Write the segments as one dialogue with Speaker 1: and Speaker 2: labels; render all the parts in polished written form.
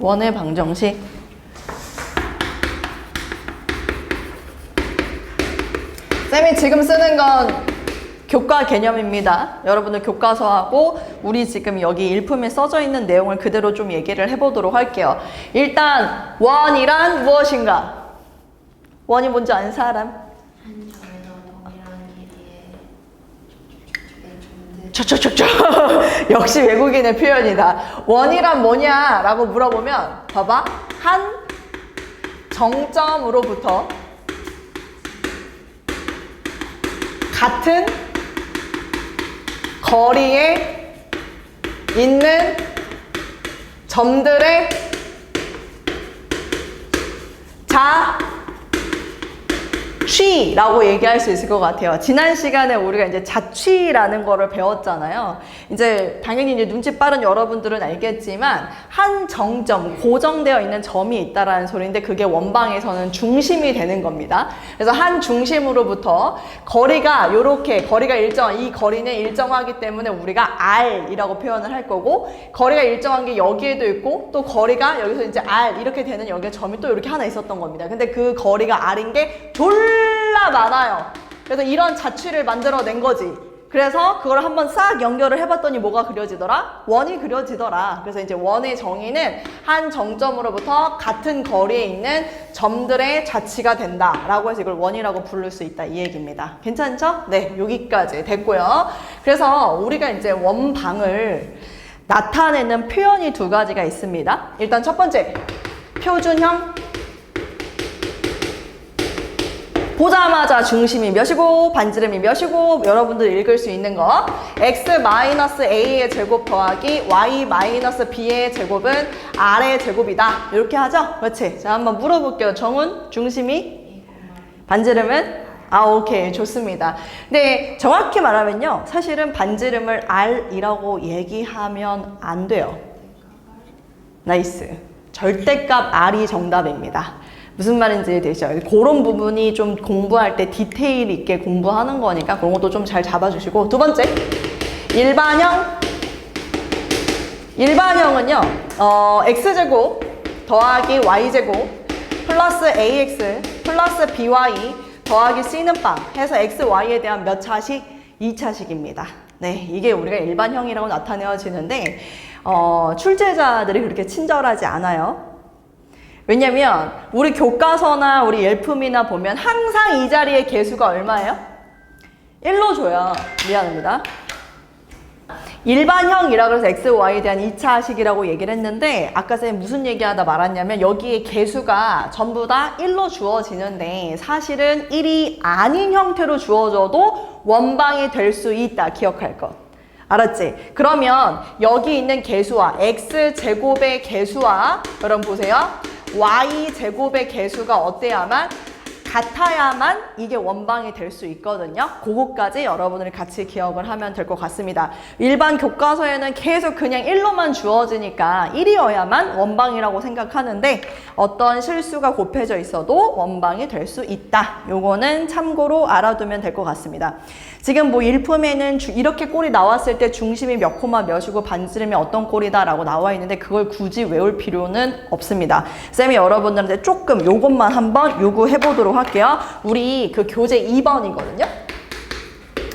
Speaker 1: 원의 방정식. 쌤이 지금 쓰는 건 교과 개념입니다. 여러분들 교과서하고 우리 지금 여기 일품에 써져 있는 내용을 그대로 좀 얘기를 해보도록 할게요. 일단 원이란 무엇인가? 원이 뭔지 아는 사람?
Speaker 2: 한 점에서 동일한 길이의
Speaker 1: 척척척척. 역시 외국인의 표현이다. 원이란 뭐냐? 라고 물어보면 봐봐. 한 정점으로부터 같은 거리에 있는 점들의 자취라고 얘기할 수 있을 것 같아요. 지난 시간에 우리가 이제 자취라는 거를 배웠잖아요. 이제 당연히 이제 눈치 빠른 여러분들은 알겠지만 한 정점, 고정되어 있는 점이 있다라는 소리인데 그게 원방에서는 중심이 되는 겁니다. 그래서 한 중심으로부터 거리가 요렇게 거리가 일정한 이 거리는 일정하기 때문에 우리가 R이라고 표현을 할 거고 거리가 일정한 게 여기에도 있고 또 거리가 여기서 이제 R 이렇게 되는 여기에 점이 또 이렇게 하나 있었던 겁니다. 근데 그 거리가 R인 게 졸라 많아요. 그래서 이런 자취를 만들어낸 거지. 그래서 그걸 한번 싹 연결을 해봤더니 뭐가 그려지더라? 원이 그려지더라. 그래서 이제 원의 정의는 한 정점으로부터 같은 거리에 있는 점들의 자취가 된다라고 해서 이걸 원이라고 부를 수 있다 이 얘기입니다. 괜찮죠? 네, 여기까지 됐고요. 그래서 우리가 이제 원방을 나타내는 표현이 두 가지가 있습니다. 일단 첫 번째, 표준형. 보자마자 중심이 몇이고 반지름이 몇이고 여러분들 읽을 수 있는 거 x-a의 제곱 더하기 y-b의 제곱은 r의 제곱이다 이렇게 하죠? 그렇지? 자 한번 물어볼게요. 정훈 중심이? 반지름은? 오케이 좋습니다. 근데 정확히 말하면요 사실은 반지름을 r이라고 얘기하면 안 돼요. 나이스. 절대값 r이 정답입니다. 무슨 말인지 되시죠? 그런 부분이 좀 공부할 때 디테일 있게 공부하는 거니까 그런 것도 좀 잘 잡아주시고 두 번째 일반형. 일반형은요 x제곱 더하기 y제곱 플러스 ax 플러스 by 더하기 c는 빵 해서 x, y에 대한 몇 차식? 2차식입니다. 네, 이게 우리가 일반형이라고 나타내어지는데 출제자들이 그렇게 친절하지 않아요. 왜냐면 우리 교과서나 우리 예품이나 보면 항상 이 자리의 개수가 얼마예요? 1로 줘요. 미안합니다. 일반형이라 그래서 x, y에 대한 2차식이라고 얘기를 했는데 아까 쌤이 무슨 얘기하다 말았냐면 여기에 개수가 전부 다 1로 주어지는데 사실은 1이 아닌 형태로 주어져도 원방이 될 수 있다. 기억할 것. 알았지? 그러면 여기 있는 개수와 x제곱의 개수와 여러분 보세요. y제곱의 개수가 어때야만? 같아야만 이게 원방이 될 수 있거든요. 그거까지 여러분들이 같이 기억을 하면 될 것 같습니다. 일반 교과서에는 계속 그냥 1로만 주어지니까 1이어야만 원방이라고 생각하는데 어떤 실수가 곱해져 있어도 원방이 될 수 있다. 요거는 참고로 알아두면 될 것 같습니다. 지금 뭐 일품에는 이렇게 꼴이 나왔을 때 중심이 몇 코마 몇이고 반지름이 어떤 꼴이다 라고 나와 있는데 그걸 굳이 외울 필요는 없습니다. 쌤이 여러분들한테 조금 요것만 한번 요구해 보도록 할게요. 우리 그 교재 2번이거든요.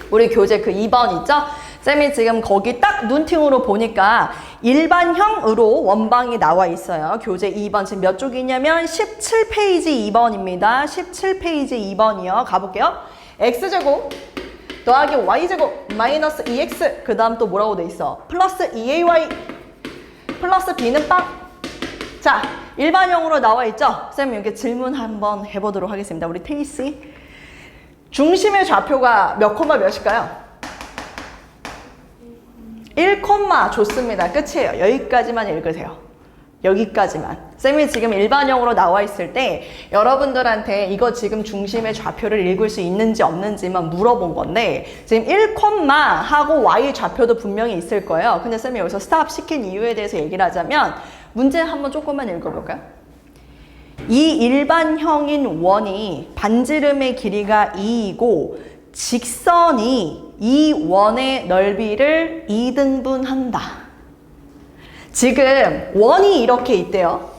Speaker 1: 우리 교재 그 2번 있죠? 쌤이 지금 거기 딱 눈팅으로 보니까 일반형으로 원방이 나와 있어요. 교재 2번 지금 몇 쪽이냐면 17페이지 2번입니다. 17페이지 2번이요. 가볼게요. x제곱 더하기 y제곱 마이너스 2x 그 다음 또 뭐라고 돼 있어? 플러스 2ay 플러스 b는 빵. 자 일반형으로 나와 있죠? 쌤 이렇게 질문 한번 해보도록 하겠습니다. 우리 테이씨 중심의 좌표가 몇 콤마 몇일까요? 1 콤마 좋습니다. 끝이에요. 여기까지만 읽으세요. 여기까지만. 쌤이 지금 일반형으로 나와 있을 때 여러분들한테 이거 지금 중심의 좌표를 읽을 수 있는지 없는지만 물어본 건데 지금 1, 하고 y 좌표도 분명히 있을 거예요. 근데 쌤이 여기서 스탑 시킨 이유에 대해서 얘기를 하자면 문제 한번 조금만 읽어볼까요? 이 일반형인 원이 반지름의 길이가 2이고 직선이 이 원의 넓이를 2등분한다. 지금 원이 이렇게 있대요.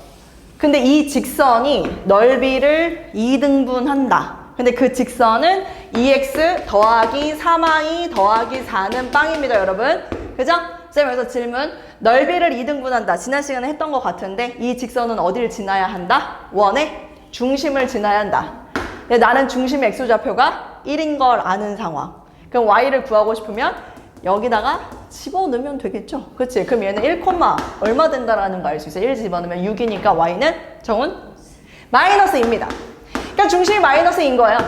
Speaker 1: 근데 이 직선이 넓이를 2등분한다. 근데 그 직선은 2x 더하기 3y 더하기 4는 빵입니다, 여러분. 그죠? 쌤, 여기서 질문. 넓이를 2등분한다. 지난 시간에 했던 것 같은데 이 직선은 어디를 지나야 한다? 원의 중심을 지나야 한다. 근데 나는 중심의 x좌표가 1인 걸 아는 상황. 그럼 y를 구하고 싶으면 여기다가 집어넣으면 되겠죠? 그치? 그럼 얘는 1, 얼마 된다라는 거 알 수 있어요. 1 집어넣으면 6이니까 y는 정은 마이너스입니다. 그러니까 중심이 마이너스인 거예요.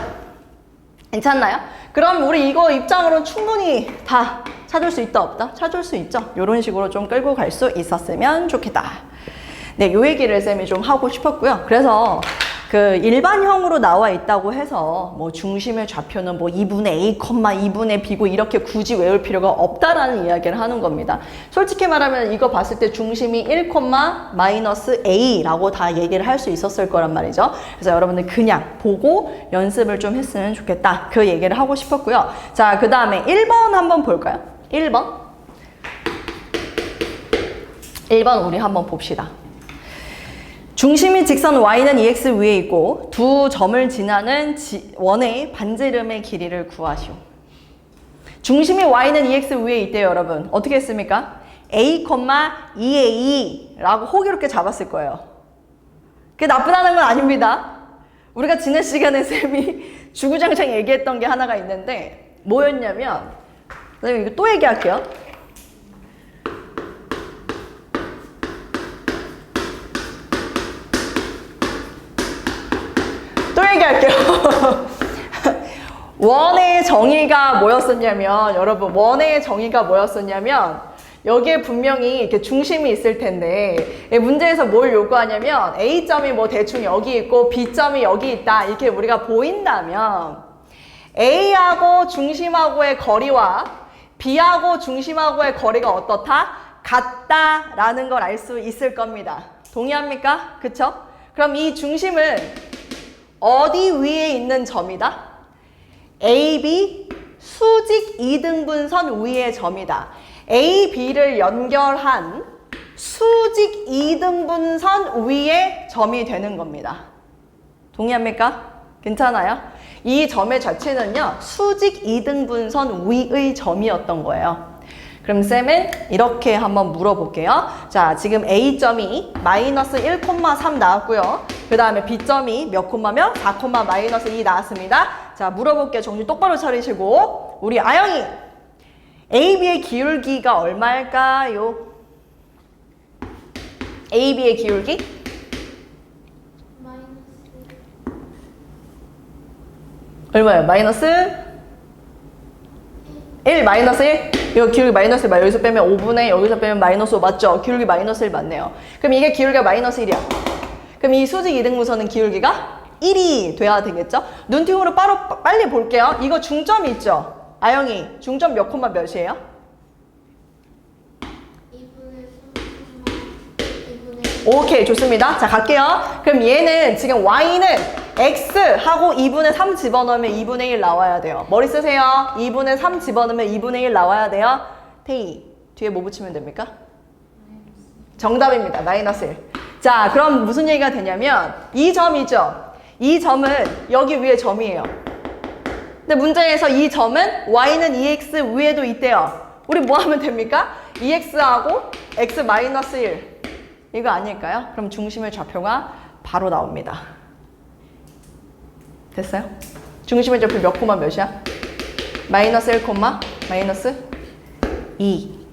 Speaker 1: 괜찮나요? 그럼 우리 이거 입장으로 충분히 다 찾을 수 있다 없다? 찾을 수 있죠. 이런 식으로 좀 끌고 갈 수 있었으면 좋겠다. 네, 요 얘기를 쌤이 좀 하고 싶었고요. 그래서 그 일반형으로 나와 있다고 해서 뭐 중심의 좌표는 뭐 2분의 a, 2분의 b고 이렇게 굳이 외울 필요가 없다라는 이야기를 하는 겁니다. 솔직히 말하면 이거 봤을 때 중심이 1, 마이너스 a라고 다 얘기를 할 수 있었을 거란 말이죠. 그래서 여러분들 그냥 보고 연습을 좀 했으면 좋겠다. 그 얘기를 하고 싶었고요. 자, 그 다음에 1번 한번 볼까요? 1번 우리 한번 봅시다. 중심이 직선 y는 2x 위에 있고 두 점을 지나는 원의 반지름의 길이를 구하시오. 중심이 y는 2x 위에 있대요, 여러분. 어떻게 했습니까? a, 2a 라고 호기롭게 잡았을 거예요. 그게 나쁘다는 건 아닙니다. 우리가 지난 시간에 쌤이 주구장창 얘기했던 게 하나가 있는데 뭐였냐면, 선생님 이거 또 얘기할게요. 얘기할게요. 원의 정의가 뭐였었냐면, 여러분, 원의 정의가 뭐였었냐면, 여기에 분명히 이렇게 중심이 있을 텐데, 문제에서 뭘 요구하냐면, A점이 뭐 대충 여기 있고, B점이 여기 있다. 이렇게 우리가 보인다면, A하고 중심하고의 거리와 B하고 중심하고의 거리가 어떻다? 같다라는 걸 알 수 있을 겁니다. 동의합니까? 그쵸? 그럼 이 중심은 어디 위에 있는 점이다? AB 수직 2등분선 위의 점이다. AB를 연결한 수직 2등분선 위의 점이 되는 겁니다. 동의합니까? 괜찮아요? 이 점의 자체는요, 수직 2등분선 위의 점이었던 거예요. 그럼 쌤은 이렇게 한번 물어볼게요. 자, 지금 A점이 마이너스 1,3 나왔고요. 그 다음에 B점이 몇 콤마며? 4, 마이너스 2 나왔습니다. 자, 물어볼게요. 정신 똑바로 차리시고. 우리 아영이, AB의 기울기가 얼마일까요? AB의 기울기? 얼마예요? 마이너스 1, 마이너스 1? 이거 기울기 마이너스 1, 여기서 빼면 5분의 여기서 빼면 마이너스 5 맞죠? 기울기 마이너스 1 맞네요. 그럼 이게 기울기가 마이너스 1이야. 그럼 이 수직 2등분선은 기울기가 1이 돼야 되겠죠? 눈팅으로 빨리 볼게요. 이거 중점 있죠? 아영이, 중점 몇 콤마 몇이에요?
Speaker 2: 2분의 3, 2분의
Speaker 1: 오케이, 좋습니다. 자, 갈게요. 그럼 얘는 지금 y는 x하고 2분의 3 집어넣으면 2분의 1 나와야 돼요. 머리 쓰세요. 2분의 3 집어넣으면 2분의 1 나와야 돼요. 태희, 뒤에 뭐 붙이면 됩니까? 정답입니다. 마이너스 1. 자, 그럼 무슨 얘기가 되냐면 이 점이죠. 이 점은 여기 위에 점이에요. 근데 문제에서 이 점은 y는 2x 위에도 있대요. 우리 뭐 하면 됩니까? 2x하고 x 마이너스 1. 이거 아닐까요? 그럼 중심의 좌표가 바로 나옵니다. 됐어요? 중심의 좌표 몇 콤마 몇이야? 마이너스 1 콤마 마이너스 2.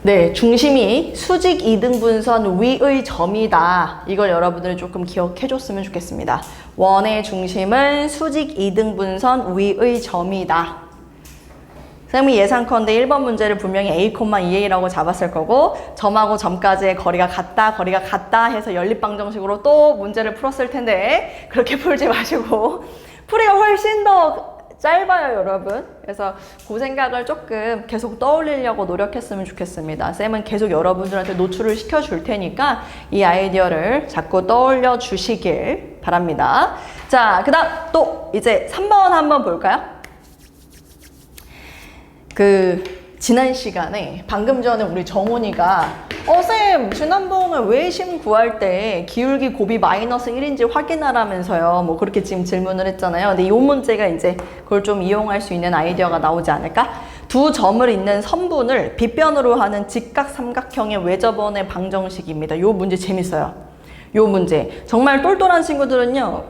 Speaker 1: 네, 중심이 수직 2등분선 위의 점이다. 이걸 여러분들이 조금 기억해 줬으면 좋겠습니다. 원의 중심은 수직 2등분선 위의 점이다. 선생님이 예상컨대 1번 문제를 분명히 a, 2a라고 잡았을 거고 점하고 점까지의 거리가 같다 해서 연립방정식으로 또 문제를 풀었을 텐데 그렇게 풀지 마시고 풀이가 훨씬 더 짧아요, 여러분. 그래서 그 생각을 조금 계속 떠올리려고 노력했으면 좋겠습니다. 쌤은 계속 여러분들한테 노출을 시켜줄 테니까 이 아이디어를 자꾸 떠올려 주시길 바랍니다. 자, 그 다음 또 이제 3번 한번 볼까요? 지난 시간에 방금 전에 우리 정훈이가 쌤 지난번에 외심 구할 때 기울기 곱이 마이너스 1인지 확인하라면서요. 뭐 그렇게 지금 질문을 했잖아요. 근데 이 문제가 이제 그걸 좀 이용할 수 있는 아이디어가 나오지 않을까? 두 점을 잇는 선분을 빗변으로 하는 직각 삼각형의 외접원의 방정식입니다. 요 문제 재밌어요. 요 문제 정말 똘똘한 친구들은요,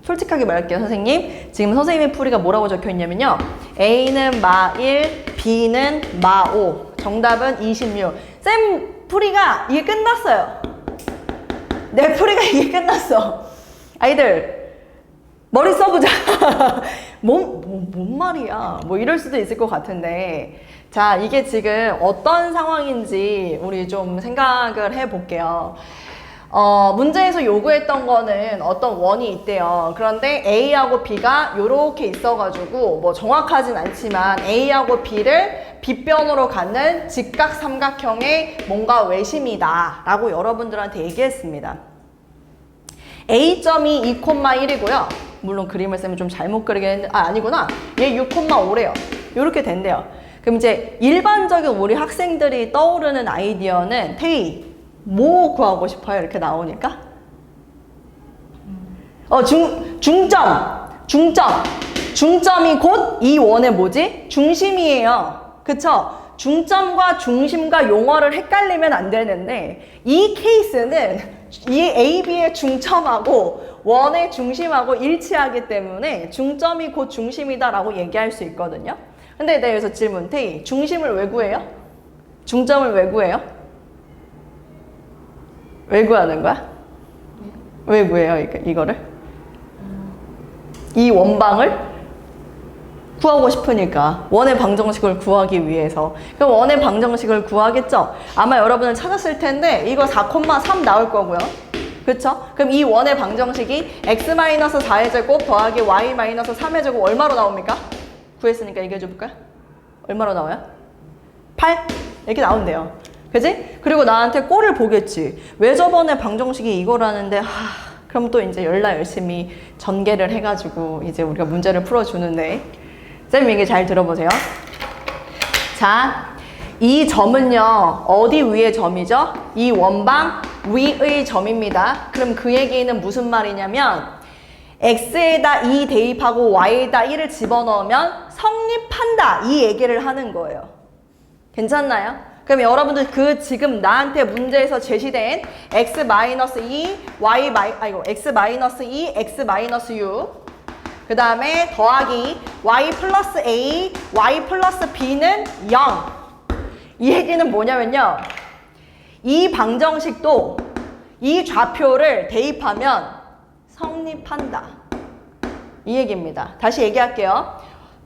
Speaker 1: 솔직하게 말할게요. 선생님 지금 선생님의 풀이가 뭐라고 적혀 있냐면요, A는 마1, B는 마5, 정답은 26. 쌤 풀이가 이게 끝났어요. 내 풀이가 이게 끝났어. 아이들 머리 써보자. 뭔 말이야, 뭐 이럴 수도 있을 것 같은데, 자 이게 지금 어떤 상황인지 우리 좀 생각을 해볼게요. 문제에서 요구했던 거는 어떤 원이 있대요. 그런데 A하고 B가 요렇게 있어가지고 뭐 정확하진 않지만 A하고 B를 빗변으로 갖는 직각 삼각형의 뭔가 외심이다 라고 여러분들한테 얘기했습니다. A점이 2,1이고요. 물론 그림을 쓰면 좀 잘못 그리긴 했는데, 아니구나. 얘 6,5래요. 요렇게 된대요. 그럼 이제 일반적인 우리 학생들이 떠오르는 아이디어는 태희 뭐 구하고 싶어요? 이렇게 나오니까 중점이 곧 이 원의 뭐지? 중심이에요. 그쵸? 중점과 중심과 용어를 헷갈리면 안 되는데, 이 케이스는 이 A, B의 중점하고 원의 중심하고 일치하기 때문에 중점이 곧 중심이다 라고 얘기할 수 있거든요. 근데 내가 여기서 질문, 태희 중심을 왜 구해요? 중점을 왜 구해요? 왜 구하는 거야? 왜 구해요, 이거를? 이 원방을 구하고 싶으니까, 원의 방정식을 구하기 위해서. 그럼 원의 방정식을 구하겠죠? 아마 여러분은 찾았을 텐데 이거 4,3 나올 거고요. 그쵸? 그럼 이 원의 방정식이 x-4의 제곱 더하기 y-3의 제곱 얼마로 나옵니까? 구했으니까 얘기해 줘볼까요? 얼마로 나와요? 8? 이렇게 나온대요. 그지? 그리고 나한테 꼴을 보겠지. 왜 저번에 방정식이 이거라는데, 그럼 또 이제 열심히 전개를 해가지고 이제 우리가 문제를 풀어주는데, 쌤 얘기 잘 들어보세요. 자, 이 점은요, 어디 위의 점이죠? 이 원방 위의 점입니다. 그럼 그 얘기는 무슨 말이냐면, x에다 2 대입하고 y에다 1을 집어넣으면 성립한다, 이 얘기를 하는 거예요. 괜찮나요? 그럼 여러분들 지금 나한테 문제에서 제시된 x-2, x-2, x-u, 그 다음에 더하기 y 플러스 a, y 플러스 b는 0. 이 얘기는 뭐냐면요, 이 방정식도 이 좌표를 대입하면 성립한다, 이 얘기입니다. 다시 얘기할게요.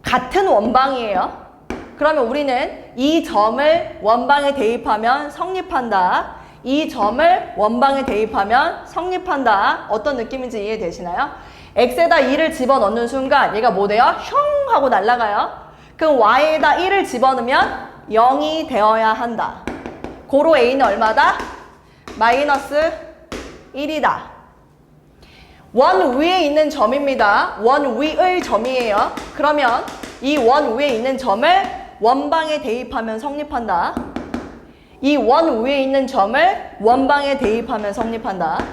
Speaker 1: 같은 원방이에요. 그러면 우리는 이 점을 원방에 대입하면 성립한다, 이 점을 원방에 대입하면 성립한다. 어떤 느낌인지 이해되시나요? x에다 2를 집어넣는 순간 얘가 뭐 돼요? 형 하고 날아가요. 그럼 y에다 1을 집어넣으면 0이 되어야 한다. 고로 a는 얼마다? 마이너스 1이다. 원 위에 있는 점입니다. 원 위의 점이에요. 그러면 이 원 위에 있는 점을 원방에 대입하면 성립한다. 이 원 위에 있는 점을 원방에 대입하면 성립한다.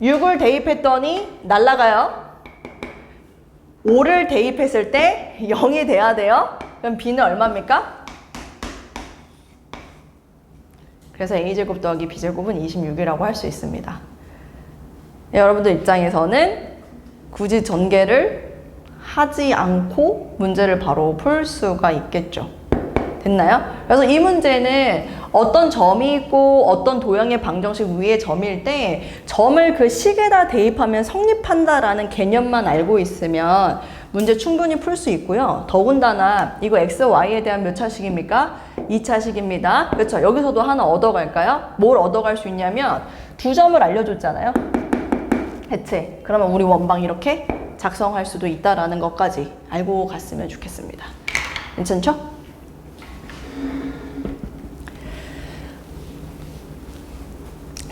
Speaker 1: 6을 대입했더니 날아가요. 5를 대입했을 때 0이 돼야 돼요. 그럼 b는 얼마입니까? 그래서 a제곱 더하기 b제곱은 26이라고 할 수 있습니다. 여러분들 입장에서는 굳이 전개를 하지 않고 문제를 바로 풀 수가 있겠죠. 됐나요? 그래서 이 문제는 어떤 점이 있고 어떤 도형의 방정식 위에 점일 때 점을 그 식에다 대입하면 성립한다라는 개념만 알고 있으면 문제 충분히 풀 수 있고요. 더군다나 이거 x, y에 대한 몇 차식입니까? 2차식입니다. 그렇죠? 여기서도 하나 얻어갈까요? 뭘 얻어갈 수 있냐면 두 점을 알려줬잖아요. 대체 그러면 우리 원방 이렇게 작성할 수도 있다라는 것까지 알고 갔으면 좋겠습니다. 괜찮죠?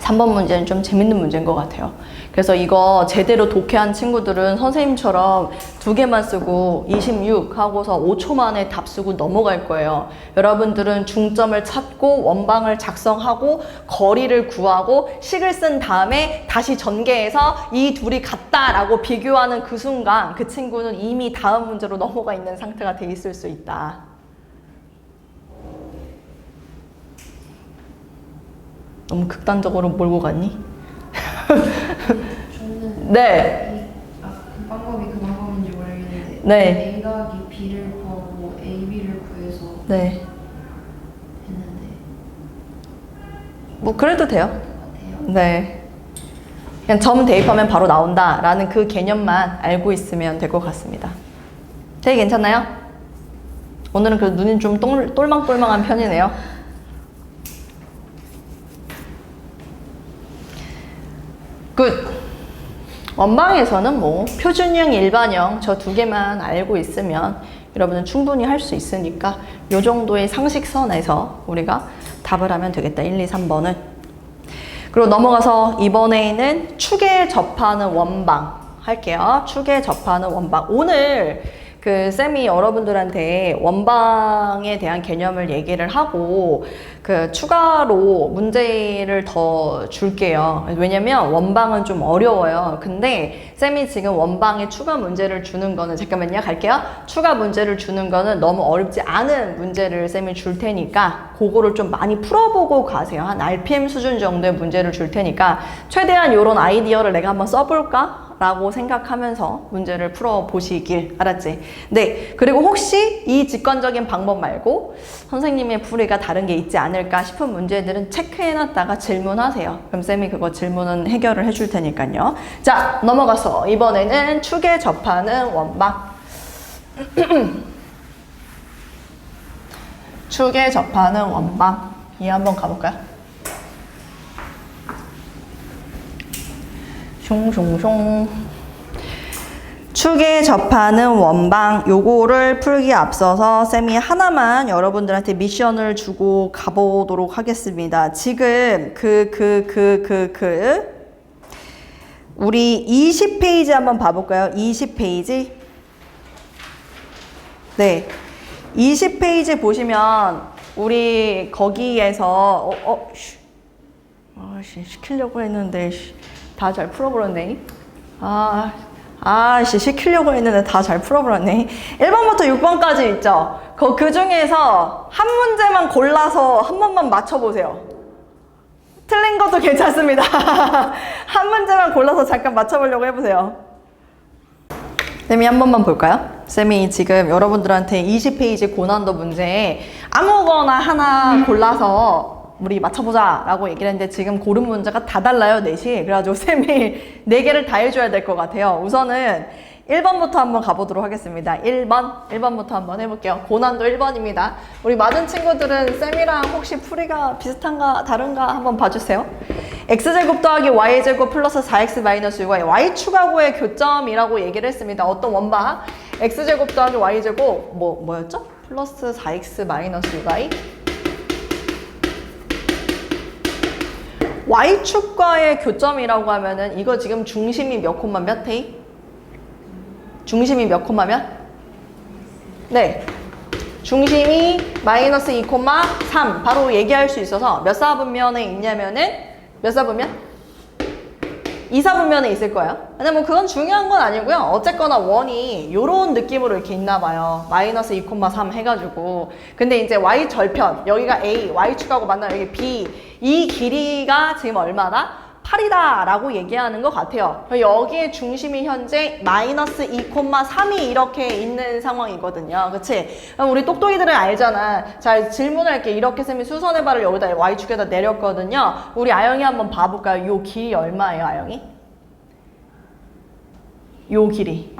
Speaker 1: 3번 문제는 좀 재밌는 문제인 것 같아요. 그래서 이거 제대로 독해한 친구들은 선생님처럼 2개만 쓰고 26 하고서 5초 만에 답 쓰고 넘어갈 거예요. 여러분들은 중점을 찾고 원방을 작성하고 거리를 구하고 식을 쓴 다음에 다시 전개해서 이 둘이 같다라고 비교하는 그 순간 그 친구는 이미 다음 문제로 넘어가 있는 상태가 돼 있을 수 있다. 너무 극단적으로 몰고 갔니?
Speaker 2: 저는
Speaker 1: 네.
Speaker 2: 그 방법이 그 방법인지 모르겠는데
Speaker 1: 네.
Speaker 2: A 더하기 B를 구하고 A, B를 구해서
Speaker 1: 네.
Speaker 2: 했는데
Speaker 1: 뭐 그래도 돼요.
Speaker 2: 같아요.
Speaker 1: 네. 그냥 점 대입하면 바로 나온다라는 그 개념만 알고 있으면 될 것 같습니다. 되게 괜찮나요? 오늘은 그 눈이 좀 똘망똘망한 편이네요. 굿. 원방에서는 뭐 표준형, 일반형 저 2개만 알고 있으면 여러분은 충분히 할 수 있으니까 이 정도의 상식선에서 우리가 답을 하면 되겠다. 1, 2, 3번은. 그리고 넘어가서 이번에는 축에 접하는 원방 할게요. 축에 접하는 원방. 오늘 그 쌤이 여러분들한테 원방에 대한 개념을 얘기를 하고 그 추가로 문제를 더 줄게요. 왜냐면 원방은 좀 어려워요. 근데 쌤이 지금 원방에 추가 문제를 주는 거는 잠깐만요. 갈게요. 추가 문제를 주는 거는 너무 어렵지 않은 문제를 쌤이 줄 테니까 그거를 좀 많이 풀어보고 가세요. 한 RPM 수준 정도의 문제를 줄 테니까 최대한 이런 아이디어를 내가 한번 써볼까? 라고 생각하면서 문제를 풀어보시길. 알았지? 네. 그리고 혹시 이 직관적인 방법 말고 선생님의 풀이가 다른 게 있지 않을까 싶은 문제들은 체크해놨다가 질문하세요. 그럼 쌤이 그거 질문은 해결을 해줄 테니까요. 자, 넘어가서 이번에는 축에 접하는 원방. 축에 접하는 원방. 이 한번 가볼까요? 숑숑숑. 축에 접하는 원방 요거를 풀기 앞서서 쌤이 하나만 여러분들한테 미션을 주고 가보도록 하겠습니다. 지금 우리 20페이지 한번 봐볼까요? 20페이지. 네. 20페이지 보시면 우리 거기에서 시키려고 했는데 다 잘 풀어버렸네. 시키려고 했는데 다 잘 풀어버렸네. 1번부터 6번까지 있죠? 그 중에서 한 문제만 골라서 한 번만 맞춰보세요. 틀린 것도 괜찮습니다. 한 문제만 골라서 잠깐 맞춰보려고 해보세요. 쌤이 한 번만 볼까요? 쌤이 지금 여러분들한테 20페이지 고난도 문제에 아무거나 하나 골라서 우리 맞춰보자 라고 얘기를 했는데 지금 고른 문제가 다 달라요, 넷이. 그래가지고 쌤이 4개를 다 해줘야 될 것 같아요. 우선은 1번부터 한번 가보도록 하겠습니다. 1번부터 한번 해볼게요. 고난도 1번입니다. 우리 맞은 친구들은 쌤이랑 혹시 풀이가 비슷한가 다른가 한번 봐주세요. x제곱 더하기 y제곱 플러스 4x 마이너스 6y y축하고의 교점이라고 얘기를 했습니다. 어떤 원방? x제곱 더하기 y제곱 뭐였죠? 플러스 4x 마이너스 6y y축과의 교점이라고 하면은 이거 지금 중심이 몇 콤마 몇 해? 중심이 몇 콤마 몇? 네. 중심이 마이너스 2 콤마 3 바로 얘기할 수 있어서 몇 사분면에 있냐면은 몇 사분면? 2사분면에 있을 거예요. 근데 뭐 그건 중요한 건 아니고요. 어쨌거나 원이 요런 느낌으로 이렇게 있나 봐요. 마이너스 2 콤마 3 해가지고. 근데 이제 y 절편 여기가 A, y축하고 만나면 여기 B 이 길이가 지금 얼마다? 8이다 라고 얘기하는 것 같아요. 여기에 중심이 현재 마이너스 2 콤마 3이 이렇게 있는 상황이거든요. 그치? 우리 똑똑이들은 알잖아. 자, 질문할게. 이렇게 쌤이 수선의 발을 여기다 y축에다 내렸거든요. 우리 아영이 한번 봐볼까요? 요 길이 얼마예요, 아영이? 요 길이.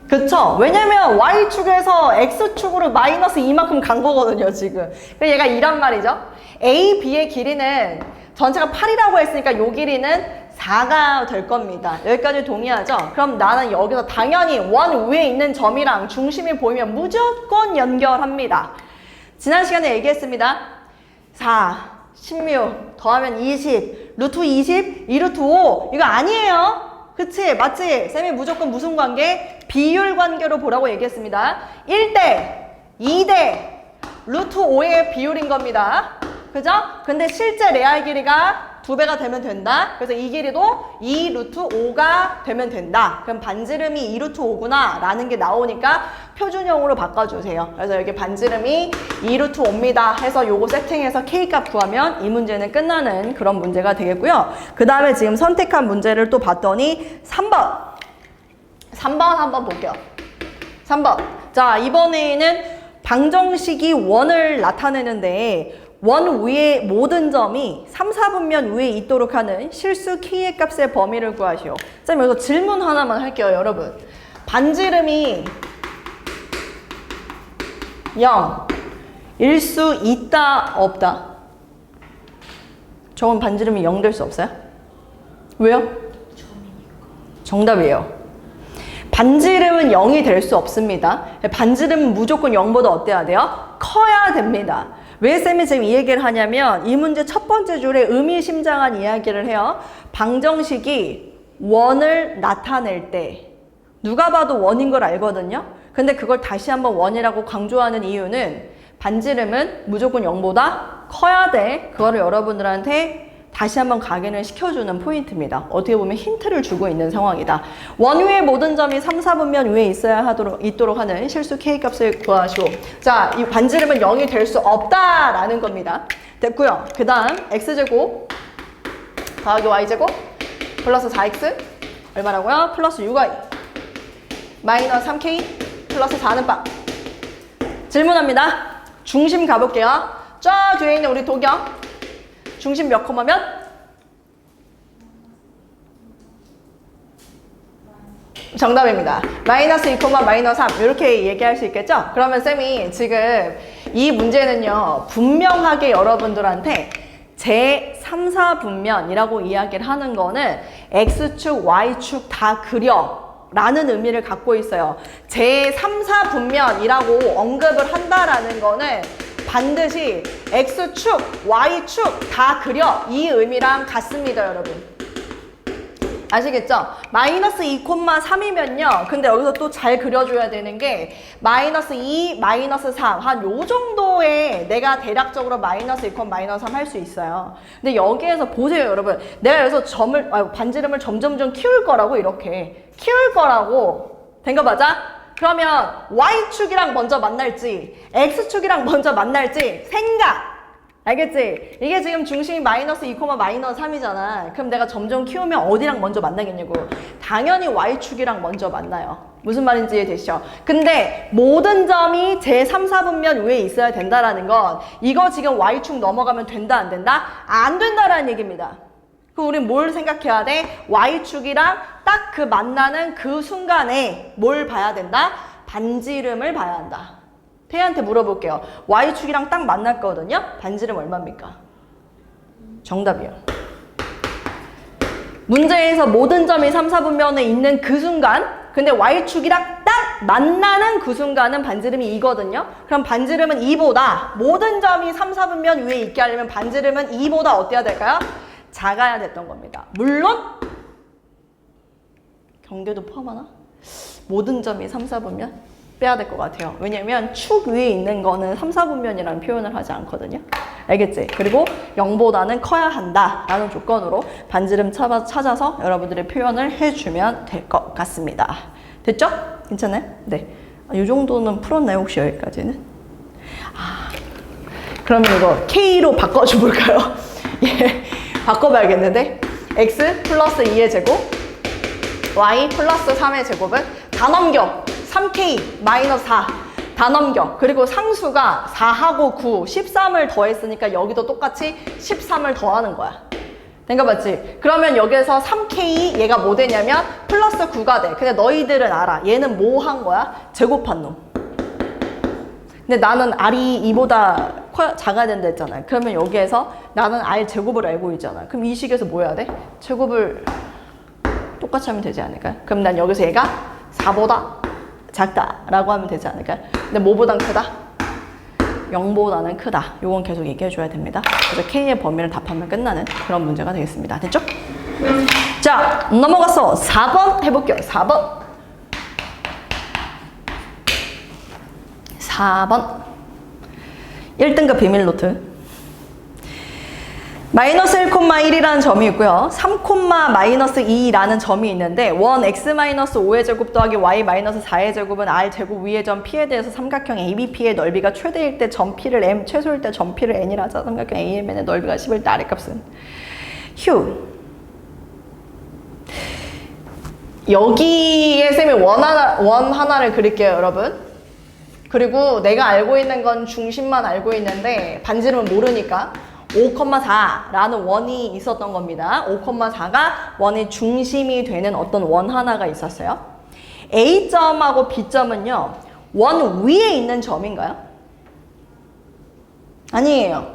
Speaker 1: 그쵸? 왜냐면 y축에서 x축으로 마이너스 2만큼 간 거거든요, 지금. 그래서 얘가 이란 말이죠. A, B의 길이는 전체가 8이라고 했으니까 요 길이는 4가 될 겁니다. 여기까지 동의하죠? 그럼 나는 여기서 당연히 원 위에 있는 점이랑 중심이 보이면 무조건 연결합니다. 지난 시간에 얘기했습니다. 4, 16 더하면 20 루트 20 2 루트 5 이거 아니에요. 그치? 맞지? 쌤이 무조건 무슨 관계? 비율 관계로 보라고 얘기했습니다. 1대 2대 루트 5의 비율인 겁니다. 그죠? 근데 실제 레알 길이가 2배가 되면 된다. 그래서 이 길이도 2 루트 5가 되면 된다. 그럼 반지름이 2 루트 5구나 라는 게 나오니까 표준형으로 바꿔주세요. 그래서 여기 반지름이 2 루트 5입니다 해서 요거 세팅해서 K값 구하면 이 문제는 끝나는 그런 문제가 되겠고요. 그 다음에 지금 선택한 문제를 또 봤더니 3번 한번 볼게요. 3번. 자, 이번에는 방정식이 원을 나타내는데 원 위의 모든 점이 3, 4분면 위에 있도록 하는 실수 K의 값의 범위를 구하시오. 쌤 여기서 질문 하나만 할게요, 여러분. 반지름이 0일 수 있다, 없다? 저건 반지름이 0 될 수 없어요? 왜요? 정답이에요. 반지름은 0이 될 수 없습니다. 반지름은 무조건 0보다 어때야 돼요? 커야 됩니다. 왜 쌤이 지금 이 얘기를 하냐면 이 문제 첫 번째 줄에 의미심장한 이야기를 해요. 방정식이 원을 나타낼 때 누가 봐도 원인 걸 알거든요. 근데 그걸 다시 한번 원이라고 강조하는 이유는 반지름은 무조건 0보다 커야 돼. 그거를 여러분들한테 다시 한번 각인을 시켜주는 포인트입니다. 어떻게 보면 힌트를 주고 있는 상황이다. 원 위의 모든 점이 3, 4분면 위에 있도록 하는 실수 K값을 구하시오. 자, 이 반지름은 0이 될 수 없다라는 겁니다. 됐고요. 그 다음 X제곱 더하기 Y제곱 플러스 4X 얼마라고요? 플러스 6Y 마이너스 3K 플러스 4는 빵. 질문합니다. 중심 가볼게요. 저 뒤에 있는 우리 도경 중심 몇 콤마면? 정답입니다. 마이너스 2, 마이너스 3 이렇게 얘기할 수 있겠죠? 그러면 쌤이 지금 이 문제는요 분명하게 여러분들한테 제 3, 4분면이라고 이야기를 하는 거는 X축, Y축 다 그려 라는 의미를 갖고 있어요. 제 3, 4분면이라고 언급을 한다라는 거는 반드시 X축, Y축 다 그려 이 의미랑 같습니다, 여러분. 아시겠죠? 마이너스 2,3이면요. 근데 여기서 또 잘 그려줘야 되는 게 마이너스 2, 마이너스 3 한 요 정도에 내가 대략적으로 마이너스 2, 마이너스 3 할 수 있어요. 근데 여기에서 보세요, 여러분. 내가 여기서 반지름을 점점점 키울 거라고 이렇게 키울 거라고 된 거 맞아? 그러면 Y축이랑 먼저 만날지 X축이랑 먼저 만날지 생각! 알겠지? 이게 지금 중심이 마이너스 2, 마이너스 3이잖아. 그럼 내가 점점 키우면 어디랑 먼저 만나겠냐고. 당연히 Y축이랑 먼저 만나요. 무슨 말인지 이해되시죠? 근데 모든 점이 제 3, 4분면 위에 있어야 된다라는 건 이거 지금 Y축 넘어가면 된다, 안 된다? 안 된다라는 얘기입니다. 그럼 우린 뭘 생각해야 돼? Y축이랑 딱 그 만나는 그 순간에 뭘 봐야 된다? 반지름을 봐야 한다. 태희한테 물어볼게요. Y축이랑 딱 만났거든요? 반지름 얼마입니까? 정답이요. 문제에서 모든 점이 3, 4분면에 있는 그 순간, 근데 Y축이랑 딱 만나는 그 순간은 반지름이 2거든요? 그럼 반지름은 2보다 모든 점이 3, 4분면 위에 있게 하려면 반지름은 2보다 어때야 될까요? 작아야 됐던 겁니다. 물론 경계도 포함하나? 모든 점이 3, 4분면 빼야 될 것 같아요. 왜냐면 축 위에 있는 거는 3, 4분면이라는 표현을 하지 않거든요. 알겠지? 그리고 0보다는 커야 한다 라는 조건으로 반지름 찾아서 여러분들이 표현을 해주면 될 것 같습니다. 됐죠? 괜찮아요? 네. 이 정도는 풀었나요? 혹시 여기까지는? 그러면 이거 K로 바꿔줘 볼까요? 예, 바꿔봐야겠는데 X 플러스 2의 제곱 Y 플러스 3의 제곱은 다 넘겨 3K 마이너스 4 다 넘겨. 그리고 상수가 4하고 9 13을 더했으니까 여기도 똑같이 13을 더하는 거야. 된 거 맞지? 그러면 여기에서 3K 얘가 뭐 되냐면 플러스 9가 돼. 근데 너희들은 알아. 얘는 뭐 한 거야? 제곱한 놈. 근데 나는 R이 2보다 작아야 된다 했잖아. 그러면 여기에서 나는 R 제곱을 알고 있잖아. 그럼 이 식에서 뭐 해야 돼? 제곱을 똑같이 하면 되지 않을까요? 그럼 난 여기서 얘가 4보다 작다라고 하면 되지 않을까요? 근데 뭐보단 크다? 0보다는 크다. 요건 계속 얘기해 줘야 됩니다. 그래서 K의 범위를 답하면 끝나는 그런 문제가 되겠습니다. 됐죠? 자, 넘어가서 4번 해볼게요. 4번 1등급 비밀 노트. 마이너스 1,1이라는 점이 있고요. 3,-2라는 점이 있는데 1x-5의 제곱 더하기 y-4의 제곱은 r 제곱 위의 점 P에 대해서 삼각형 ABP의 넓이가 최대일 때 점 P를 M, 최소일 때 점 P를 N이라 하자. 삼각형 AMN의 넓이가 10일 때 R의 값은 휴. 여기에 쌤이 원 하나를 그릴게요, 여러분. 그리고 내가 알고 있는 건 중심만 알고 있는데 반지름은 모르니까 5,4라는 원이 있었던 겁니다. 5,4가 원의 중심이 되는 어떤 원 하나가 있었어요. A점하고 B점은요, 원 위에 있는 점인가요? 아니에요.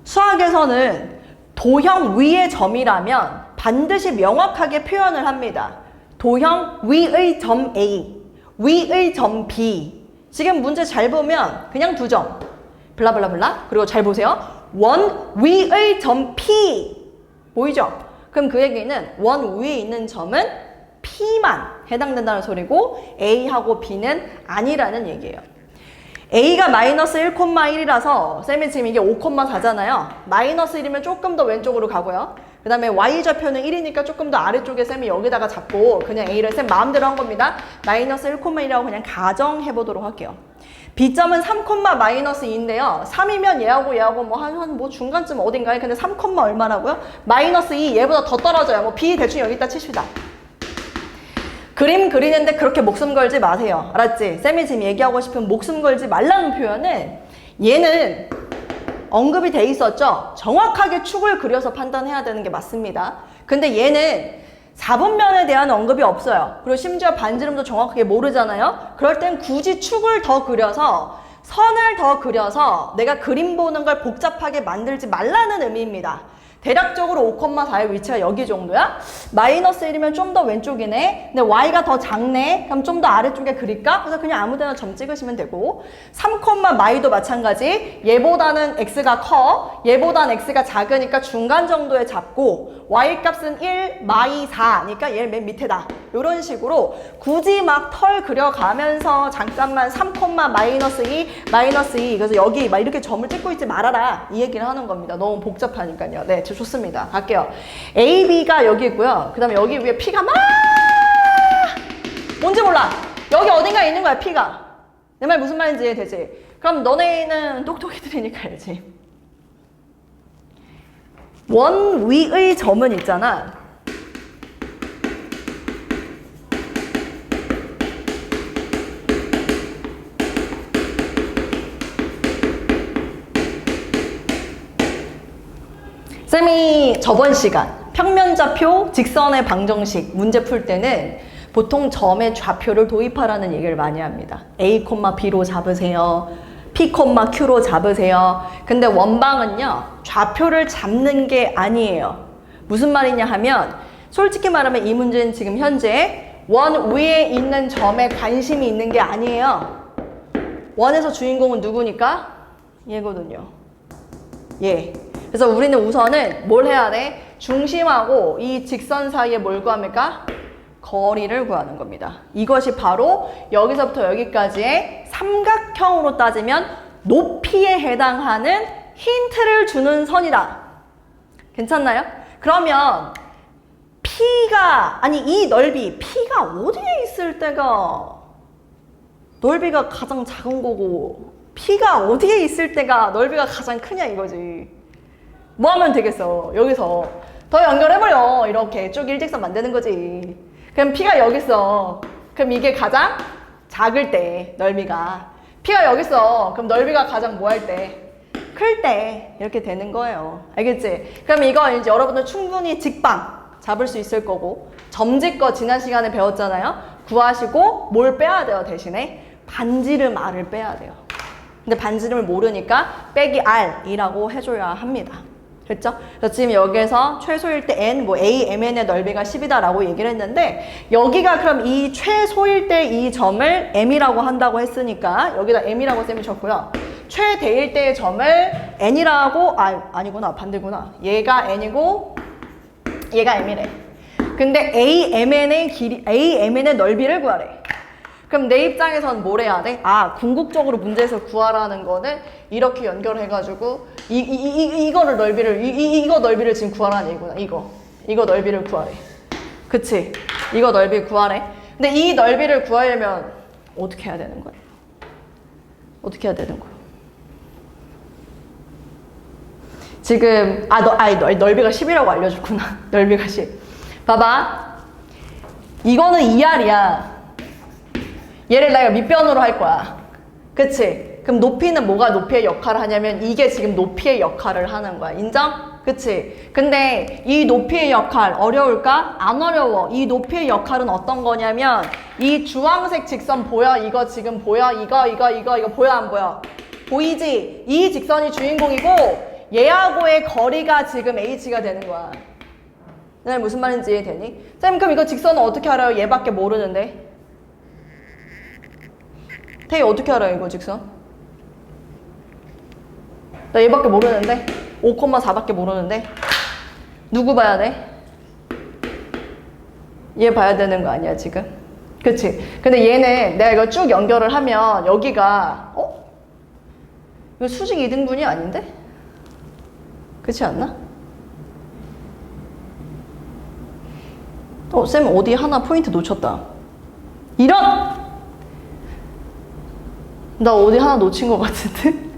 Speaker 1: 수학에서는 도형 위의 점이라면 반드시 명확하게 표현을 합니다. 도형 위의 점 A, 위의 점 B. 지금 문제 잘 보면 그냥 두 점. 블라블라블라. 그리고 잘 보세요. 원 위의 점 P. 보이죠? 그럼 그 얘기는 원 위에 있는 점은 P만 해당된다는 소리고 A하고 B는 아니라는 얘기예요. A가 마이너스 1,1이라서 쌤이 지금 이게 5,4잖아요. 마이너스 1이면 조금 더 왼쪽으로 가고요. 그 다음에 Y좌표는 1이니까 조금 더 아래쪽에 쌤이 여기다가 잡고 그냥 A를 쌤 마음대로 한 겁니다. 마이너스 1,1이라고 그냥 가정해 보도록 할게요. B점은 3,-2인데요. 3이면 얘하고 뭐 중간쯤 어딘가에 근데 3, 얼마라고요? 마이너스 2 얘보다 더 떨어져요. 뭐 B 대충 여기다 치시다. 그림 그리는데 그렇게 목숨 걸지 마세요. 알았지? 쌤이 지금 얘기하고 싶은 목숨 걸지 말라는 표현은 얘는 언급이 돼 있었죠? 정확하게 축을 그려서 판단해야 되는 게 맞습니다. 근데 얘는 4분면에 대한 언급이 없어요. 그리고 심지어 반지름도 정확하게 모르잖아요? 그럴 땐 굳이 축을 더 그려서 선을 더 그려서 내가 그림 보는 걸 복잡하게 만들지 말라는 의미입니다. 대략적으로 5,4의 위치가 여기 정도야? 마이너스 1이면 좀 더 왼쪽이네. 근데 y가 더 작네. 그럼 좀 더 아래쪽에 그릴까? 그래서 그냥 아무 데나 점 찍으시면 되고 3,마이도 마찬가지. 얘보다는 x가 커. 얘보다는 x가 작으니까 중간 정도에 잡고 y 값은 1, 마이 4니까 얘를 맨 밑에다. 이런 식으로 굳이 막 털 그려가면서 잠깐만 3,-2, 마이너스 2 그래서 여기 막 이렇게 점을 찍고 있지 말아라. 이 얘기를 하는 겁니다. 너무 복잡하니까요. 네, 좋습니다. 갈게요. A, B가 여기 있고요. 그 다음에 여기 위에 P가 막 뭔지 몰라. 여기 어딘가에 있는 거야, P가. 내 말 무슨 말인지 이해되지? 그럼 너네는 똑똑이들이니까 알지. 원 위의 점은 있잖아. 쌤이 저번 시간 평면좌표, 직선의 방정식 문제 풀 때는 보통 점의 좌표를 도입하라는 얘기를 많이 합니다. A, B로 잡으세요. P, Q로 잡으세요. 근데 원방은요, 좌표를 잡는 게 아니에요. 무슨 말이냐 하면 솔직히 말하면 이 문제는 지금 현재 원 위에 있는 점에 관심이 있는 게 아니에요. 원에서 주인공은 누구니까? 얘거든요. 얘. 그래서 우리는 우선은 뭘 해야 돼? 중심하고 이 직선 사이에 뭘 구합니까? 거리를 구하는 겁니다. 이것이 바로 여기서부터 여기까지의 삼각형으로 따지면 높이에 해당하는 힌트를 주는 선이다. 괜찮나요? 그러면 이 넓이 P가 어디에 있을 때가 넓이가 가장 작은 거고 P가 어디에 있을 때가 넓이가 가장 크냐 이거지. 뭐 하면 되겠어? 여기서 더 연결해버려. 이렇게 쭉 일직선 만드는 거지. 그럼 P가 여기 있어. 그럼 이게 가장 작을 때 넓이가. P가 여기 있어. 그럼 넓이가 가장 뭐 할 때? 클 때. 이렇게 되는 거예요. 알겠지? 그럼 이거 이제 여러분들 충분히 직방 잡을 수 있을 거고 점집 거 지난 시간에 배웠잖아요. 구하시고 뭘 빼야 돼요 대신에? 반지름 R을 빼야 돼요. 근데 반지름을 모르니까 빼기 R이라고 해줘야 합니다. 됐죠? 그래서 지금 여기에서 최소일 때 n, 뭐 a, mn의 넓이가 10이다라고 얘기를 했는데 여기가 그럼 이 최소일 때 이 점을 m이라고 한다고 했으니까 여기다 m이라고 쌤이 줬고요. 최대일 때의 점을 n이라고 아니구나 반대구나. 얘가 n이고 얘가 m이래. 근데 AMN의 넓이를 구하래. 그럼 내 입장에선 뭘 해야 돼? 궁극적으로 문제에서 구하라는 거는 이렇게 연결해가지고 이거를 넓이를 이거 넓이를 지금 구하라는 얘기구나. 이거 넓이를 구하래. 그치? 이거 넓이 구하래. 근데 이 넓이를 구하려면 어떻게 해야 되는 거야? 어떻게 해야 되는 거야? 지금 넓이가 10이라고 알려줬구나. 넓이가 10. 봐봐. 이거는 2R이야. 얘를 내가 밑변으로 할 거야. 그치? 그럼 높이는 뭐가 높이의 역할을 하냐면 이게 지금 높이의 역할을 하는 거야. 인정? 그치? 근데 이 높이의 역할 어려울까? 안 어려워. 이 높이의 역할은 어떤 거냐면 이 주황색 직선 보여? 이거 지금 보여? 이거 보여 안 보여? 보이지? 이 직선이 주인공이고 얘하고의 거리가 지금 h가 되는 거야. 네, 무슨 말인지 이해되니? 쌤 그럼 이거 직선은 어떻게 알아요? 얘밖에 모르는데. 태희 어떻게 알아요 이거 직선? 나 얘밖에 모르는데 5,4밖에 모르는데 누구 봐야 돼? 얘 봐야 되는 거 아니야 지금? 그치? 근데 얘는 내가 이거 쭉 연결을 하면 여기가 이거 수직 이등분이 아닌데? 그렇지 않나? 쌤 어디 하나 포인트 놓쳤다. 이런! 나 어디 하나 놓친 것 같은데?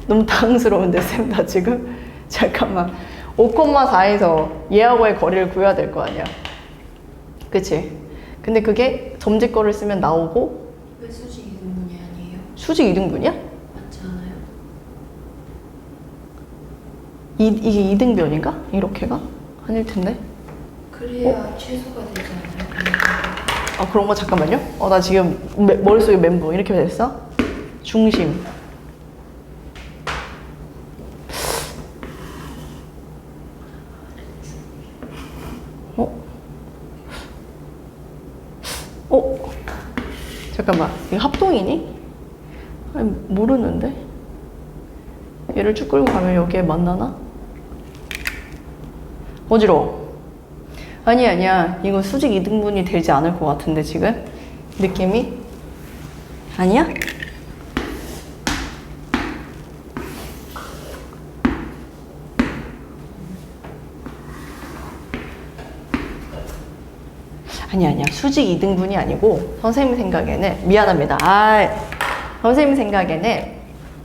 Speaker 1: 너무 당황스러운데 쌤 나 지금? 잠깐만 5,4에서 얘하고의 거리를 구해야 될 거 아니야. 그치? 근데 그게 점집거를 쓰면 나오고
Speaker 2: 왜 수직 이등분이 아니에요?
Speaker 1: 수직 이등분이야?
Speaker 2: 맞지 않아요?
Speaker 1: 이게 이등변인가? 이렇게가? 아닐 텐데.
Speaker 2: 그래야 최소가 되지 않아요?
Speaker 1: 그런 거 잠깐만요. 나 지금 머릿속에 멘붕 이렇게 됐어? 중심. 잠깐만. 이거 합동이니? 아니, 모르는데? 얘를 쭉 끌고 가면 여기에 만나나? 어지러워. 아니야. 이거 수직 이등분이 되지 않을 것 같은데 지금? 느낌이? 아니야? 아니야. 수직 이등분이 아니고 선생님 생각에는 미안합니다. 선생님 생각에는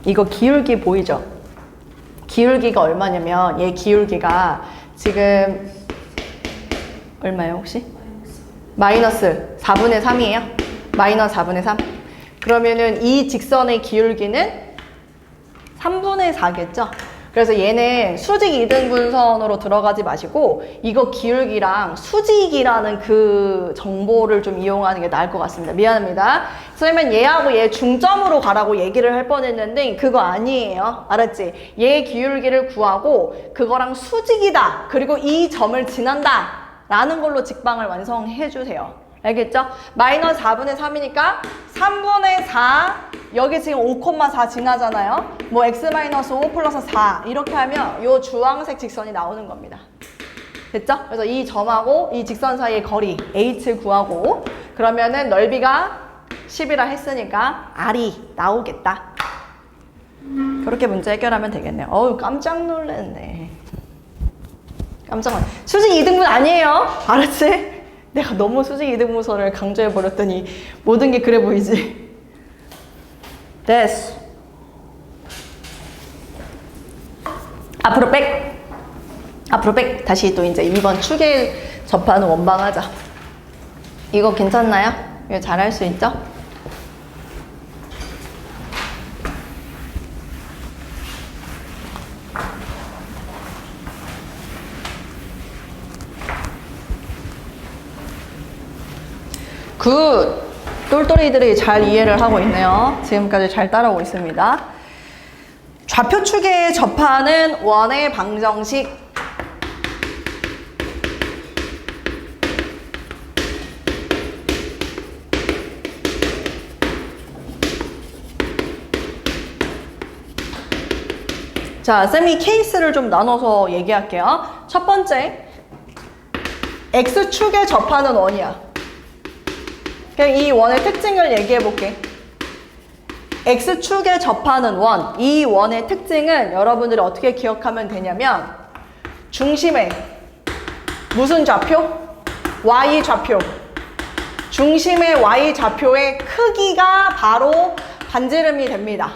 Speaker 1: 이거 기울기 보이죠? 기울기가 얼마냐면 얘 기울기가 지금 얼마예요 혹시? 마이너스 4분의 3이에요? 마이너스 4분의 3? 그러면은 이 직선의 기울기는 3분의 4겠죠? 그래서 얘는 수직 이등분선으로 들어가지 마시고 이거 기울기랑 수직이라는 그 정보를 좀 이용하는 게 나을 것 같습니다. 미안합니다. 선생님은 얘하고 얘 중점으로 가라고 얘기를 할 뻔했는데 그거 아니에요. 알았지? 얘 기울기를 구하고 그거랑 수직이다. 그리고 이 점을 지난다. 라는 걸로 직방을 완성해 주세요. 알겠죠? 마이너스 4분의 3이니까 3분의 4 여기 지금 5,4 지나잖아요. 뭐 x-5 플러스 4 이렇게 하면 이 주황색 직선이 나오는 겁니다. 됐죠? 그래서 이 점하고 이 직선 사이의 거리 h 구하고 그러면은 넓이가 10이라 했으니까 r이 나오겠다. 그렇게 문제 해결하면 되겠네요. 어우 깜짝 놀랐네. 수직 이등분 아니에요. 알았지? 내가 너무 수직 이등분선을 강조해버렸더니 모든 게 그래 보이지? 됐어. 앞으로 백. 다시 또 이제 2번 축에 접하는 원방 하자. 이거 괜찮나요? 이거 잘할 수 있죠? 굿! 똘똘이들이 잘 이해를 하고 있네요. 지금까지 잘 따라오고 있습니다. 좌표축에 접하는 원의 방정식. 자, 쌤이 케이스를 좀 나눠서 얘기할게요. 첫 번째, X축에 접하는 원이야. 그냥 이 원의 특징을 얘기해 볼게. X축에 접하는 원, 이 원의 특징은 여러분들이 어떻게 기억하면 되냐면 중심에 무슨 좌표? Y 좌표. 중심의 Y 좌표의 크기가 바로 반지름이 됩니다.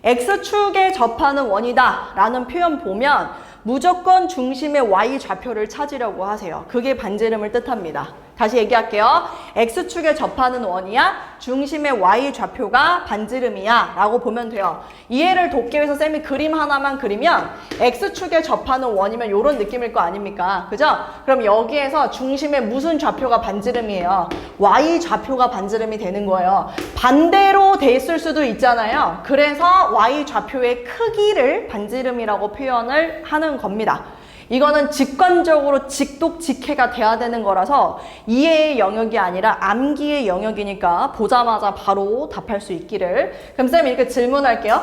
Speaker 1: X축에 접하는 원이다 라는 표현 보면 무조건 중심의 Y 좌표를 찾으려고 하세요. 그게 반지름을 뜻합니다. 다시 얘기할게요. X축에 접하는 원이야. 중심의 Y 좌표가 반지름이야 라고 보면 돼요. 이해를 돕기 위해서 쌤이 그림 하나만 그리면 X축에 접하는 원이면 이런 느낌일 거 아닙니까? 그죠? 그럼 여기에서 중심의 무슨 좌표가 반지름이에요? Y 좌표가 반지름이 되는 거예요. 반대로 돼 있을 수도 있잖아요. 그래서 Y 좌표의 크기를 반지름이라고 표현을 하는 겁니다. 이거는 직관적으로 직독직해가 돼야 되는 거라서 이해의 영역이 아니라 암기의 영역이니까 보자마자 바로 답할 수 있기를. 그럼 쌤 이렇게 질문할게요.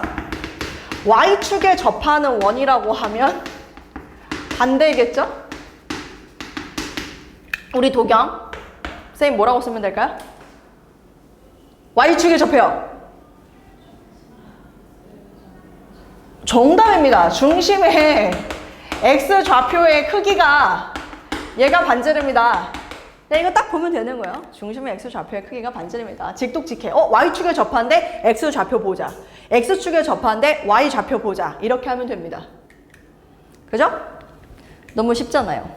Speaker 1: Y축에 접하는 원이라고 하면 반대겠죠? 우리 도경 쌤 뭐라고 쓰면 될까요? Y축에 접해요. 정답입니다. 중심에 X 좌표의 크기가 얘가 반지름이다. 네, 이거 딱 보면 되는 거예요. 중심의 X 좌표의 크기가 반지름이다. 직독직해. Y축에 접하는데 X 좌표 보자. X축에 접하는데 Y 좌표 보자. 이렇게 하면 됩니다. 그죠? 너무 쉽잖아요.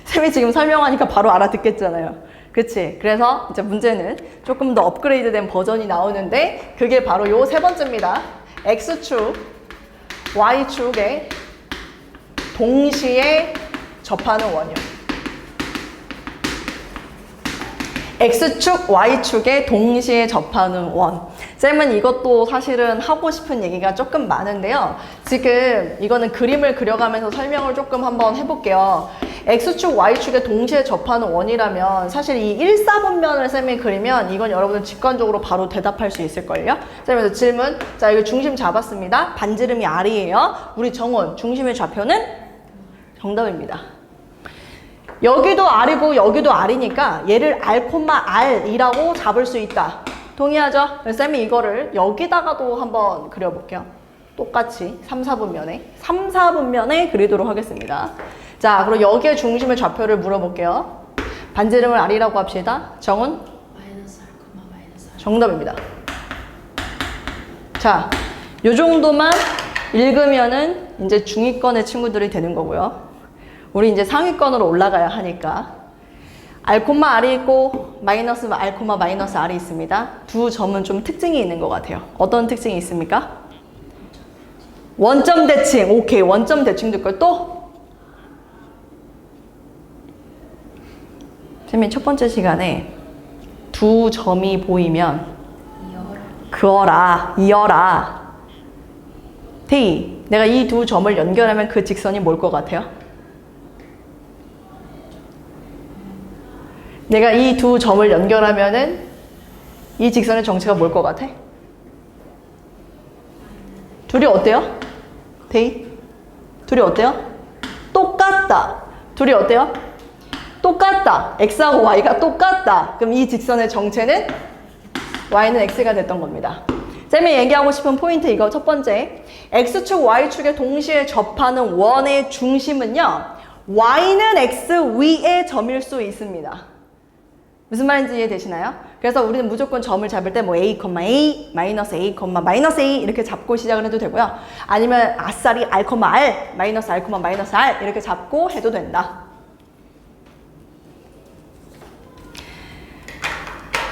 Speaker 1: 쌤이 지금 설명하니까 바로 알아듣겠잖아요. 그치? 그래서 이제 문제는 조금 더 업그레이드된 버전이 나오는데 그게 바로 요 세 번째입니다. X축, Y축에 동시에 접하는 원이요. X축, Y축에 동시에 접하는 원. 쌤은 이것도 사실은 하고 싶은 얘기가 조금 많은데요. 지금 이거는 그림을 그려가면서 설명을 조금 한번 해볼게요. X축, Y축에 동시에 접하는 원이라면 사실 이 1사분면을 쌤이 그리면 이건 여러분들 직관적으로 바로 대답할 수 있을걸요? 쌤에서 질문. 자, 이거 중심 잡았습니다. 반지름이 R이에요. 우리 정원, 중심의 좌표는? 정답입니다. 여기도 R이고 여기도 R이니까 얘를 R,R이라고 잡을 수 있다. 동의하죠? 쌤이 이거를 여기다가도 한번 그려볼게요. 똑같이 3, 4분면에 그리도록 하겠습니다. 자, 그럼 여기에 중심의 좌표를 물어볼게요. 반지름을 R이라고 합시다. 정은?
Speaker 2: 마이너스 R, 마이너스 R.
Speaker 1: 정답입니다. 자, 요 정도만 읽으면은 이제 중위권의 친구들이 되는 거고요. 우리 이제 상위권으로 올라가야 하니까 R,R이 있고 마이너스 R, 마이너스 R이 있습니다. 두 점은 좀 특징이 있는 것 같아요. 어떤 특징이 있습니까? 원점 대칭. 오케이, 원점 대칭 듣고 또? 쌤이 첫 번째 시간에 두 점이 보이면 그어라, 이어라. 태희, 내가 이 두 점을 연결하면 그 직선이 뭘 것 같아요? 내가 이 두 점을 연결하면은 이 직선의 정체가 뭘 것 같아? 둘이 어때요? 태희? 둘이 어때요? 똑같다. 둘이 어때요? 똑같다. X하고 Y가 똑같다. 그럼 이 직선의 정체는 Y는 X가 됐던 겁니다. 쌤이 얘기하고 싶은 포인트 이거 첫 번째. X축, Y축에 동시에 접하는 원의 중심은요. Y는 X 위의 점일 수 있습니다. 무슨 말인지 이해되시나요? 그래서 우리는 무조건 점을 잡을 때 뭐 A, A, 마이너스 A, 마이너스 A 이렇게 잡고 시작을 해도 되고요. 아니면 아싸리 R, R, 마이너스 R, 마이너스 R 이렇게 잡고 해도 된다.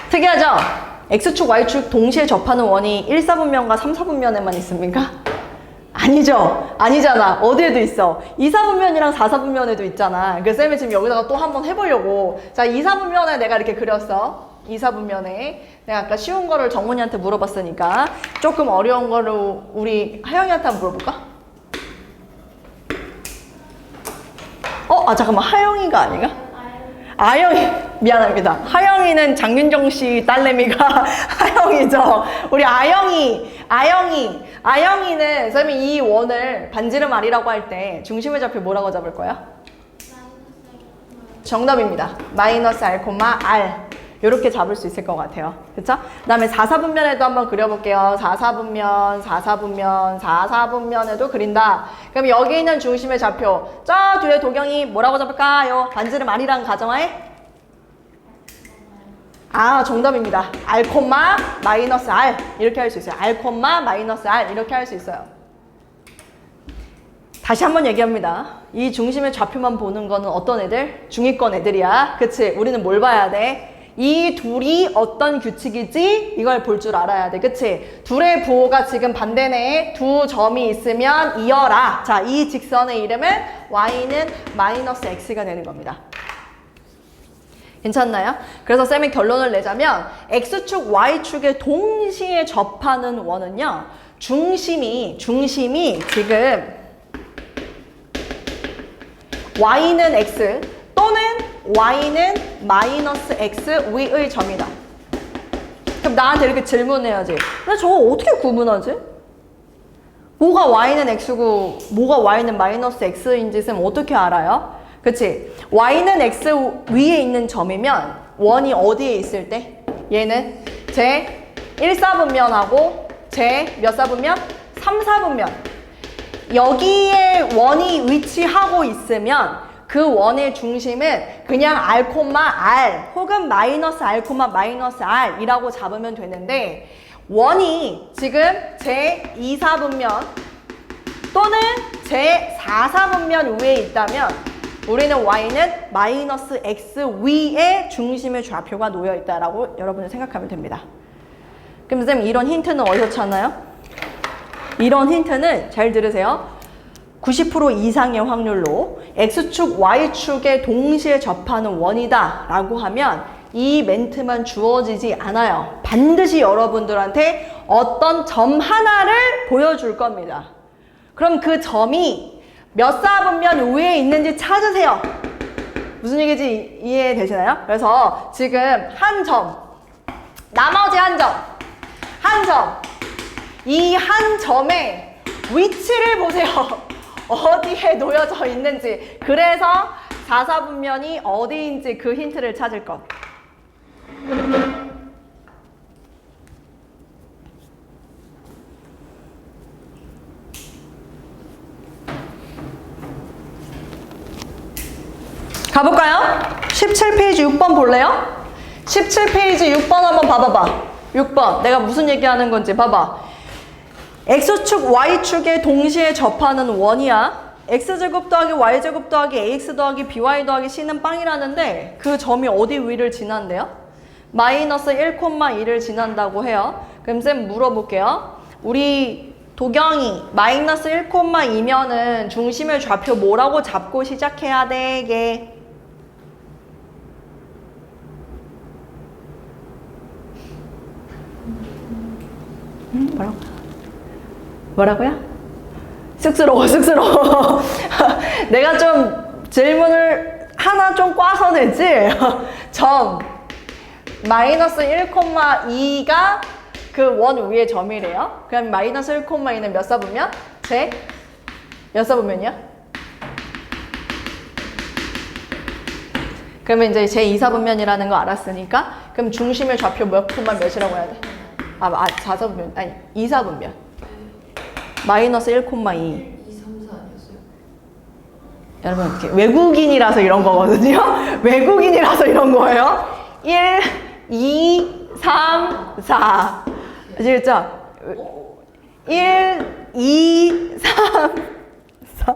Speaker 1: 특이하죠? X축, Y축 동시에 접하는 원이 1, 4분면과 3, 4분면에만 있습니까? 아니죠. 아니잖아. 어디에도 있어. 2, 4분면이랑 4, 4분면에도 있잖아. 그래서 쌤이 지금 여기다가 또 한번 해보려고. 자, 2, 4분면에 내가 이렇게 그렸어. 2, 4분면에. 내가 아까 쉬운 거를 정문이한테 물어봤으니까 조금 어려운 거로 우리 하영이한테 한번 물어볼까? 잠깐만. 하영이가 아닌가? 아영이. 미안합니다. 하영이는 장윤정 씨 딸내미가 하영이죠. 우리 아영이. 아영이는 선생님 이 원을 반지름 R이라고 할 때 중심의 좌표 뭐라고 잡을 거야? 정답입니다. 마이너스 R, R 이렇게 잡을 수 있을 것 같아요. 그쵸? 그 다음에 4사분면에도 한번 그려볼게요. 4사분면에도 그린다. 그럼 여기 있는 중심의 좌표 저 뒤에 도경이 뭐라고 잡을까요? 반지름 R이랑 가정하에? 아, 정답입니다. R, 마이너스 R 이렇게 할 수 있어요. R, 마이너스 R 이렇게 할 수 있어요. 다시 한번 얘기합니다. 이 중심의 좌표만 보는 거는 어떤 애들? 중위권 애들이야. 그치? 우리는 뭘 봐야 돼? 이 둘이 어떤 규칙이지? 이걸 볼 줄 알아야 돼. 그치? 둘의 부호가 지금 반대네. 두 점이 있으면 이어라. 자, 이 직선의 이름은 y는 마이너스 x가 되는 겁니다. 괜찮나요? 그래서 쌤이 결론을 내자면 x축, y축에 동시에 접하는 원은요. 중심이 지금 y는 x 또는 y는 마이너스 x 위의 점이다. 그럼 나한테 이렇게 질문해야지. 근데 저거 어떻게 구분하지? 뭐가 y는 x고 뭐가 y는 마이너스 x인지 쌤 어떻게 알아요? 그치? y는 x 위에 있는 점이면 원이 어디에 있을 때? 얘는 제 1사분면하고 제 몇 사분면? 3사분면. 여기에 원이 위치하고 있으면 그 원의 중심은 그냥 R, R 혹은 마이너스 R, 마이너스 R 이라고 잡으면 되는데 원이 지금 제 2사분면 또는 제 4사분면 위에 있다면 우리는 y는 마이너스 x 위에 중심의 좌표가 놓여 있다라고 여러분은 생각하면 됩니다. 그럼 선생님 이런 힌트는 어디서 찾나요? 이런 힌트는 잘 들으세요. 90% 이상의 확률로 x축, y축에 동시에 접하는 원이다 라고 하면 이 멘트만 주어지지 않아요. 반드시 여러분들한테 어떤 점 하나를 보여줄 겁니다. 그럼 그 점이 몇 사분면 위에 있는지 찾으세요. 무슨 얘기인지 이해되시나요? 그래서 지금 한 점, 나머지 한 점, 이 한 점의 위치를 보세요. 어디에 놓여져 있는지. 그래서 4사분면이 어디인지 그 힌트를 찾을 것. 가볼까요? 17페이지 6번 볼래요? 17페이지 6번 한번 봐봐봐. 6번 내가 무슨 얘기하는 건지 봐봐. x축, y축에 동시에 접하는 원이야. x제곱 더하기 y제곱 더하기 ax 더하기 by 더하기 c는 빵이라는데 그 점이 어디 위를 지난대요? 마이너스 1,2를 지난다고 해요. 그럼 쌤 물어볼게요. 우리 도경이 마이너스 1,2면은 중심의 좌표 뭐라고 잡고 시작해야 되게? 뭐라고요? 쑥스러워. 내가 좀 질문을 하나 좀 꽈서 내지? 점 마이너스 1,2가 그 원 위의 점이래요. 그럼 마이너스 1,2는 몇 사분면? 제 몇 사분면이야? 그러면 이제 제 2사분면이라는 거 알았으니까 그럼 중심의 좌표 몇 콤마 몇이라고 해야 돼? 4사분면 아니 2사분면 마이너스 1,2
Speaker 2: 2, 3, 4 아니었어요?
Speaker 1: 여러분 이렇게 외국인이라서 이런 거거든요. 외국인이라서 이런 거예요. 1, 2, 3, 4 아시겠죠? 1, 2, 3, 4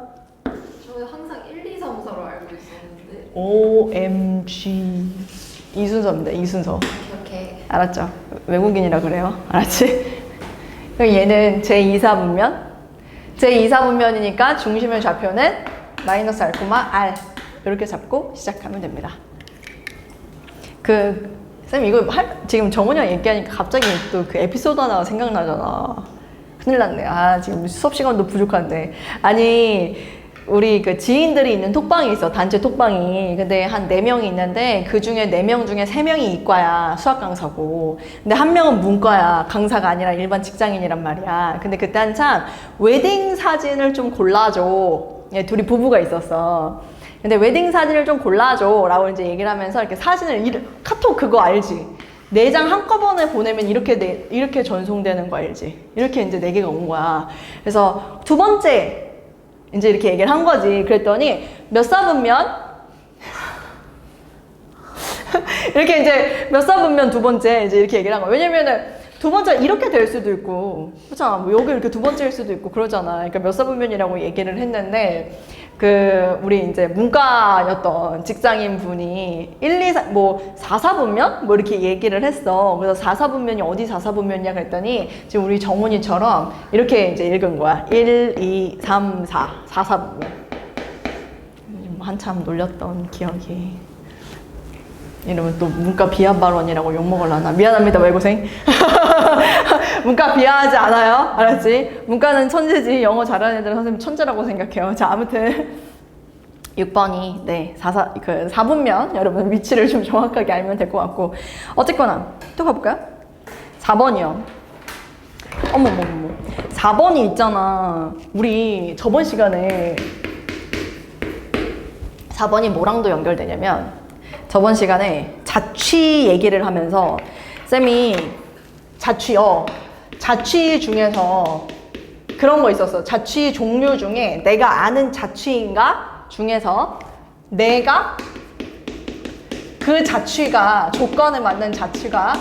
Speaker 2: 저는 항상 1, 2, 3, 4로 알고 있었는데
Speaker 1: OMG 이 순서입니다. 이 순서
Speaker 2: 이렇게
Speaker 1: 알았죠? 외국인이라 그래요. 알았지? 그럼 얘는 제2사분면 제2사분면이니까 중심의 좌표는 마이너스 R, R 이렇게 잡고 시작하면 됩니다. 쌤 이거 지금 정훈이랑 얘기하니까 갑자기 또 그 에피소드 하나가 생각나잖아. 큰일 났네. 지금 수업 시간도 부족한데. 아니 우리 그 지인들이 있는 톡방이 있어. 단체 톡방이. 근데 한 4명이 있는데 그 중에 4명 중에 3명이 이과야. 수학 강사고. 근데 한 명은 문과야. 강사가 아니라 일반 직장인이란 말이야. 근데 그때 한참 웨딩 사진을 좀 골라줘. 예, 둘이 부부가 있었어. 근데 웨딩 사진을 좀 골라줘. 라고 이제 얘기를 하면서 이렇게 사진을, 카톡 그거 알지? 4장 한꺼번에 보내면 이렇게 전송되는 거 알지? 이렇게 이제 4개가 온 거야. 그래서 두 번째, 이제 이렇게 얘기를 한 거지. 그랬더니 몇 사분면 이렇게 이제 몇 사분면 두 번째 이제 이렇게 얘기를 한 거야. 왜냐면은 두 번째 이렇게 될 수도 있고, 그렇잖아. 뭐 여기 이렇게 두 번째일 수도 있고 그러잖아. 그러니까 몇 사분면이라고 얘기를 했는데 우리 이제 문과였던 직장인 분이 1, 2, 3, 뭐 4, 4분면? 뭐 이렇게 얘기를 했어. 그래서 4, 4분면이 어디 4, 4분면이냐 그랬더니 지금 우리 정훈이처럼 이렇게 이제 읽은 거야. 1, 2, 3, 4. 4, 4분면. 한참 놀렸던 기억이. 이러면 또 문과 비하 발언이라고 욕먹을라나. 미안합니다, 외고생. 문과 비하하지 않아요. 알았지? 문과는 천재지. 영어 잘하는 애들은 선생님 천재라고 생각해요. 자, 아무튼 6번이 네, 4분면 여러분 위치를 좀 정확하게 알면 될 것 같고, 어쨌거나 또 가볼까요? 4번이요. 어머머머. 4번이 있잖아. 우리 저번 시간에 4번이 뭐랑도 연결되냐면, 저번 시간에 자취 얘기를 하면서 쌤이 자취 중에서 그런 거 있었어. 자취 종류 중에 내가 아는 자취인가 중에서 내가 그 자취가 조건에 맞는 자취가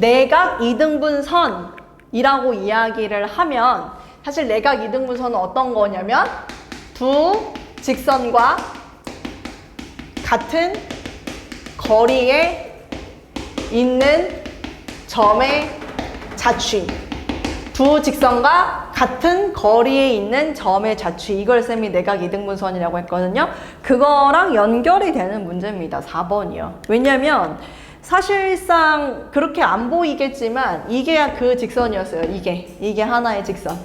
Speaker 1: 내각 이등분선이라고 이야기를 하면, 사실 내각 이등분선은 어떤 거냐면 두 직선과 같은 거리에 있는 점의 자취. 두 직선과 같은 거리에 있는 점의 자취. 이걸 쌤이 내각 이등분선이라고 했거든요. 그거랑 연결이 되는 문제입니다. 4번이요. 왜냐면 사실상 그렇게 안 보이겠지만 이게 그 직선이었어요. 이게 하나의 직선.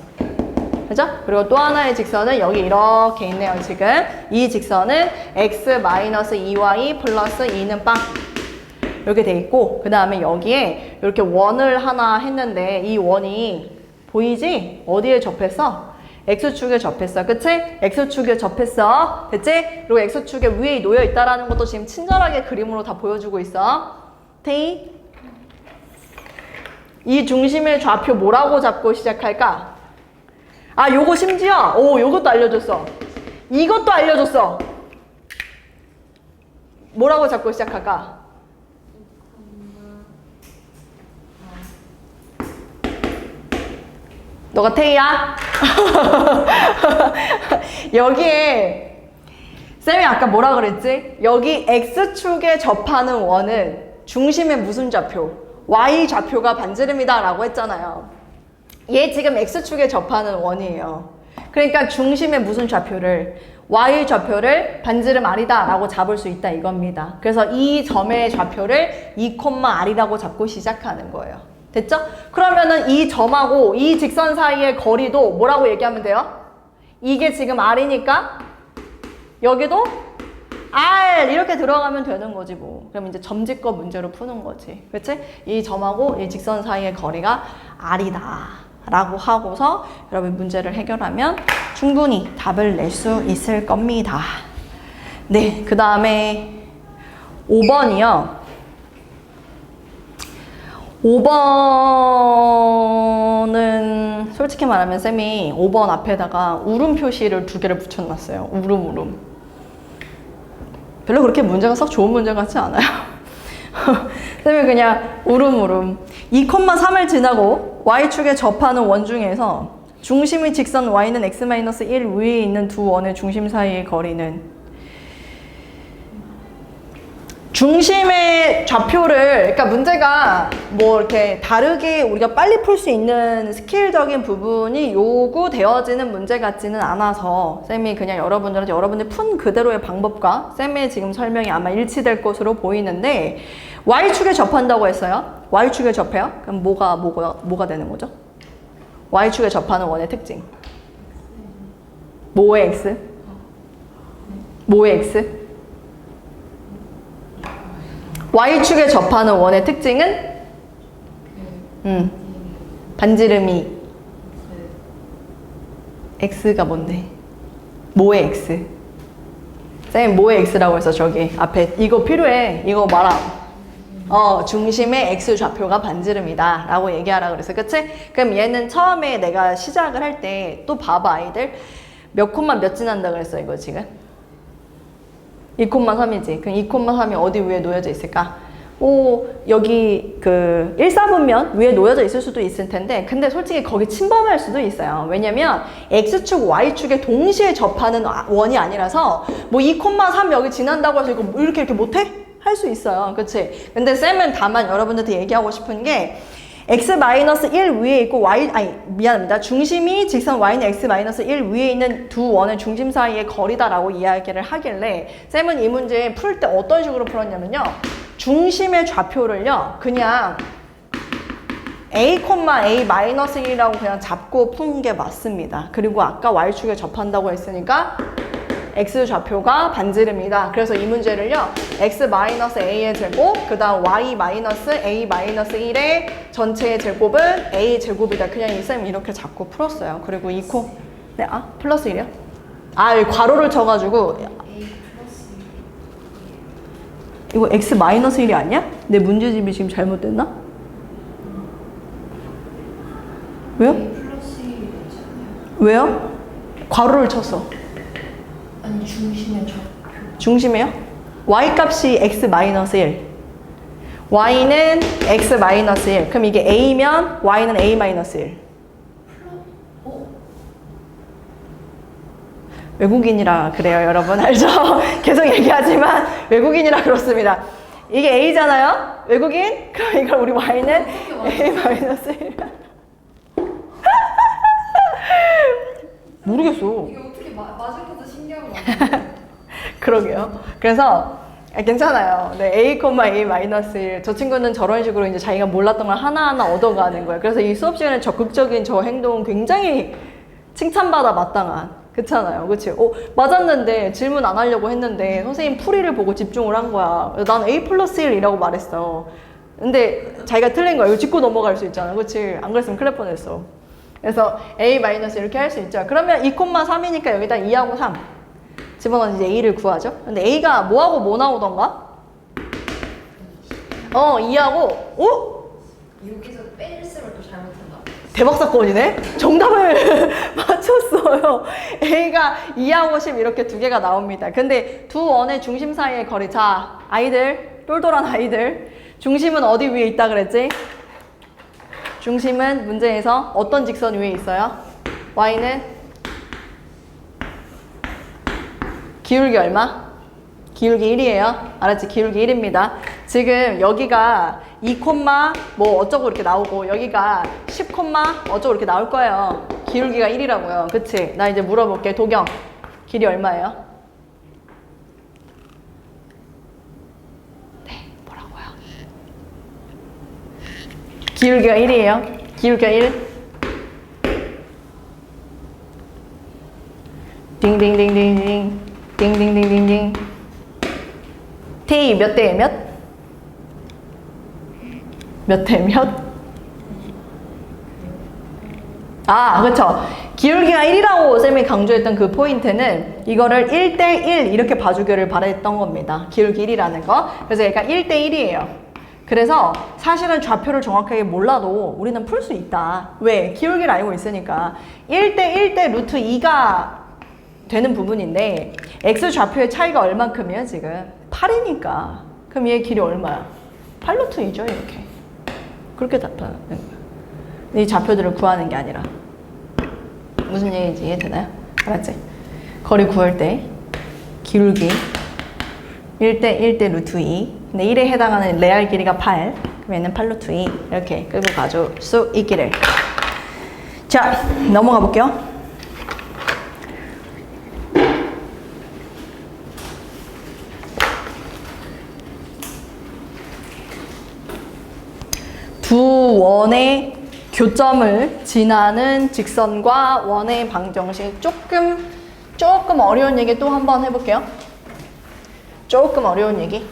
Speaker 1: 그죠? 그리고 또 하나의 직선은 여기 이렇게 있네요. 지금 이 직선은 x-2y 플러스 2는 빵 이렇게 돼 있고, 그 다음에 여기에 이렇게 원을 하나 했는데 이 원이 보이지? 어디에 접했어? x축에 접했어. 그치? x축에 접했어. 됐지? 그리고 x축에 위에 놓여 있다라는 것도 지금 친절하게 그림으로 다 보여주고 있어. 테이? 이 중심의 좌표 뭐라고 잡고 시작할까? 아, 요거 심지어 요것도 알려줬어. 이것도 알려줬어. 뭐라고 잡고 시작할까? 너가 태희야? 여기에 쌤이 아까 뭐라 그랬지? 여기 X축에 접하는 원은 중심의 무슨 좌표? Y 좌표가 반지름이다 라고 했잖아요. 얘 지금 X축에 접하는 원이에요. 그러니까 중심의 무슨 좌표를? Y 좌표를 반지름 R이다 라고 잡을 수 있다 이겁니다. 그래서 이 점의 좌표를 2,R이라고 잡고 시작하는 거예요. 됐죠? 그러면은 이 점하고 이 직선 사이의 거리도 뭐라고 얘기하면 돼요? 이게 지금 R이니까 여기도 R 이렇게 들어가면 되는 거지 뭐. 그럼 이제 점집거 문제로 푸는 거지. 그렇지? 이 점하고 이 직선 사이의 거리가 R이다 라고 하고서 여러분 문제를 해결하면 충분히 답을 낼 수 있을 겁니다. 네, 그 다음에 5번이요. 5번은 솔직히 말하면 쌤이 5번 앞에다가 울음 표시를 2개를 붙여놨어요. 울음. 별로 그렇게 문제가 썩 좋은 문제 같지 않아요. 쌤이 그냥 울음. 2,3을 지나고 Y축에 접하는 원 중에서 중심의 직선 Y는 x-1 위에 있는 두 원의 중심 사이의 거리는, 중심의 좌표를, 그러니까 문제가 뭐 이렇게 다르게 우리가 빨리 풀 수 있는 스킬적인 부분이 요구되어지는 문제 같지는 않아서 쌤이 그냥 여러분들한테 여러분들 푼 그대로의 방법과 쌤의 지금 설명이 아마 일치될 것으로 보이는데, Y축에 접한다고 했어요. Y축에 접해요? 그럼 뭐가 되는 거죠? Y축에 접하는 원의 특징. 뭐의 X? 뭐의 x? y축에 접하는 원의 특징은? 반지름이 x가 뭔데? 뭐의 x? 쌤 뭐의 x라고 해서 저기 앞에 이거 필요해. 이거 말아. 중심의 x 좌표가 반지름이다 라고 얘기하라 그랬어. 그치? 그럼 얘는 처음에 내가 시작을 할 때 또 봐봐 아이들. 몇 콤마 몇 지난다 그랬어 이거 지금? 2,3이지. 그럼 2,3이 어디 위에 놓여져 있을까? 여기 그 1사분면 위에 놓여져 있을 수도 있을 텐데 근데 솔직히 거기 침범할 수도 있어요. 왜냐면 X축, Y축에 동시에 접하는 원이 아니라서 뭐 2,3 여기 지난다고 해서 이거 이렇게 못해? 할 수 있어요. 그치? 근데 쌤은 다만 여러분들한테 얘기하고 싶은 게 x-1 위에 있고 미안합니다. 중심이 직선 y는 x-1 위에 있는 두 원의 중심 사이의 거리다라고 이야기를 하길래 쌤은 이 문제 풀 때 어떤 식으로 풀었냐면요. 중심의 좌표를요. 그냥 a,a-1이라고 그냥 잡고 푼 게 맞습니다. 그리고 아까 y축에 접한다고 했으니까 x 좌표가 반지름이다. 그래서 이 문제를요. x-a의 제곱, 그 다음 y-a-1의 전체의 제곱은 a 제곱이다. 그냥 이 쌤 이렇게 잡고 풀었어요. 그리고 네, 플러스 1이요? 여기 괄호를 쳐가지고 이거 x-1이 아니야? 내 문제집이 지금 잘못됐나? 왜요? 왜요? 괄호를 쳤어.
Speaker 2: 아니 중심의 좌표.
Speaker 1: 중심이요? y 값이 x-1 y는 x-1 그럼 이게 a면 y는 a-1 외국인이라 그래요 여러분 알죠? 계속 얘기하지만 외국인이라 그렇습니다. 이게 a잖아요? 외국인? 그럼 이걸 우리 y는 a-1 모르겠어.
Speaker 2: 이게 어떻게 맞을 것도 신기한 거
Speaker 1: 그러게요. 그래서 괜찮아요. 네, a,a-1. 저 친구는 저런 식으로 이제 자기가 몰랐던 걸 하나하나 얻어가는 거예요. 그래서 이 수업 시간에 적극적인 저 행동 굉장히 칭찬받아 마땅한. 그렇잖아요. 그치? 맞았는데 질문 안 하려고 했는데 선생님 풀이를 보고 집중을 한 거야. 난 a+1이라고 말했어. 근데 자기가 틀린 거야. 이거 짚고 넘어갈 수 있잖아. 그치? 안 그랬으면 큰일 날 뻔했어. 그래서 a- 이렇게 할 수 있죠. 그러면 2,3이니까 여기다 2하고 3 집어넣어서 이제 a를 구하죠. 근데 a가 뭐하고 뭐 나오던가? 2하고
Speaker 2: 여기서 뺄셈을 또 잘못한다.
Speaker 1: 대박 사건이네? 정답을 맞췄어요. a가 2하고 10 이렇게 두 개가 나옵니다. 근데 두 원의 중심 사이의 거리. 자, 아이들, 똘똘한 아이들. 중심은 어디 위에 있다 그랬지? 중심은 문제에서 어떤 직선 위에 있어요? y는 기울기 얼마? 기울기 1이에요. 알았지? 기울기 1입니다. 지금 여기가 2, 뭐 어쩌고 이렇게 나오고 여기가 10, 어쩌고 이렇게 나올 거예요. 기울기가 1이라고요. 그치? 나 이제 물어볼게. 도경. 길이 얼마예요? 네, 뭐라고요? 기울기가 1이에요. 기울기가 1. 딩딩딩딩딩. 딩딩딩딩딩. T 몇 대에 몇? 몇 대 몇? 그쵸. 기울기가 1이라고 쌤이 강조했던 그 포인트는 이거를 1대1 이렇게 봐주기를 바랬던 겁니다. 기울기 1이라는 거. 그래서 얘가 1대1이에요. 그래서 사실은 좌표를 정확하게 몰라도 우리는 풀 수 있다. 왜? 기울기를 알고 있으니까. 1대1대 루트 2가 되는 부분인데 x 좌표의 차이가 얼만큼이야 지금? 8이니까. 그럼 얘 길이 얼마야? 8 루트 2죠 이렇게. 그렇게 답하는 거야. 이 좌표들을 구하는 게 아니라. 무슨 얘기인지 이해되나요? 알았지? 거리 구할 때 기울기 1대 루트 2. 근데 1에 해당하는 레알 길이가 8. 그럼 얘는 8 루트 2. 이렇게 끌고 가줄 수 있기를. 자, 넘어가 볼게요. 두 원의 교점을 지나는 직선과 원의 방정식. 조금 어려운 얘기 또 한번 해볼게요. 조금 어려운 얘기.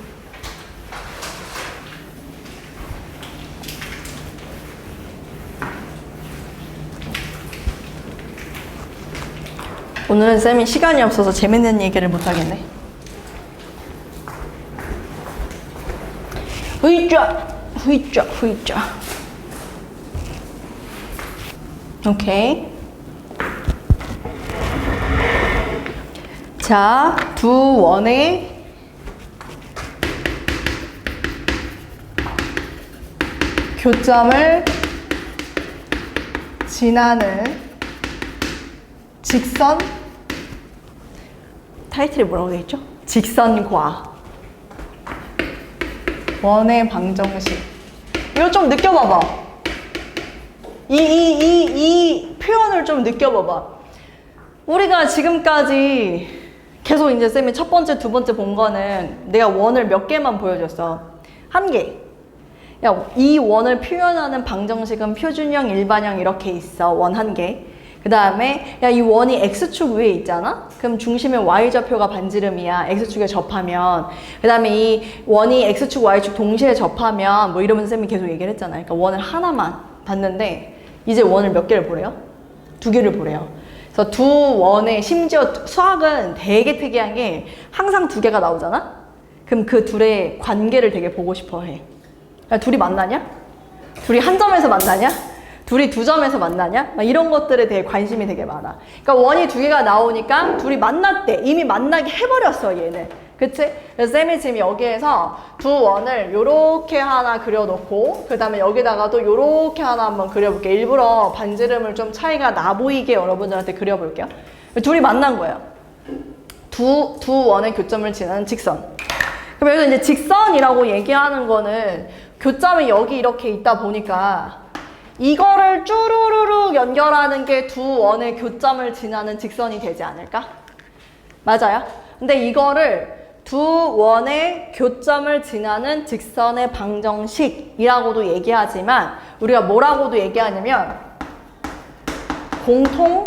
Speaker 1: 오늘은 쌤이 시간이 없어서 재밌는 얘기를 못하겠네. 후이쫙, 후이쫙, 후이쫙. 오케이. 자, 두 원의 교점을 지나는 직선, 타이틀이 뭐라고 되어 있죠? 직선과 원의 방정식. 이거 좀 느껴봐봐. 이 표현을 좀 느껴봐봐. 우리가 지금까지 계속 이제 쌤이 첫 번째, 두 번째 본 거는 내가 원을 몇 개만 보여줬어. 한 개. 야, 이 원을 표현하는 방정식은 표준형, 일반형 이렇게 있어. 원 한 개. 그 다음에 야, 이 원이 X축 위에 있잖아? 그럼 중심에 Y좌표가 반지름이야. X축에 접하면. 그 다음에 이 원이 X축, Y축 동시에 접하면 뭐 이러면서 쌤이 계속 얘기를 했잖아. 그러니까 원을 하나만 봤는데 이제 원을 몇 개를 보래요? 두 개를 보래요. 그래서 두 원의, 심지어 수학은 되게 특이한 게 항상 두 개가 나오잖아? 그럼 그 둘의 관계를 되게 보고 싶어 해. 야, 둘이 만나냐? 둘이 한 점에서 만나냐? 둘이 두 점에서 만나냐? 막 이런 것들에 대해 관심이 되게 많아. 그러니까 원이 두 개가 나오니까 둘이 만났대. 이미 만나게 해버렸어, 얘는. 그치? 그래서 쌤이 지금 여기에서 두 원을 요렇게 하나 그려놓고 그 다음에 여기다가도 요렇게 하나 한번 그려볼게요. 일부러 반지름을 좀 차이가 나 보이게 여러분들한테 그려볼게요. 둘이 만난 거예요. 두 원의 교점을 지나는 직선. 그럼 여기서 이제 직선이라고 얘기하는 거는 교점이 여기 이렇게 있다 보니까 이거를 쭈루루루 연결하는 게 두 원의 교점을 지나는 직선이 되지 않을까? 맞아요? 근데 이거를 두 원의 교점을 지나는 직선의 방정식이라고도 얘기하지만 우리가 뭐라고도 얘기하냐면 공통현의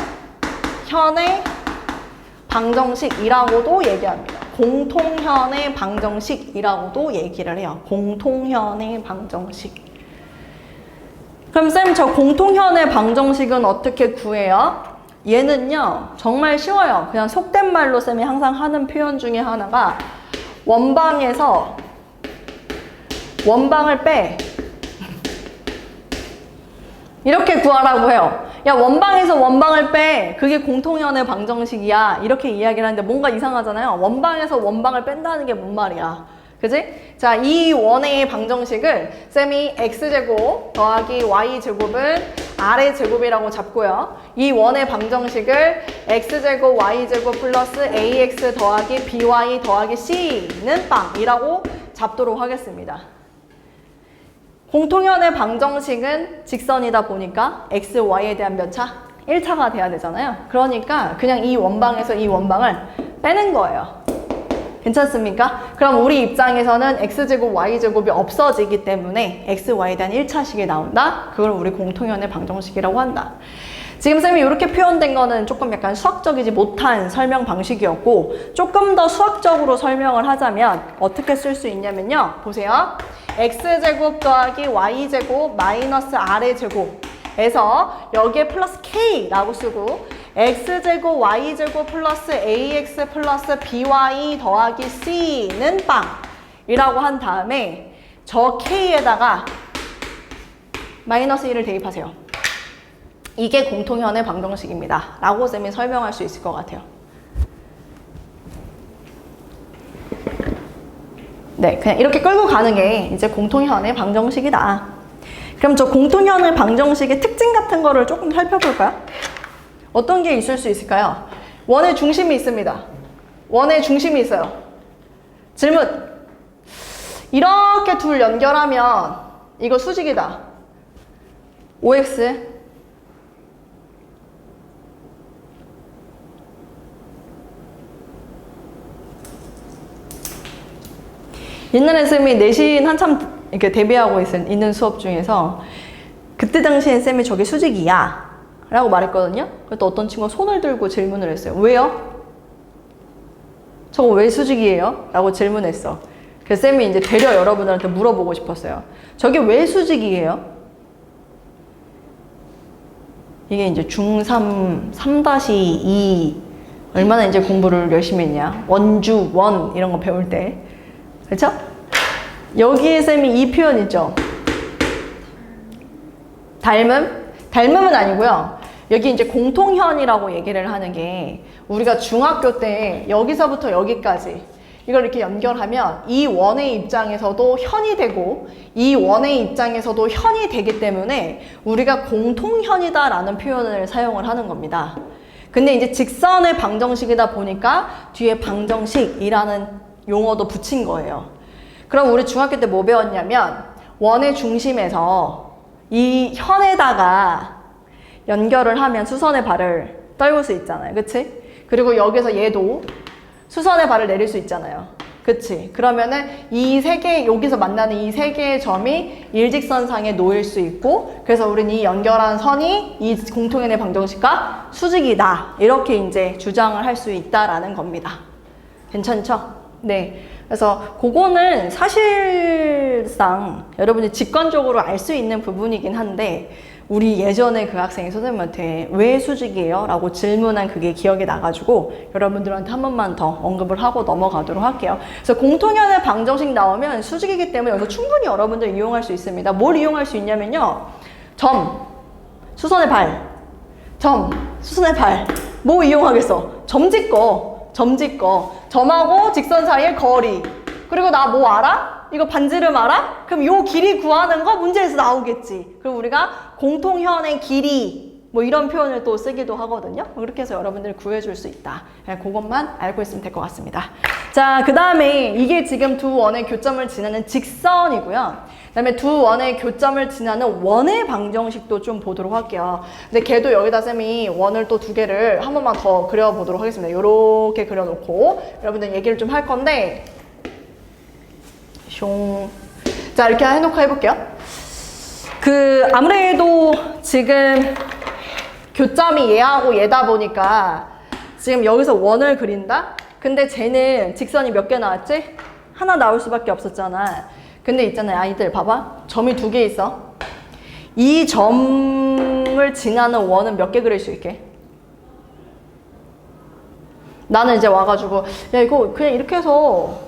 Speaker 1: 방정식이라고도 얘기합니다. 공통현의 방정식이라고도 얘기를 해요. 공통현의 방정식. 그럼 쌤, 저 공통현의 방정식은 어떻게 구해요? 얘는요, 정말 쉬워요. 그냥 속된 말로 쌤이 항상 하는 표현 중에 하나가 원방에서 원방을 빼. 이렇게 구하라고 해요. 야, 원방에서 원방을 빼. 그게 공통현의 방정식이야. 이렇게 이야기를 하는데 뭔가 이상하잖아요. 원방에서 원방을 뺀다는 게 뭔 말이야. 그지? 자, 이 원의 방정식을 쌤이 x제곱 더하기 y제곱은 r의 제곱이라고 잡고요. 이 원의 방정식을 x제곱 y제곱 플러스 ax 더하기 by 더하기 c는 빵이라고 잡도록 하겠습니다. 공통현의 방정식은 직선이다 보니까 x, y에 대한 몇 차? 1차가 돼야 되잖아요. 그러니까 그냥 이 원방에서 이 원방을 빼는 거예요. 괜찮습니까? 그럼 우리 입장에서는 x제곱, y제곱이 없어지기 때문에 x, y에 대한 1차식이 나온다? 그걸 우리 공통현의 방정식이라고 한다. 지금 쌤이 이렇게 표현된 거는 조금 약간 수학적이지 못한 설명 방식이었고 조금 더 수학적으로 설명을 하자면 어떻게 쓸 수 있냐면요. 보세요. x제곱 더하기 y제곱 마이너스 r의 제곱에서 여기에 플러스 k라고 쓰고 x제곱 y제곱 플러스 ax 플러스 by 더하기 c는 빵이라고 한 다음에 저 k에다가 마이너스 1을 대입하세요. 이게 공통현의 방정식입니다. 라고 쌤이 설명할 수 있을 것 같아요. 네, 그냥 이렇게 끌고 가는 게 이제 공통현의 방정식이다. 그럼 저 공통현의 방정식의 특징 같은 거를 조금 살펴볼까요? 어떤 게 있을 수 있을까요? 원의 중심이 있습니다. 원의 중심이 있어요. 질문. 이렇게 둘 연결하면 이거 수직이다. OX. 옛날에 쌤이 내신 한참 이렇게 대비하고 있는 수업 중에서 그때 당시엔 쌤이 저게 수직이야 라고 말했거든요. 그래서 어떤 친구가 손을 들고 질문을 했어요. 왜요? 저거 왜 수직이에요? 라고 질문했어. 그래서 쌤이 이제 되려 여러분들한테 물어보고 싶었어요. 저게 왜 수직이에요? 이게 이제 중3 3-2 얼마나 이제 공부를 열심히 했냐. 원주, 원 이런 거 배울 때. 그렇죠? 여기에 쌤이 이 표현 있죠? 닮음? 닮음은 아니고요. 여기 이제 공통현이라고 얘기를 하는 게 우리가 중학교 때 여기서부터 여기까지 이걸 이렇게 연결하면 이 원의 입장에서도 현이 되고 이 원의 입장에서도 현이 되기 때문에 우리가 공통현이다라는 표현을 사용을 하는 겁니다. 근데 이제 직선의 방정식이다 보니까 뒤에 방정식이라는 용어도 붙인 거예요. 그럼 우리 중학교 때 뭐 배웠냐면 원의 중심에서 이 현에다가 연결을 하면 수선의 발을 떨굴 수 있잖아요. 그치? 그리고 여기서 얘도 수선의 발을 내릴 수 있잖아요. 그치? 그러면은 이 세 개, 여기서 만나는 이 세 개의 점이 일직선상에 놓일 수 있고, 그래서 우린 이 연결한 선이 이 공통연의 방정식과 수직이다. 이렇게 이제 주장을 할 수 있다라는 겁니다. 괜찮죠? 네. 그래서 그거는 사실상 여러분이 직관적으로 알 수 있는 부분이긴 한데, 우리 예전에 그 학생이 선생님한테 왜 수직이에요? 라고 질문한 그게 기억이 나가지고 여러분들한테 한 번만 더 언급을 하고 넘어가도록 할게요. 그래서 공통연의 방정식 나오면 수직이기 때문에 여기서 충분히 여러분들 이용할 수 있습니다. 뭘 이용할 수 있냐면요. 점, 수선의 발, 점, 수선의 발. 뭐 이용하겠어? 점짓거, 점하고 직선 사이의 거리. 그리고 나 뭐 알아? 이거 반지름 알아? 그럼 요 길이 구하는 거 문제에서 나오겠지. 그리고 우리가 공통현의 길이 뭐 이런 표현을 또 쓰기도 하거든요. 그렇게 해서 여러분들이 구해줄 수 있다. 그것만 알고 있으면 될 것 같습니다. 자, 그 다음에 이게 지금 두 원의 교점을 지나는 직선이고요. 그 다음에 두 원의 교점을 지나는 원의 방정식도 좀 보도록 할게요. 근데 걔도 여기다 쌤이 원을 또 두 개를 한 번만 더 그려보도록 하겠습니다. 요렇게 그려놓고 여러분들 얘기를 좀 할 건데 자, 이렇게 해놓고 해볼게요. 아무래도 지금 교점이 얘하고 얘다 보니까 지금 여기서 원을 그린다? 근데 쟤는 직선이 몇 개 나왔지? 하나 나올 수밖에 없었잖아. 근데 있잖아요, 아이들 봐봐. 점이 두 개 있어. 이 점을 지나는 원은 몇 개 그릴 수 있게? 나는 이제 와가지고 야, 이거 그냥 이렇게 해서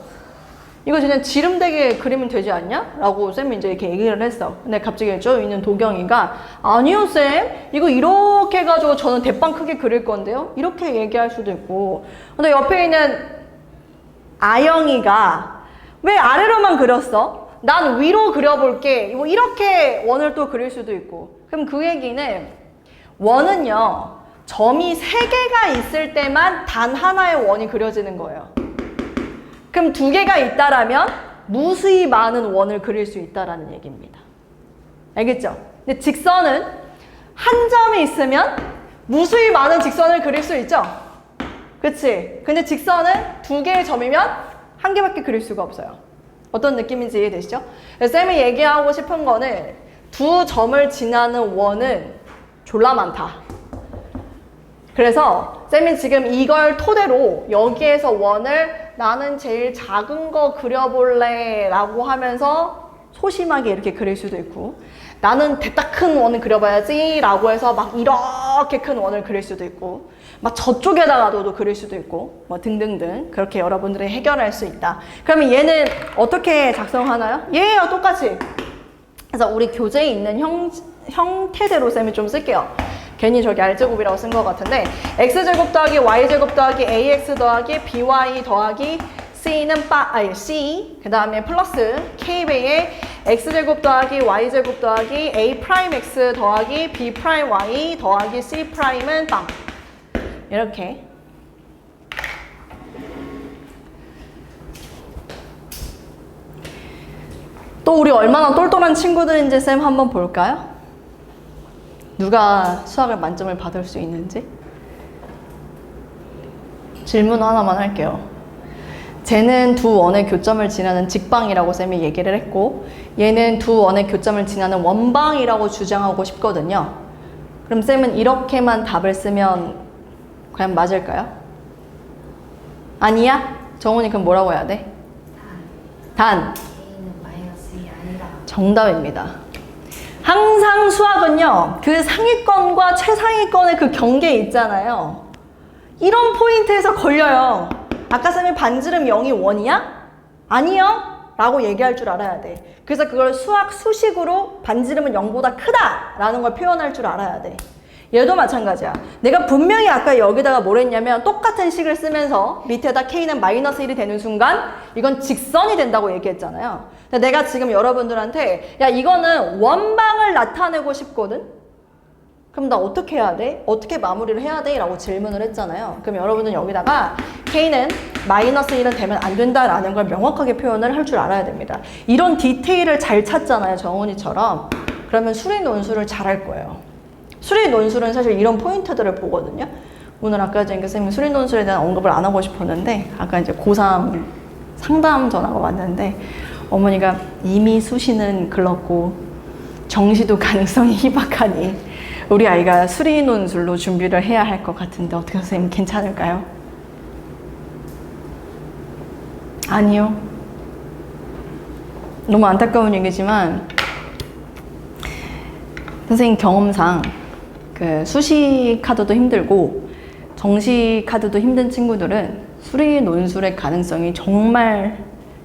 Speaker 1: 이거 그냥 지름되게 그리면 되지 않냐? 라고 쌤이 이제 이렇게 얘기를 했어. 근데 갑자기 저 있는 도경이가 아니요 쌤, 이거 이렇게 해가지고 저는 대빵 크게 그릴 건데요? 이렇게 얘기할 수도 있고. 근데 옆에 있는 아영이가 왜 아래로만 그렸어? 난 위로 그려볼게. 이거 이렇게 원을 또 그릴 수도 있고. 그럼 그 얘기는 원은요, 점이 세 개가 있을 때만 단 하나의 원이 그려지는 거예요. 그럼 두 개가 있다라면 무수히 많은 원을 그릴 수 있다라는 얘기입니다. 알겠죠? 근데 직선은 한 점이 있으면 무수히 많은 직선을 그릴 수 있죠? 그치? 근데 직선은 두 개의 점이면 한 개밖에 그릴 수가 없어요. 어떤 느낌인지 이해되시죠? 쌤이 얘기하고 싶은 거는 두 점을 지나는 원은 졸라 많다. 그래서 쌤이 지금 이걸 토대로 여기에서 원을 나는 제일 작은 거 그려볼래 라고 하면서 소심하게 이렇게 그릴 수도 있고, 나는 대따 큰 원을 그려봐야지 라고 해서 막 이렇게 큰 원을 그릴 수도 있고, 막 저쪽에다가도 그릴 수도 있고, 뭐 등등등 그렇게 여러분들이 해결할 수 있다. 그러면 얘는 어떻게 작성하나요? 얘예요, 똑같이. 그래서 우리 교재에 있는 형태대로 쌤이 좀 쓸게요. 괜히 저기 R제곱이라고 쓴 것 같은데, X제곱 더하기 Y제곱 더하기 AX 더하기 BY 더하기 C는 C, 그 다음에 플러스 K배의 X제곱 더하기 Y제곱 더하기 A'X 더하기 B'Y 더하기 C'은 빵. 이렇게. 또 우리 얼마나 똘똘한 친구들인지 쌤 한번 볼까요? 누가 수학을 만점을 받을 수 있는지? 질문 하나만 할게요. 쟤는 두 원의 교점을 지나는 직방이라고 쌤이 얘기를 했고, 얘는 두 원의 교점을 지나는 원방이라고 주장하고 싶거든요. 그럼 쌤은 이렇게만 답을 쓰면 과연 맞을까요? 아니야? 정훈이 그럼 뭐라고 해야 돼? 단.
Speaker 2: A는 마이너스 2 아니라.
Speaker 1: 정답입니다. 항상 수학은요, 그 상위권과 최상위권의 그 경계 있잖아요. 이런 포인트에서 걸려요. 아까 쌤이 반지름 0이 1이야? 아니요? 라고 얘기할 줄 알아야 돼. 그래서 그걸 수학 수식으로 반지름은 0보다 크다 라는 걸 표현할 줄 알아야 돼. 얘도 마찬가지야. 내가 분명히 아까 여기다가 뭘 했냐면 똑같은 식을 쓰면서 밑에다 K는 마이너스 1이 되는 순간 이건 직선이 된다고 얘기했잖아요. 근데 내가 지금 여러분들한테 야 이거는 원방을 나타내고 싶거든? 그럼 나 어떻게 해야 돼? 어떻게 마무리를 해야 돼? 라고 질문을 했잖아요. 그럼 여러분은 여기다가 K는 마이너스 1은 되면 안 된다라는 걸 명확하게 표현을 할 줄 알아야 됩니다. 이런 디테일을 잘 찾잖아요. 정원이처럼. 그러면 수리 논술을 잘 할 거예요. 수리 논술은 사실 이런 포인트들을 보거든요. 오늘 아까 전에 쌤이 수리 논술에 대한 언급을 안 하고 싶었는데 아까 이제 고3 상담 전화가 왔는데 어머니가 이미 수시는 글렀고 정시도 가능성이 희박하니 우리 아이가 수리 논술로 준비를 해야 할 것 같은데 어떻게 선생님 괜찮을까요? 아니요. 너무 안타까운 얘기지만 선생님 경험상 그 수시 카드도 힘들고 정시 카드도 힘든 친구들은 수리 논술의 가능성이 정말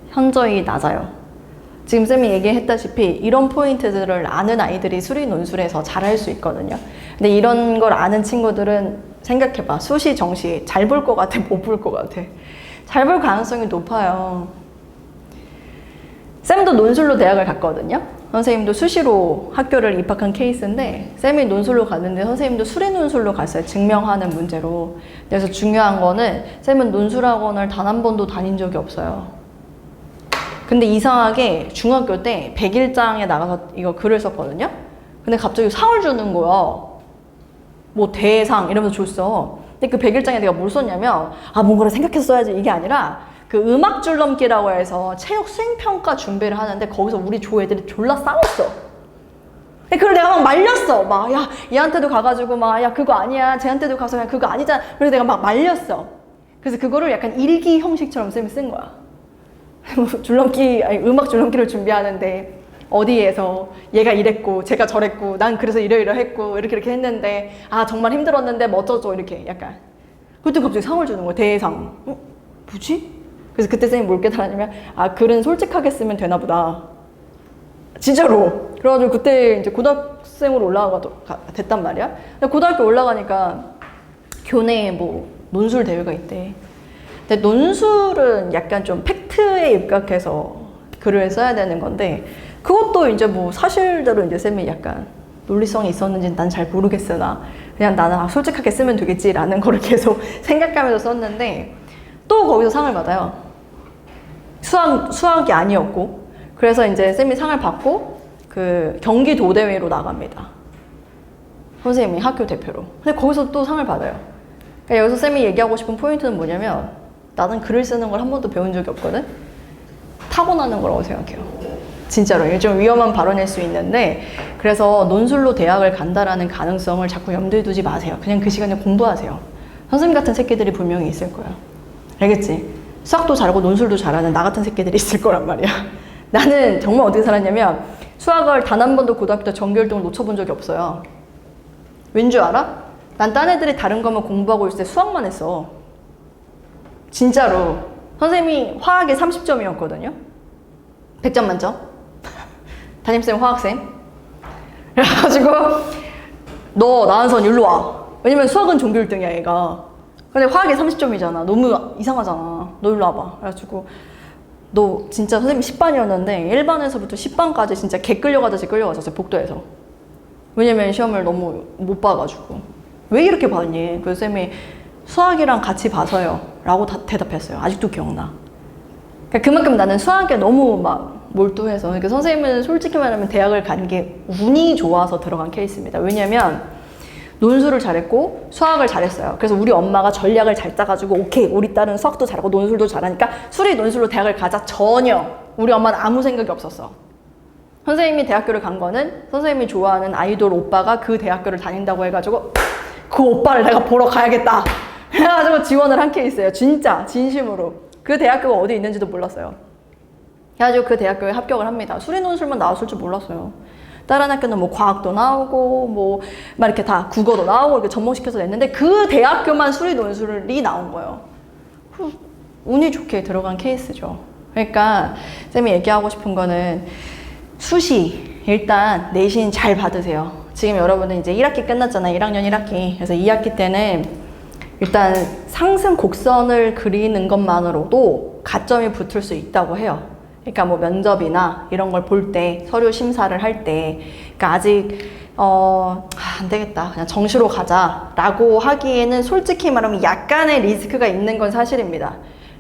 Speaker 1: 현저히 낮아요. 지금 쌤이 얘기했다시피 이런 포인트들을 아는 아이들이 수리 논술에서 잘할 수 있거든요. 근데 이런 걸 아는 친구들은 생각해봐. 수시, 정시 잘 볼 것 같아? 못 볼 것 같아? 잘 볼 가능성이 높아요. 쌤도 논술로 대학을 갔거든요. 선생님도 수시로 학교를 입학한 케이스인데 쌤이 논술로 갔는데 선생님도 수리 논술로 갔어요. 증명하는 문제로. 그래서 중요한 거는 쌤은 논술학원을 단 한 번도 다닌 적이 없어요. 근데 이상하게 중학교 때 100일장에 나가서 이거 글을 썼거든요. 근데 갑자기 상을 주는 거야. 뭐 대상 이러면서 줬어. 근데 그 100일장에 내가 뭘 썼냐면 뭔가를 생각해서 써야지 이게 아니라 그 음악 줄넘기라고 해서 체육 수행평가 준비를 하는데 거기서 우리 조 애들이 졸라 싸웠어. 그걸 내가 막 말렸어. 야 얘한테도 가가지고 야 그거 아니야. 쟤한테도 가서 그냥 그거 아니잖아. 그래서 내가 막 말렸어. 그래서 그거를 약간 일기 형식처럼 쌤이 쓴 거야. 음악 줄넘기를 준비하는데 어디에서 얘가 이랬고 제가 저랬고 난 그래서 이러이러했고 이렇게 했는데 정말 힘들었는데 뭐 어쩌죠 이렇게 약간. 그때 갑자기 상을 주는 거야. 대상. 뭐지? 그래서 그때 쌤이 뭘 깨달았냐면 글은 솔직하게 쓰면 되나 보다. 진짜로. 그래가지고 그때 이제 고등학생으로 됐단 말이야. 근데 고등학교 올라가니까 교내에 뭐 논술 대회가 있대. 근데 논술은 약간 좀 팩트에 입각해서 글을 써야 되는 건데 그것도 이제 뭐 사실대로 이제 쌤이 약간 논리성이 있었는지는 난 잘 모르겠으나 그냥 나는 솔직하게 쓰면 되겠지라는 거를 계속 생각하면서 썼는데 또 거기서 상을 받아요. 수학이 아니었고. 그래서 이제 쌤이 상을 받고 그 경기도대회로 나갑니다. 선생님이 학교 대표로. 근데 거기서 또 상을 받아요. 그러니까 여기서 쌤이 얘기하고 싶은 포인트는 뭐냐면 나는 글을 쓰는 걸 한 번도 배운 적이 없거든? 타고나는 거라고 생각해요. 진짜로. 이게 좀 위험한 발언일 수 있는데 그래서 논술로 대학을 간다라는 가능성을 자꾸 염두에 두지 마세요. 그냥 그 시간에 공부하세요. 선생님 같은 새끼들이 분명히 있을 거야. 알겠지? 수학도 잘하고 논술도 잘하는 나 같은 새끼들이 있을 거란 말이야. 나는 정말 어떻게 살았냐면 수학을 단 한 번도 고등학교 때 정규 1등을 놓쳐본 적이 없어요. 왠 줄 알아? 난 딴 애들이 다른 거만 공부하고 있을 때 수학만 했어. 진짜로. 선생님이 화학에 30점이었거든요. 100점 만점. 담임쌤 화학쌤. 그래가지고 너 나은선 일로 와. 왜냐면 수학은 전교 1등이야 얘가. 근데 화학에 30점이잖아. 너무 이상하잖아. 너 일로 와봐. 그래가지고 너 진짜 선생님 10반이었는데 1반에서부터 10반까지 진짜 개 끌려가듯이 끌려가졌어요. 복도에서. 왜냐면 시험을 너무 못 봐가지고. 왜 이렇게 봤니? 그래서 쌤이 수학이랑 같이 봐서요 라고 대답했어요. 아직도 기억나. 그러니까 그만큼 나는 수학에 너무 막 몰두해서. 그러니까 선생님은 솔직히 말하면 대학을 간 게 운이 좋아서 들어간 케이스입니다. 왜냐면 논술을 잘했고 수학을 잘했어요. 그래서 우리 엄마가 전략을 잘 짜가지고 오케이 우리 딸은 수학도 잘하고 논술도 잘하니까 수리 논술로 대학을 가자. 전혀 우리 엄마는 아무 생각이 없었어. 선생님이 대학교를 간 거는 선생님이 좋아하는 아이돌 오빠가 그 대학교를 다닌다고 해가지고 그 오빠를 내가 보러 가야겠다. 그래가지고 지원을 한 케이스예요. 진짜 진심으로. 그 대학교가 어디 있는지도 몰랐어요. 그래가지고 그 대학교에 합격을 합니다. 수리 논술만 나왔을 줄 몰랐어요. 다른 학교는 뭐 과학도 나오고 뭐 막 이렇게 다 국어도 나오고 이렇게 접목시켜서 냈는데 그 대학교만 수리 논술이 나온 거예요. 운이 좋게 들어간 케이스죠. 그러니까 쌤이 얘기하고 싶은 거는 수시 일단 내신 잘 받으세요. 지금 여러분은 이제 1학기 끝났잖아요. 1학년 1학기. 그래서 2학기 때는 일단 상승 곡선을 그리는 것만으로도 가점이 붙을 수 있다고 해요. 그러니까 뭐 면접이나 이런 걸 볼 때, 서류 심사를 할 때, 그러니까 아직 안 되겠다. 그냥 정시로 가자라고 하기에는 솔직히 말하면 약간의 리스크가 있는 건 사실입니다.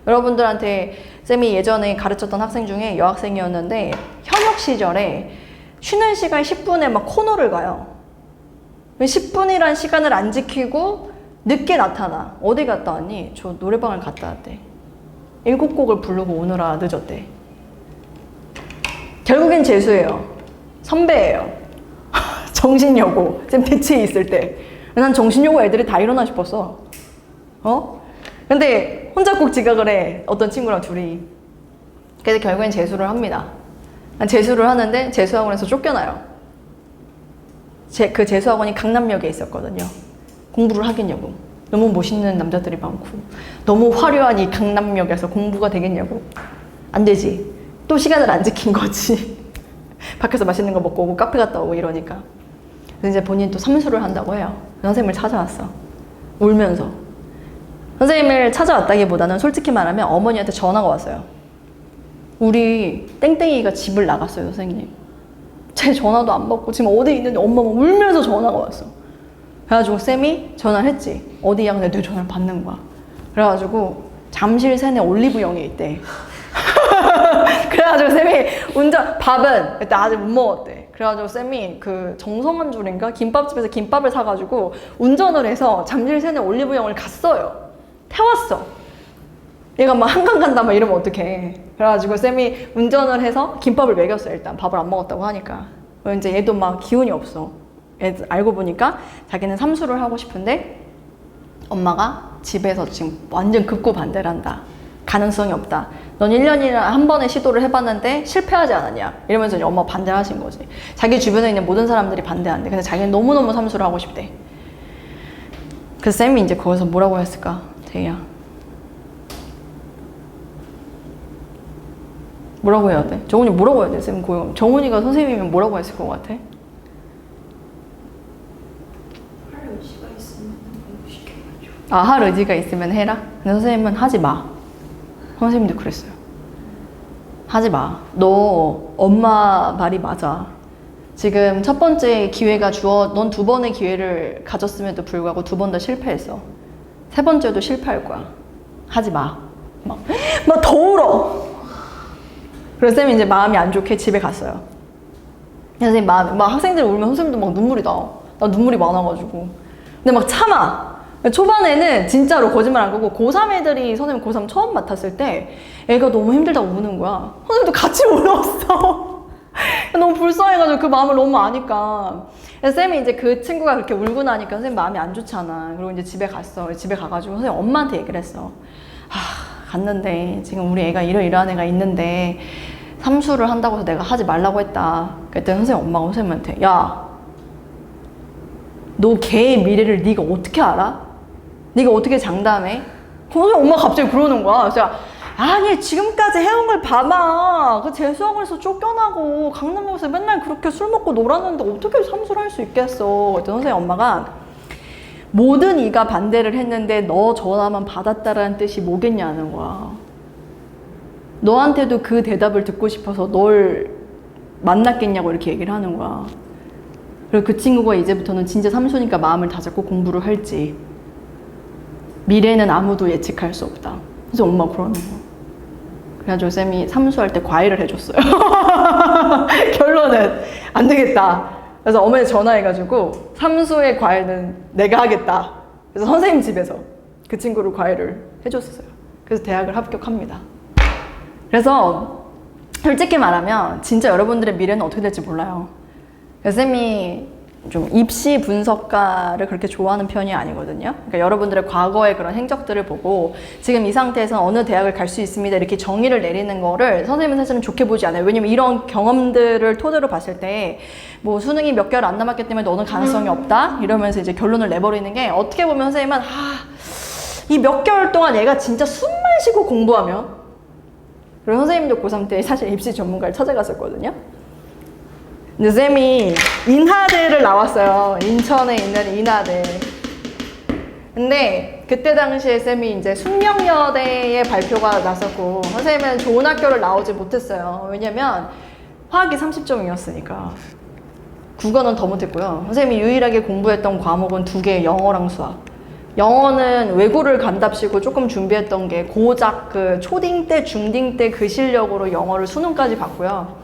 Speaker 1: 여러분들한테 쌤이 예전에 가르쳤던 학생 중에 여학생이었는데 현역 시절에 쉬는 시간 10분에 막 코너를 가요. 10분이란 시간을 안 지키고 늦게 나타나. 어디 갔다 왔니? 저 노래방을 갔다 왔대. 7곡을 부르고 오느라 늦었대. 결국엔 재수예요. 선배예요. 정신여고. 쌤 대치에 있을 때. 난 정신여고 애들이 다 일어나 싶었어. 근데 혼자 꼭 지각을 해. 어떤 친구랑 둘이. 그래서 결국엔 재수를 합니다. 재수를 하는데 재수학원에서 쫓겨나요. 그 재수학원이 강남역에 있었거든요. 공부를 하겠냐고. 너무 멋있는 남자들이 많고 너무 화려한 이 강남역에서 공부가 되겠냐고. 안 되지. 또 시간을 안 지킨 거지. 밖에서 맛있는 거 먹고 오고 카페 갔다 오고 이러니까. 그래서 이제 본인 또 삼수를 한다고 해요. 선생님을 찾아왔어. 울면서. 선생님을 찾아왔다기보다는 솔직히 말하면 어머니한테 전화가 왔어요. 우리 땡땡이가 집을 나갔어요, 선생님. 제 전화도 안 받고 지금 어디 있는지 엄마가 울면서 전화가 왔어. 그래가지고 쌤이 전화를 했지. 어디야? 근데 내 전화를 받는 거야. 그래가지고 잠실 세내 올리브영에 있대. 그래가지고 쌤이 밥은 그때 아직 못 먹었대. 그래가지고 쌤이 그 정성한줄인가 김밥집에서 김밥을 사가지고 운전을 해서 잠실 세내 올리브영을 갔어요. 태웠어. 얘가 막 한강 간다 막 이러면 어떡해. 그래가지고 쌤이 운전을 해서 김밥을 먹였어요. 일단 밥을 안 먹었다고 하니까. 이제 얘도 막 기운이 없어. 알고 보니까 자기는 삼수를 하고 싶은데 엄마가 집에서 지금 완전 극구 반대를 한다. 가능성이 없다. 넌 1년이나 한 번에 시도를 해봤는데 실패하지 않았냐. 이러면서 이제 엄마가 반대하신 거지. 자기 주변에 있는 모든 사람들이 반대한대. 근데 자기는 너무너무 삼수를 하고 싶대. 그래서 쌤이 이제 거기서 뭐라고 했을까? 대희야. 뭐라고 해야 돼? 정훈이 뭐라고 해야 돼? 쌤 고용. 정훈이가 선생님이면 뭐라고 했을 것 같아?
Speaker 2: 할 의지가 있으면 공부시켜가지고.
Speaker 1: 할 의지가 있으면 해라? 근데 선생님은 하지 마. 선생님도 그랬어요. 하지 마. 너 엄마 말이 맞아. 지금 첫 번째 기회가 넌 2번의 기회를 가졌음에도 불구하고 2번 다 실패했어. 3번째도 실패할 거야. 하지 마. 막 더 울어. 그래서 쌤이 이제 마음이 안 좋게 집에 갔어요. 선생님 막 학생들 울면 선생님도 막 눈물이 나. 나 눈물이 많아가지고. 근데 막 참아. 초반에는 진짜로 거짓말 안 하고 고3 애들이 선생님 고3 처음 맡았을 때 애가 너무 힘들다고 우는 거야. 선생님도 같이 울었어. 너무 불쌍해가지고 그 마음을 너무 아니까. 그래서 쌤이 이제 그 친구가 그렇게 울고 나니까 선생님 마음이 안 좋잖아. 그리고 이제 집에 갔어. 집에 가가지고 선생님 엄마한테 얘기를 했어. 갔는데 지금 우리 애가 이러이러한 애가 있는데 삼수를 한다고 해서 내가 하지 말라고 했다. 그랬더니 선생님 엄마가 선생님한테 야, 너 걔의 미래를 네가 어떻게 알아? 네가 어떻게 장담해? 선생님 엄마가 갑자기 그러는 거야. 그래서 제가 아니 지금까지 해온 걸 봐봐. 그 재수학원에서 쫓겨나고 강남역에서 맨날 그렇게 술 먹고 놀았는데 어떻게 삼수를 할 수 있겠어. 그랬더니 선생님 엄마가 모든 이가 반대를 했는데 너 전화만 받았다라는 뜻이 뭐겠냐는 거야. 너한테도 그 대답을 듣고 싶어서 널 만났겠냐고 이렇게 얘기를 하는 거야. 그리고 그 친구가 이제부터는 진짜 삼수니까 마음을 다잡고 공부를 할지 미래는 아무도 예측할 수 없다. 그래서 엄마가 그러는 거야. 그래가지고 쌤이 삼수할 때 과외를 해줬어요. 결론은 안 되겠다. 그래서 어머니 전화해가지고 삼수의 과외는 내가 하겠다. 그래서 선생님 집에서 그 친구를 과외를 해줬어요. 그래서 대학을 합격합니다. 그래서 솔직히 말하면 진짜 여러분들의 미래는 어떻게 될지 몰라요. 그래서 쌤이 좀 입시 분석가를 그렇게 좋아하는 편이 아니거든요. 그러니까 여러분들의 과거의 그런 행적들을 보고 지금 이 상태에서 어느 대학을 갈 수 있습니다 이렇게 정의를 내리는 거를 선생님은 사실은 좋게 보지 않아요. 왜냐면 이런 경험들을 토대로 봤을 때 뭐 수능이 몇 개월 안 남았기 때문에 너는 가능성이 없다 이러면서 이제 결론을 내버리는 게 어떻게 보면 선생님은 이 몇 개월 동안 얘가 진짜 숨만 쉬고 공부하면 그리고 선생님도 고3 때 사실 입시 전문가를 찾아갔었거든요. 근데 쌤이 인하대를 나왔어요. 인천에 있는 인하대. 근데 그때 당시에 쌤이 이제 숙명여대의 발표가 났었고 선생님은 좋은 학교를 나오지 못했어요. 왜냐면 화학이 30점이었으니까. 국어는 더 못했고요. 선생님이 유일하게 공부했던 과목은 2개, 영어랑 수학. 영어는 외고를 간답시고 조금 준비했던 게 고작 그 초딩 때, 중딩 때 그 실력으로 영어를 수능까지 봤고요.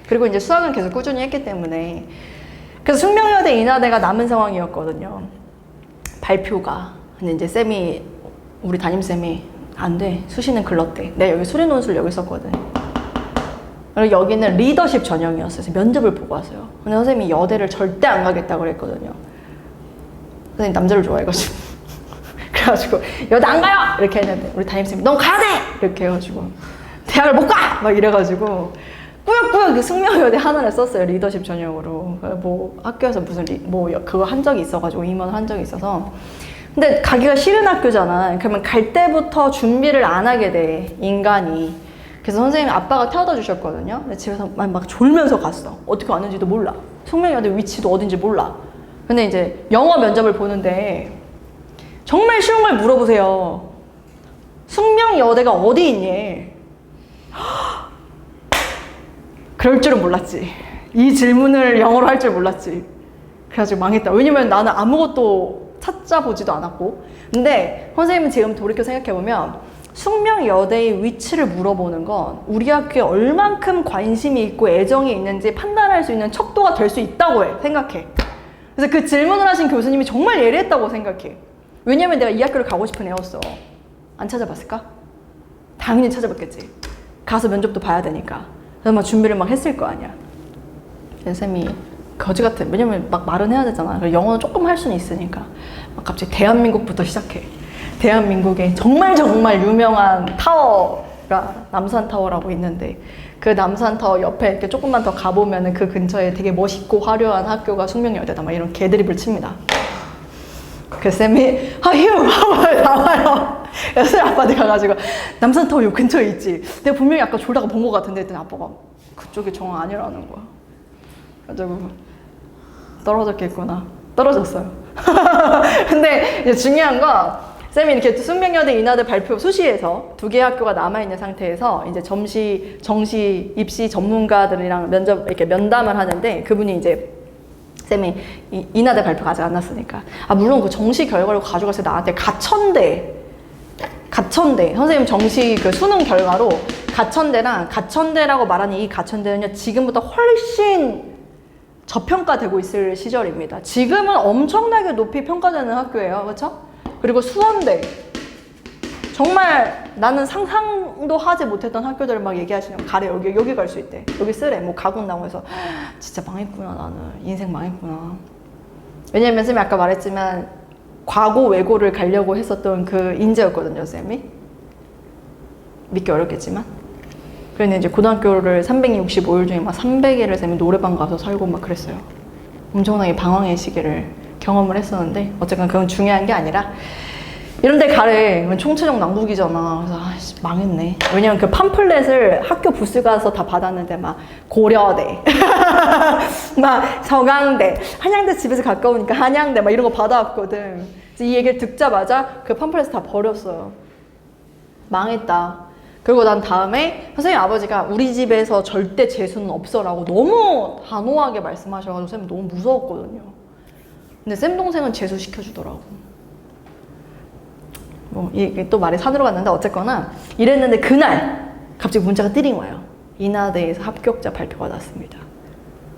Speaker 1: 그리고 이제 수학은 계속 꾸준히 했기 때문에. 그래서 숙명여대 인하대가 남은 상황이었거든요. 발표가. 근데 이제 쌤이, 우리 담임쌤이, 안 돼. 수시는 글렀대. 내가 여기 수리 논술 여기 썼거든. 그리고 여기는 리더십 전형이었어요. 그래서 면접을 보고 왔어요. 근데 선생님이 여대를 절대 안 가겠다고 그랬거든요. 선생님 남자를 좋아해가지고. 그래가지고, 여대 안 가요! 이렇게 했는데, 우리 담임쌤이, 넌 가야 돼! 이렇게 해가지고, 대학을 못 가! 막 이래가지고, 꾸역꾸역 그 숙명여대 하나를 썼어요. 리더십 전형으로. 뭐 학교에서 무슨 그거 한 적이 있어가지고 임원을 한 적이 있어서. 근데 가기가 싫은 학교잖아. 그러면 갈 때부터 준비를 안 하게 돼. 인간이. 그래서 선생님이 아빠가 태워다 주셨거든요. 근데 집에서 막 졸면서 갔어. 어떻게 왔는지도 몰라. 숙명여대 위치도 어딘지 몰라. 근데 이제 영어 면접을 보는데 정말 쉬운 걸 물어보세요. 숙명여대가 어디 있니? 그럴 줄은 몰랐지. 이 질문을 영어로 할 줄 몰랐지. 그래가지고 망했다. 왜냐면 나는 아무것도 찾아보지도 않았고. 근데 선생님은 지금 돌이켜 생각해보면 숙명여대의 위치를 물어보는 건 우리 학교에 얼만큼 관심이 있고 애정이 있는지 판단할 수 있는 척도가 될 수 있다고 해. 생각해. 그래서 그 질문을 하신 교수님이 정말 예리했다고 생각해. 왜냐면 내가 이 학교를 가고 싶은 애였어. 안 찾아봤을까? 당연히 찾아봤겠지. 가서 면접도 봐야 되니까. 그래서 막 준비를 막 했을 거 아니야. 쌤이 거지 같아. 왜냐면 막 말은 해야 되잖아. 영어는 조금 할 수는 있으니까. 막 갑자기 대한민국부터 시작해. 대한민국에 정말 유명한 타워가 남산타워라고 있는데 그 남산타워 옆에 이렇게 조금만 더 가보면은 그 근처에 되게 멋있고 화려한 학교가 숙명여대다. 막 이런 개드립을 칩니다. 그 쌤이 휴! 나와요. 그래서 아빠한테 가가지고 남산타워 요 근처에 있지. 내가 분명히 아까 졸다가 본 것 같은데 했더니 아빠가 그쪽이 정 아니라는 거야. 그래가지고 떨어졌겠구나. 떨어졌어요. 근데 이제 중요한 거 쌤이 이렇게 숙명여대 인하대 발표 수시에서 2개 학교가 남아있는 상태에서 이제 정시 입시 전문가들이랑 이렇게 면담을 하는데 그분이 이제 쌤이 인하대 발표가 아직 안 났으니까 물론 그 정시 결과를 가져가서 나한테 가천대 선생님 정시 그 수능 결과로 가천대라고 말하는 이 가천대는요 지금보다 훨씬 저평가되고 있을 시절입니다. 지금은 엄청나게 높이 평가되는 학교예요. 그렇죠? 그리고 수원대 정말 나는 상상도 하지 못했던 학교들을 막 얘기하시는 거. 가래 여기 갈 수 있대. 여기 쓰래. 뭐 가군다고 해서 진짜 망했구나. 나는 인생 망했구나. 왜냐면 쌤이 아까 말했지만 과고 외고를 가려고 했었던 그 인재였거든요. 쌤이 믿기 어렵겠지만 그런데 이제 고등학교를 365일 중에 막 300일을 쌤이 노래방 가서 살고 막 그랬어요. 엄청나게 방황의 시기를 경험을 했었는데 어쨌든 그건 중요한 게 아니라 이런 데 가래. 총체적 난국이잖아. 그래서 망했네. 왜냐면 그 팜플렛을 학교 부스 가서 다 받았는데 막 고려대 막 서강대 한양대 집에서 가까우니까 한양대 막 이런 거 받아왔거든. 그래서 이 얘기를 듣자마자 그 팜플렛을 다 버렸어요. 망했다. 그리고 난 다음에 선생님 아버지가 우리 집에서 절대 재수는 없어라고 너무 단호하게 말씀하셔가지고 쌤 너무 무서웠거든요. 근데 쌤 동생은 재수 시켜주더라고. 이게 또 말이 산으로 갔는데 어쨌거나 이랬는데 그날 갑자기 문자가 띠링 와요. 인하대에서 합격자 발표가 났습니다.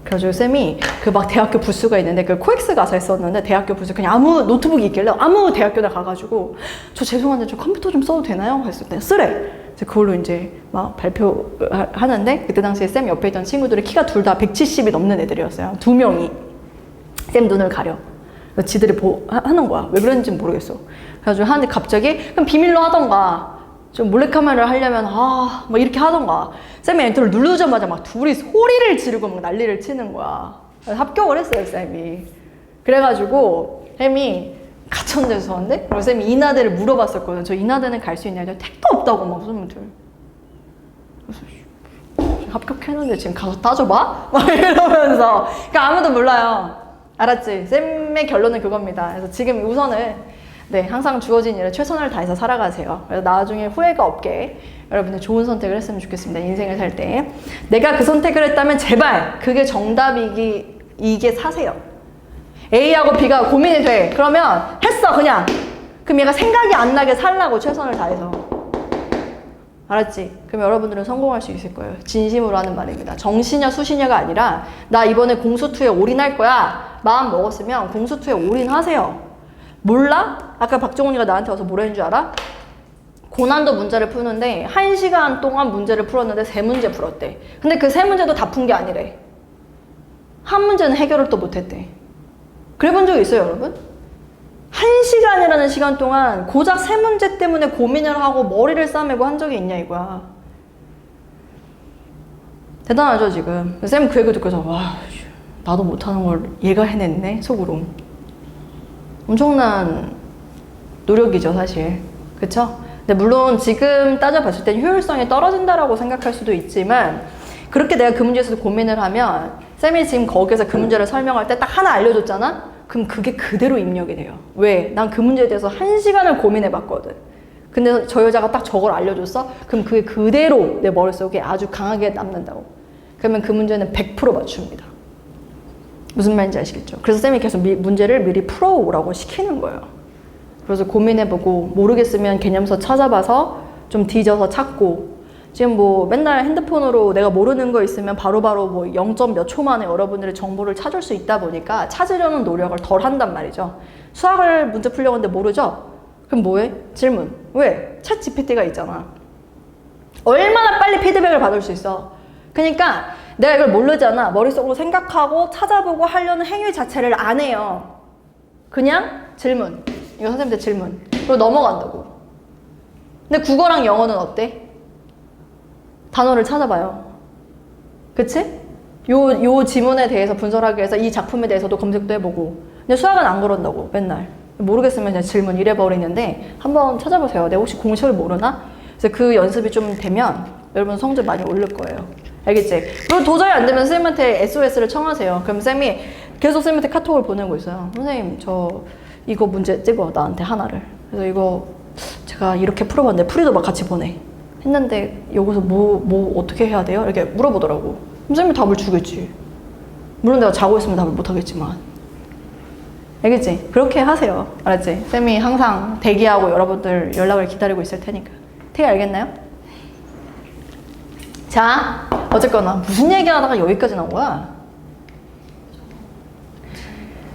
Speaker 1: 그래가지고 쌤이 그 막 대학교 부스가 있는데 그 코엑스 가서 했었는데 대학교 부스 그냥 아무 노트북이 있길래 아무 대학교나 가가지고 저 죄송한데 저 컴퓨터 좀 써도 되나요? 했을 때 쓰래. 그래서 그걸로 이제 막 발표하는데 그때 당시에 쌤 옆에 있던 친구들이 키가 둘 다 170이 넘는 애들이었어요. 2명이. 쌤 눈을 가려. 그래서 지들이 하는 거야. 왜 그런지 모르겠어. 그래가지고 하는데 갑자기 그럼 비밀로 하던가 좀 몰래카메라를 하려면 막 이렇게 하던가 쌤이 엔터를 누르자마자 막 둘이 소리를 지르고 막 난리를 치는 거야. 그래서 합격을 했어요 쌤이. 그래가지고 쌤이 가천대에서 왔는데 그리고 쌤이 인하대를 물어봤었거든요. 저 인하대는 갈 수 있냐고. 택도 없다고 막 선생님들. 합격했는데 지금 가서 따져봐? 막 이러면서. 그러니까 아무도 몰라요. 알았지? 쌤의 결론은 그겁니다. 그래서 지금 우선은 항상 주어진 일에 최선을 다해서 살아가세요. 그래서 나중에 후회가 없게 여러분들 좋은 선택을 했으면 좋겠습니다. 인생을 살 때. 내가 그 선택을 했다면 제발 그게 정답이게 사세요. A하고 B가 고민이 돼. 그러면 했어 그냥. 그럼 얘가 생각이 안 나게 살라고 최선을 다해서. 알았지? 그럼 여러분들은 성공할 수 있을 거예요. 진심으로 하는 말입니다. 정시냐 수시냐가 아니라 나 이번에 공수2에 올인할 거야. 마음 먹었으면 공수2에 올인하세요. 몰라? 아까 박정훈이가 나한테 와서 뭐라는 줄 알아? 고난도 문제를 푸는데 1시간 동안 문제를 풀었는데 3문제 풀었대. 근데 그 3문제도 다 푼 게 아니래. 한 문제는 해결을 또 못했대. 그래 본 적 있어요 여러분? 1시간이라는 시간 동안 고작 3문제 때문에 고민을 하고 머리를 싸매고 한 적이 있냐 이거야. 대단하죠 지금. 쌤 그 얘기 듣고서 와 나도 못하는 걸 얘가 해냈네 속으로. 엄청난 노력이죠 사실. 그쵸? 근데 물론 지금 따져봤을 땐 효율성이 떨어진다라고 생각할 수도 있지만 그렇게 내가 그 문제에서 고민을 하면 쌤이 지금 거기서 그 문제를 설명할 때 딱 하나 알려줬잖아? 그럼 그게 그대로 입력이 돼요. 왜? 난 그 문제에 대해서 1시간을 고민해봤거든. 근데 저 여자가 딱 저걸 알려줬어? 그럼 그게 그대로 내 머릿속에 아주 강하게 남는다고. 그러면 그 문제는 100% 맞춥니다. 무슨 말인지 아시겠죠? 그래서 쌤이 계속 문제를 미리 풀어오라고 시키는 거예요. 그래서 고민해보고 모르겠으면 개념서 찾아봐서 좀 뒤져서 찾고 지금 뭐 맨날 핸드폰으로 내가 모르는 거 있으면 바로바로 뭐 0. 몇 초 만에 여러분들의 정보를 찾을 수 있다 보니까 찾으려는 노력을 덜 한단 말이죠. 수학을 문제 풀려고 하는데 모르죠? 그럼 뭐해? 질문. 왜? 챗 GPT가 있잖아. 얼마나 빨리 피드백을 받을 수 있어. 그러니까 내가 이걸 모르잖아. 머릿속으로 생각하고 찾아보고 하려는 행위 자체를 안 해요. 그냥 질문. 이거 선생님한테 질문. 그리고 넘어간다고. 근데 국어랑 영어는 어때? 단어를 찾아봐요. 그치? 요 지문에 대해서 분석하기 위해서 이 작품에 대해서도 검색도 해보고. 근데 수학은 안 그런다고 맨날. 모르겠으면 그냥 질문 이래버리는데 한번 찾아보세요. 내가 혹시 공식을 모르나? 그래서 그 연습이 좀 되면 여러분 성적 많이 오를 거예요. 알겠지? 그리고 도저히 안 되면 쌤한테 SOS를 청하세요. 그럼 쌤이 계속 쌤한테 카톡을 보내고 있어요. 선생님 저 이거 문제 찍어 나한테 하나를. 그래서 이거 제가 이렇게 풀어봤는데 풀이도 막 같이 보내. 했는데 여기서 뭐 어떻게 해야 돼요? 이렇게 물어보더라고. 그럼 쌤이 답을 주겠지. 물론 내가 자고 있으면 답을 못 하겠지만. 알겠지? 그렇게 하세요. 알았지? 쌤이 항상 대기하고 여러분들 연락을 기다리고 있을 테니까. 되게 알겠나요? 자, 어쨌거나 무슨 얘기하다가 여기까지 나온 거야?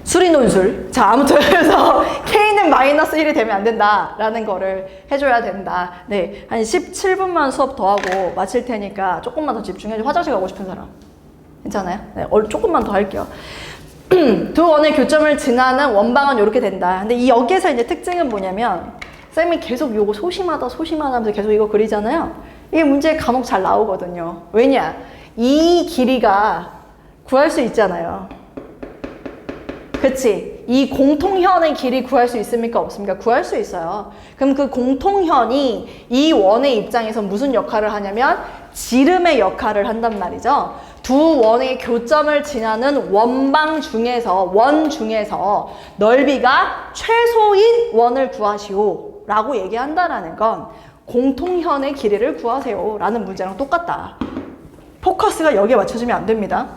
Speaker 1: 수리 논술. 자, 아무튼 그래서 K는 -1이 되면 안 된다라는 거를 해줘야 된다. 네, 한 17분만 수업 더 하고 마칠 테니까 조금만 더 집중해줘. 화장실 가고 싶은 사람. 괜찮아요? 네, 조금만 더 할게요. 두 원의 교점을 지나는 원방은 이렇게 된다. 근데 이 여기에서 이제 특징은 뭐냐면 쌤이 계속 요거 소심하다 하면서 계속 이거 그리잖아요. 이게 문제에 간혹 잘 나오거든요. 왜냐? 이 길이가 구할 수 있잖아요. 그치? 이 공통현의 길이 구할 수 있습니까? 없습니까? 구할 수 있어요. 그럼 그 공통현이 이 원의 입장에서 무슨 역할을 하냐면 지름의 역할을 한단 말이죠. 두 원의 교점을 지나는 원 중에서 넓이가 최소인 원을 구하시오 라고 얘기한다라는 건 공통현의 길이를 구하세요 라는 문제랑 똑같다. 포커스가 여기에 맞춰지면 안 됩니다.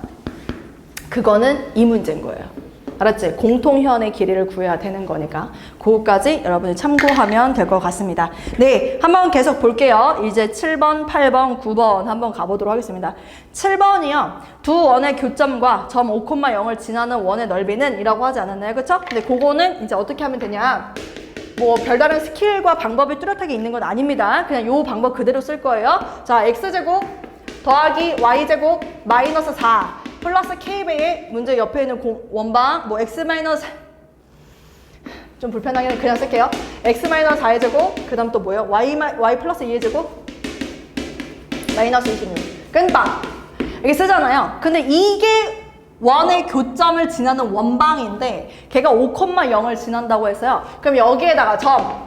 Speaker 1: 그거는 이 문제인 거예요. 알았지? 공통현의 길이를 구해야 되는 거니까 그거까지 여러분이 참고하면 될 것 같습니다. 네, 한번 계속 볼게요. 이제 7번, 8번, 9번 한번 가보도록 하겠습니다. 7번이요. 두 원의 교점과 점 5,0을 지나는 원의 넓이는 이라고 하지 않았나요? 그쵸? 근데 그거는 이제 어떻게 하면 되냐? 뭐 별다른 스킬과 방법이 뚜렷하게 있는 건 아닙니다. 그냥 요 방법 그대로 쓸 거예요. 자, x제곱 더하기 y제곱 마이너스 4 플러스 k배의 문제 옆에 있는 원방 뭐 x 마이너스 좀 불편하게 그냥 쓸게요. x 마이너스 4의 제곱 그 다음 또 뭐예요? y 플러스 2의 제곱 마이너스 26 끈빵 이렇게 쓰잖아요. 근데 이게 원의 교점을 지나는 원방인데 걔가 5,0을 지난다고 했어요. 그럼 여기에다가 점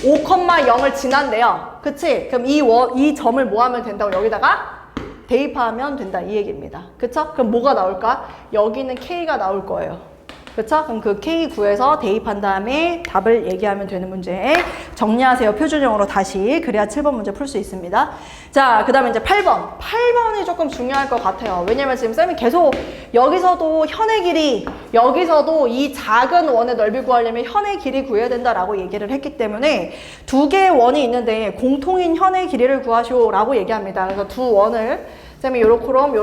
Speaker 1: 5,0을 지난대요. 그치? 그럼 이 점을 뭐 하면 된다고 여기다가 대입하면 된다 이 얘기입니다. 그쵸? 그럼 뭐가 나올까? 여기는 K가 나올 거예요. 그쵸? 그럼 그 K 구에서 대입한 다음에 답을 얘기하면 되는 문제 정리하세요. 표준형으로 다시. 그래야 7번 문제 풀 수 있습니다. 자, 그 다음에 이제 8번. 8번이 조금 중요할 것 같아요. 왜냐면 지금 쌤이 계속 여기서도 현의 길이, 여기서도 이 작은 원의 넓이 구하려면 현의 길이 구해야 된다라고 얘기를 했기 때문에 두 개의 원이 있는데 공통인 현의 길이를 구하시오라고 얘기합니다. 그래서 두 원을 쌤이 요렇게롬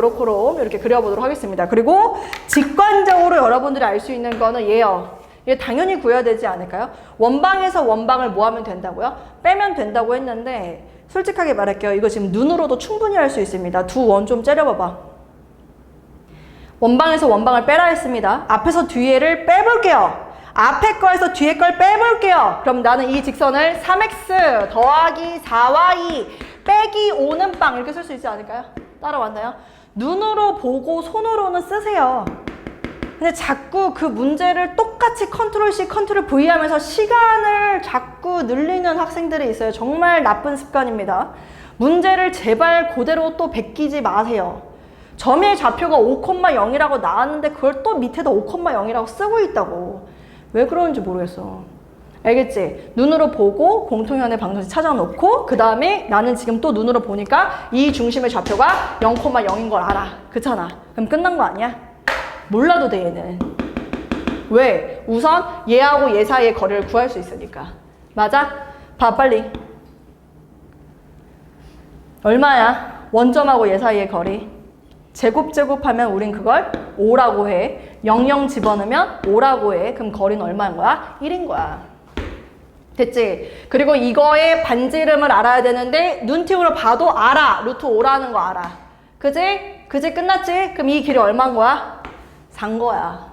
Speaker 1: 이렇게 그려보도록 하겠습니다. 그리고 직관적으로 여러분들이 알 수 있는 거는 얘요. 얘 당연히 구해야 되지 않을까요? 원방에서 원방을 뭐 하면 된다고요? 빼면 된다고 했는데 솔직하게 말할게요. 이거 지금 눈으로도 충분히 할 수 있습니다. 두 원 좀 째려봐봐. 원방에서 원방을 빼라 했습니다. 앞에서 뒤에를 빼볼게요. 앞에 거에서 뒤에 걸 빼볼게요. 그럼 나는 이 직선을 3x 더하기 4y 빼기 5는 빵 이렇게 쓸 수 있지 않을까요? 따라왔나요? 눈으로 보고 손으로는 쓰세요. 근데 자꾸 그 문제를 똑같이 컨트롤 C, 컨트롤 V 하면서 시간을 자꾸 늘리는 학생들이 있어요. 정말 나쁜 습관입니다. 문제를 제발 그대로 또 베끼지 마세요. 점의 좌표가 5,0이라고 나왔는데 그걸 또 밑에다 5,0이라고 쓰고 있다고. 왜 그러는지 모르겠어. 알겠지? 눈으로 보고 공통현의 방정식 찾아놓고 그 다음에 나는 지금 또 눈으로 보니까 이 중심의 좌표가 0,0인 걸 알아. 그렇잖아. 그럼 끝난 거 아니야? 몰라도 돼 얘는. 왜? 우선 얘하고 얘 사이의 거리를 구할 수 있으니까. 맞아? 봐 빨리. 얼마야? 원점하고 얘 사이의 거리. 제곱하면 우린 그걸 5라고 해. 00 집어넣으면 5라고 해. 그럼 거리는 얼마인 거야? 1인 거야. 됐지? 그리고 이거의 반지름을 알아야 되는데 눈팅으로 봐도 알아. 루트 5라는 거 알아. 그지? 그지 끝났지? 그럼 이 길이 얼마인 거야? 4인 거야.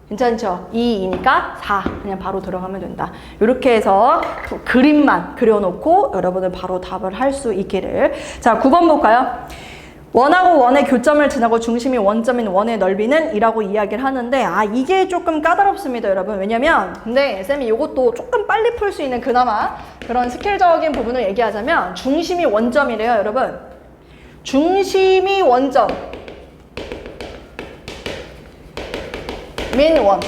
Speaker 1: 괜찮죠? 2이니까 4. 그냥 바로 들어가면 된다. 이렇게 해서 그림만 그려놓고 여러분들 바로 답을 할 수 있기를. 자, 9번 볼까요? 원하고 원의 교점을 지나고 중심이 원점인 원의 넓이는 이라고 이야기를 하는데 이게 조금 까다롭습니다 여러분. 왜냐면 근데 쌤이 이것도 조금 빨리 풀 수 있는 그나마 그런 스킬적인 부분을 얘기하자면 중심이 원점이래요 여러분. 중심이 원점 민 원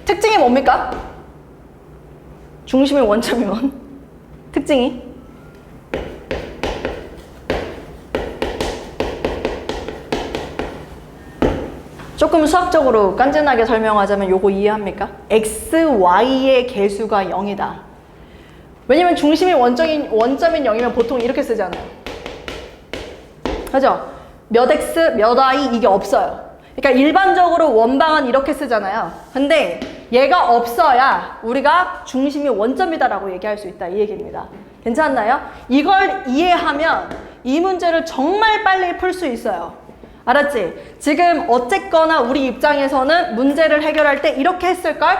Speaker 1: 특징이 뭡니까? 중심이 원점이 원 특징이 조금 수학적으로 깐진하게 설명하자면 요거 이해합니까? x, y의 개수가 0이다. 왜냐면 중심이 원점인 0이면 보통 이렇게 쓰잖아요. 그죠? 몇 x, 몇 y 이게 없어요. 그러니까 일반적으로 원방은 이렇게 쓰잖아요. 근데 얘가 없어야 우리가 중심이 원점이다라고 얘기할 수 있다 이 얘기입니다. 괜찮나요? 이걸 이해하면 이 문제를 정말 빨리 풀 수 있어요. 알았지? 지금 어쨌거나 우리 입장에서는 문제를 해결할 때 이렇게 했을걸?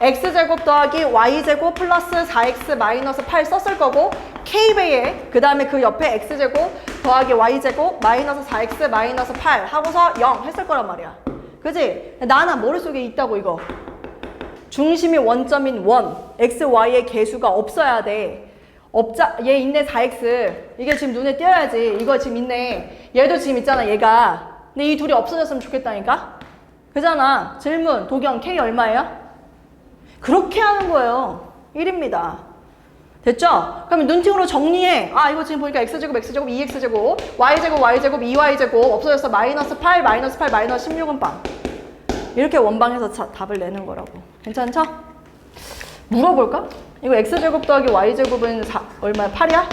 Speaker 1: x제곱 더하기 y제곱 플러스 4x 마이너스 8 썼을 거고 k배에 그 다음에 그 옆에 x제곱 더하기 y제곱 마이너스 4x 마이너스 8 하고서 0 했을 거란 말이야. 그지? 나나 머릿속에 있다고 이거. 중심이 원점인 원 x, y의 개수가 없어야 돼. 얘 있네 4x. 이게 지금 눈에 띄어야지. 이거 지금 있네. 얘도 지금 있잖아 얘가. 근데 이 둘이 없어졌으면 좋겠다니까? 그잖아. 질문 도경 k 얼마예요? 그렇게 하는 거예요. 1입니다. 됐죠? 그럼 눈팅으로 정리해. 이거 지금 보니까 x제곱 x제곱 2x제곱 y제곱 y제곱 2y제곱 없어졌어. 마이너스 8 마이너스 8 마이너스 16은 빵. 이렇게 원방에서 답을 내는 거라고. 괜찮죠? 물어볼까? 이거 x제곱 더하기 y제곱은 얼마야? 8이야?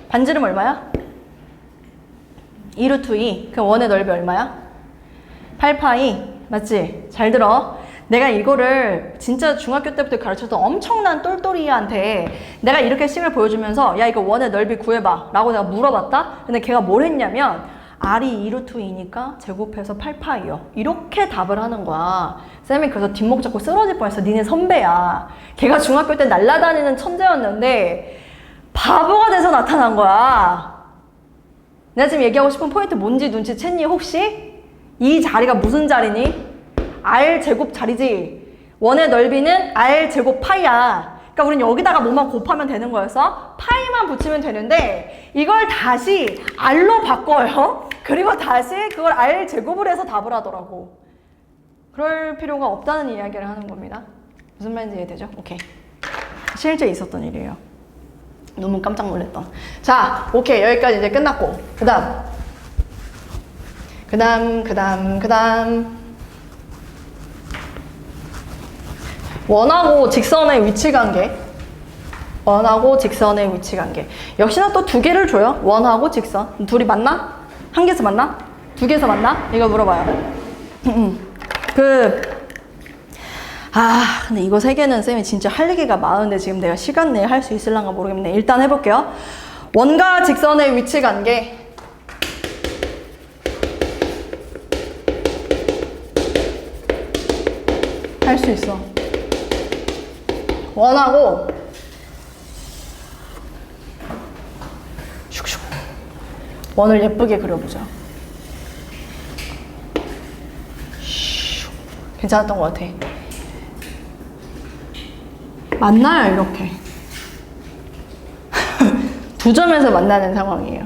Speaker 1: 반지름 얼마야? 2루트 2. 그럼 원의 넓이 얼마야? 8파이. 맞지? 잘 들어. 내가 이거를 진짜 중학교 때부터 가르쳤던 엄청난 똘똘이한테 내가 이렇게 식을 보여주면서 야 이거 원의 넓이 구해봐 라고 내가 물어봤다? 근데 걔가 뭘 했냐면 R이 2루트 2니까 제곱해서 8파이요. 이렇게 답을 하는 거야. 쌤이 그래서 뒷목 잡고 쓰러질 뻔했어. 니네 선배야. 걔가 중학교 때 날아다니는 천재였는데 바보가 돼서 나타난 거야. 내가 지금 얘기하고 싶은 포인트 뭔지 눈치챘니 혹시? 이 자리가 무슨 자리니? R 제곱 자리지. 원의 넓이는 R 제곱 파이야. 그러니까 우린 여기다가 뭐만 곱하면 되는 거여서 파이만 붙이면 되는데 이걸 다시 R로 바꿔요. 그리고 다시 그걸 R 제곱을 해서 답을 하더라고. 그럴 필요가 없다는 이야기를 하는 겁니다. 무슨 말인지 이해되죠? 오케이. 실제 있었던 일이에요. 너무 깜짝 놀랐던. 자, 오케이. 여기까지 이제 끝났고. 그 다음. 원하고 직선의 위치 관계. 원하고 직선의 위치 관계. 역시나 또 두 개를 줘요. 원하고 직선. 둘이 맞나? 한 개에서 만나? 두 개에서 만나? 이거 물어봐요. 근데 이거 세 개는 쌤이 진짜 할 얘기가 많은데 지금 내가 시간 내에 할 수 있을란가 모르겠네. 일단 해볼게요. 원과 직선의 위치 관계. 할 수 있어. 원하고 슉슉 원을 예쁘게 그려보자. 괜찮았던 것 같아. 만나요 이렇게. 두 점에서 만나는 상황이에요.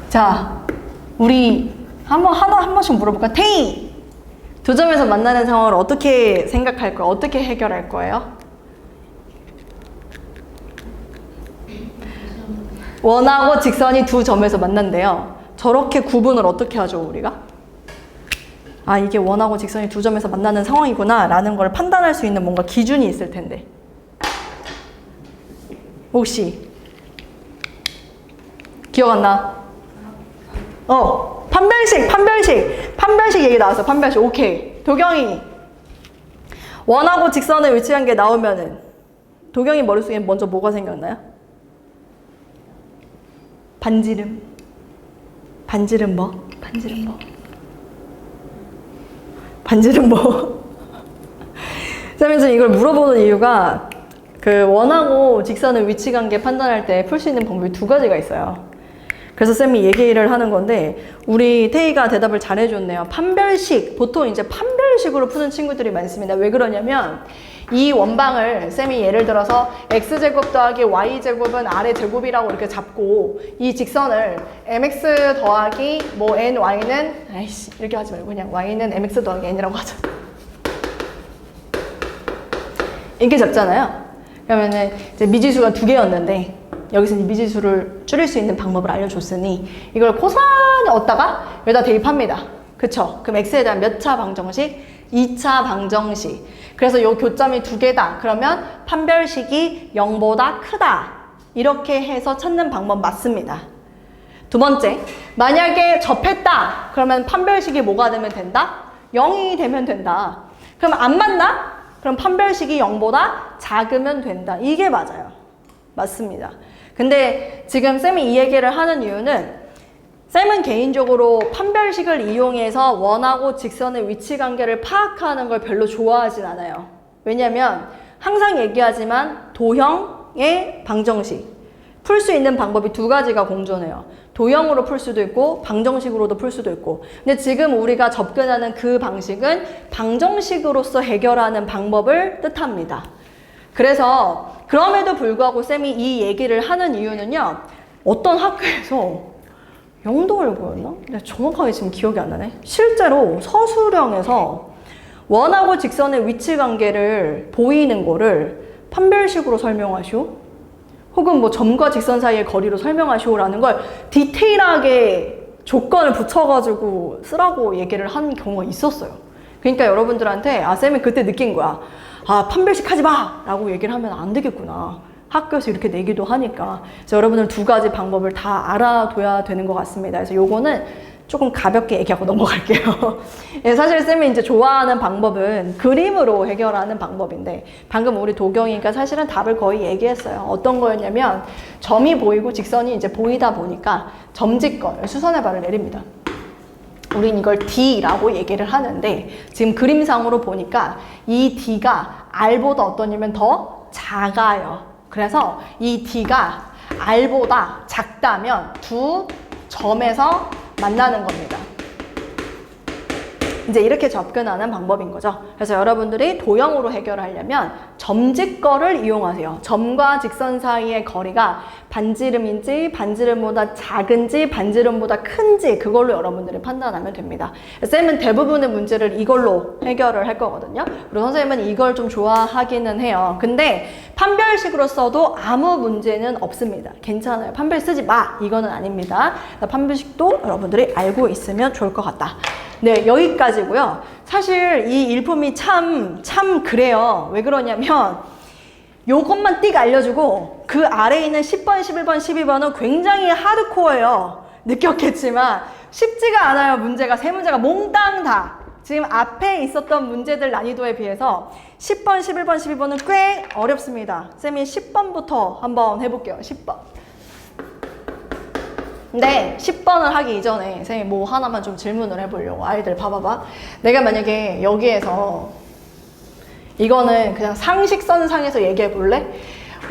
Speaker 1: 자, 우리 한 번씩 물어볼까? 태희! 두 점에서 만나는 상황을 어떻게 생각할 거예요? 어떻게 해결할 거예요? 원하고 직선이 두 점에서 만난대요. 저렇게 구분을 어떻게 하죠, 우리가? 아, 이게 원하고 직선이 두 점에서 만나는 상황이구나 라는 걸 판단할 수 있는 뭔가 기준이 있을 텐데. 혹시 기억 안 나? 판별식 얘기 나왔어. 판별식. 오케이. 도경이 원하고 직선의 위치 관계 나오면은 도경이 머릿속에 먼저 뭐가 생각나요? 반지름 뭐? 쌤이 이걸 물어보는 이유가 그 원하고 직선의 위치 관계 판단할 때 풀 수 있는 방법이 두 가지가 있어요. 그래서 쌤이 얘기를 하는 건데 우리 태희가 대답을 잘해줬네요. 판별식, 보통 이제 판별식으로 푸는 친구들이 많습니다. 왜 그러냐면 이 원방을 쌤이 예를 들어서 x제곱 더하기 y제곱은 r의 제곱이라고 이렇게 잡고 이 직선을 mx 더하기 뭐 ny는 이렇게 하지 말고 그냥 y는 mx 더하기 n이라고 하자. 이렇게 잡잖아요. 그러면은 이제 미지수가 두 개였는데 여기서 이제 미지수를 줄일 수 있는 방법을 알려줬으니 이걸 고스란히 얻다가 여기다 대입합니다. 그쵸? 그럼 x에 대한 몇 차 방정식? 2차 방정식. 그래서 이 교점이 두 개다. 그러면 판별식이 0보다 크다. 이렇게 해서 찾는 방법 맞습니다. 두 번째, 만약에 접했다. 그러면 판별식이 뭐가 되면 된다? 0이 되면 된다. 그럼 안 맞나? 그럼 판별식이 0보다 작으면 된다. 이게 맞아요. 맞습니다. 근데 지금 쌤이 이 얘기를 하는 이유는 쌤은 개인적으로 판별식을 이용해서 원하고 직선의 위치 관계를 파악하는 걸 별로 좋아하진 않아요. 왜냐면 항상 얘기하지만 도형의 방정식 풀 수 있는 방법이 두 가지가 공존해요. 도형으로 풀 수도 있고 방정식으로도 풀 수도 있고. 근데 지금 우리가 접근하는 그 방식은 방정식으로서 해결하는 방법을 뜻합니다. 그래서 그럼에도 불구하고 쌤이 이 얘기를 하는 이유는요. 어떤 학교에서 영동을고였나? 내가 정확하게 지금 기억이 안 나네. 실제로 서술형에서 원하고 직선의 위치 관계를 보이는 거를 판별식으로 설명하시오. 혹은 뭐 점과 직선 사이의 거리로 설명하시오라는 걸 디테일하게 조건을 붙여가지고 쓰라고 얘기를 한 경우가 있었어요. 그러니까 여러분들한테 쌤이 그때 느낀 거야. 판별식 하지 마! 라고 얘기를 하면 안 되겠구나. 학교에서 이렇게 내기도 하니까. 그래서 여러분들 두 가지 방법을 다 알아둬야 되는 것 같습니다. 그래서 요거는 조금 가볍게 얘기하고 넘어갈게요. 예, 사실 쌤이 이제 좋아하는 방법은 그림으로 해결하는 방법인데 방금 우리 도경이가 사실은 답을 거의 얘기했어요. 어떤 거였냐면 점이 보이고 직선이 이제 보이다 보니까 점직걸, 수선의 발을 내립니다. 우린 이걸 D라고 얘기를 하는데 지금 그림상으로 보니까 이 D가 R보다 어떠냐면 더 작아요. 그래서 이 D가 R보다 작다면 두 점에서 만나는 겁니다. 이제 이렇게 접근하는 방법인 거죠. 그래서 여러분들이 도형으로 해결하려면 점직거를 이용하세요. 점과 직선 사이의 거리가 반지름인지 반지름보다 작은지 반지름보다 큰지 그걸로 여러분들이 판단하면 됩니다. 쌤은 대부분의 문제를 이걸로 해결을 할 거거든요. 그리고 선생님은 이걸 좀 좋아하기는 해요. 근데 판별식으로 써도 아무 문제는 없습니다. 괜찮아요. 판별 쓰지 마! 이거는 아닙니다. 판별식도 여러분들이 알고 있으면 좋을 것 같다. 네, 여기까지고요. 사실 이 일품이 참 그래요. 왜 그러냐면 요것만 띡 알려주고 그 아래에 있는 10번, 11번, 12번은 굉장히 하드코어예요. 느꼈겠지만 쉽지가 않아요. 문제가 세 문제가 몽땅 다. 지금 앞에 있었던 문제들 난이도에 비해서 10번, 11번, 12번은 꽤 어렵습니다. 쌤이 10번부터 한번 해볼게요. 10번. 근데 10번을 하기 이전에 선생님이 뭐 하나만 좀 질문을 해보려고. 아이들 봐봐봐. 내가 만약에 여기에서 이거는 그냥 상식선상에서 얘기해 볼래?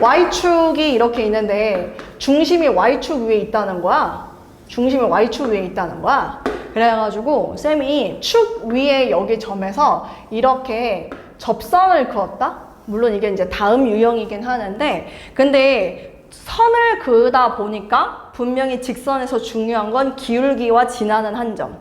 Speaker 1: Y축이 이렇게 있는데 중심이 Y축 위에 있다는 거야. 중심이 Y축 위에 있다는 거야. 그래가지고 쌤이 축 위에 여기 점에서 이렇게 접선을 그었다? 물론 이게 이제 다음 유형이긴 하는데 근데 선을 그으다 보니까 분명히 직선에서 중요한 건 기울기와 지나는 한 점.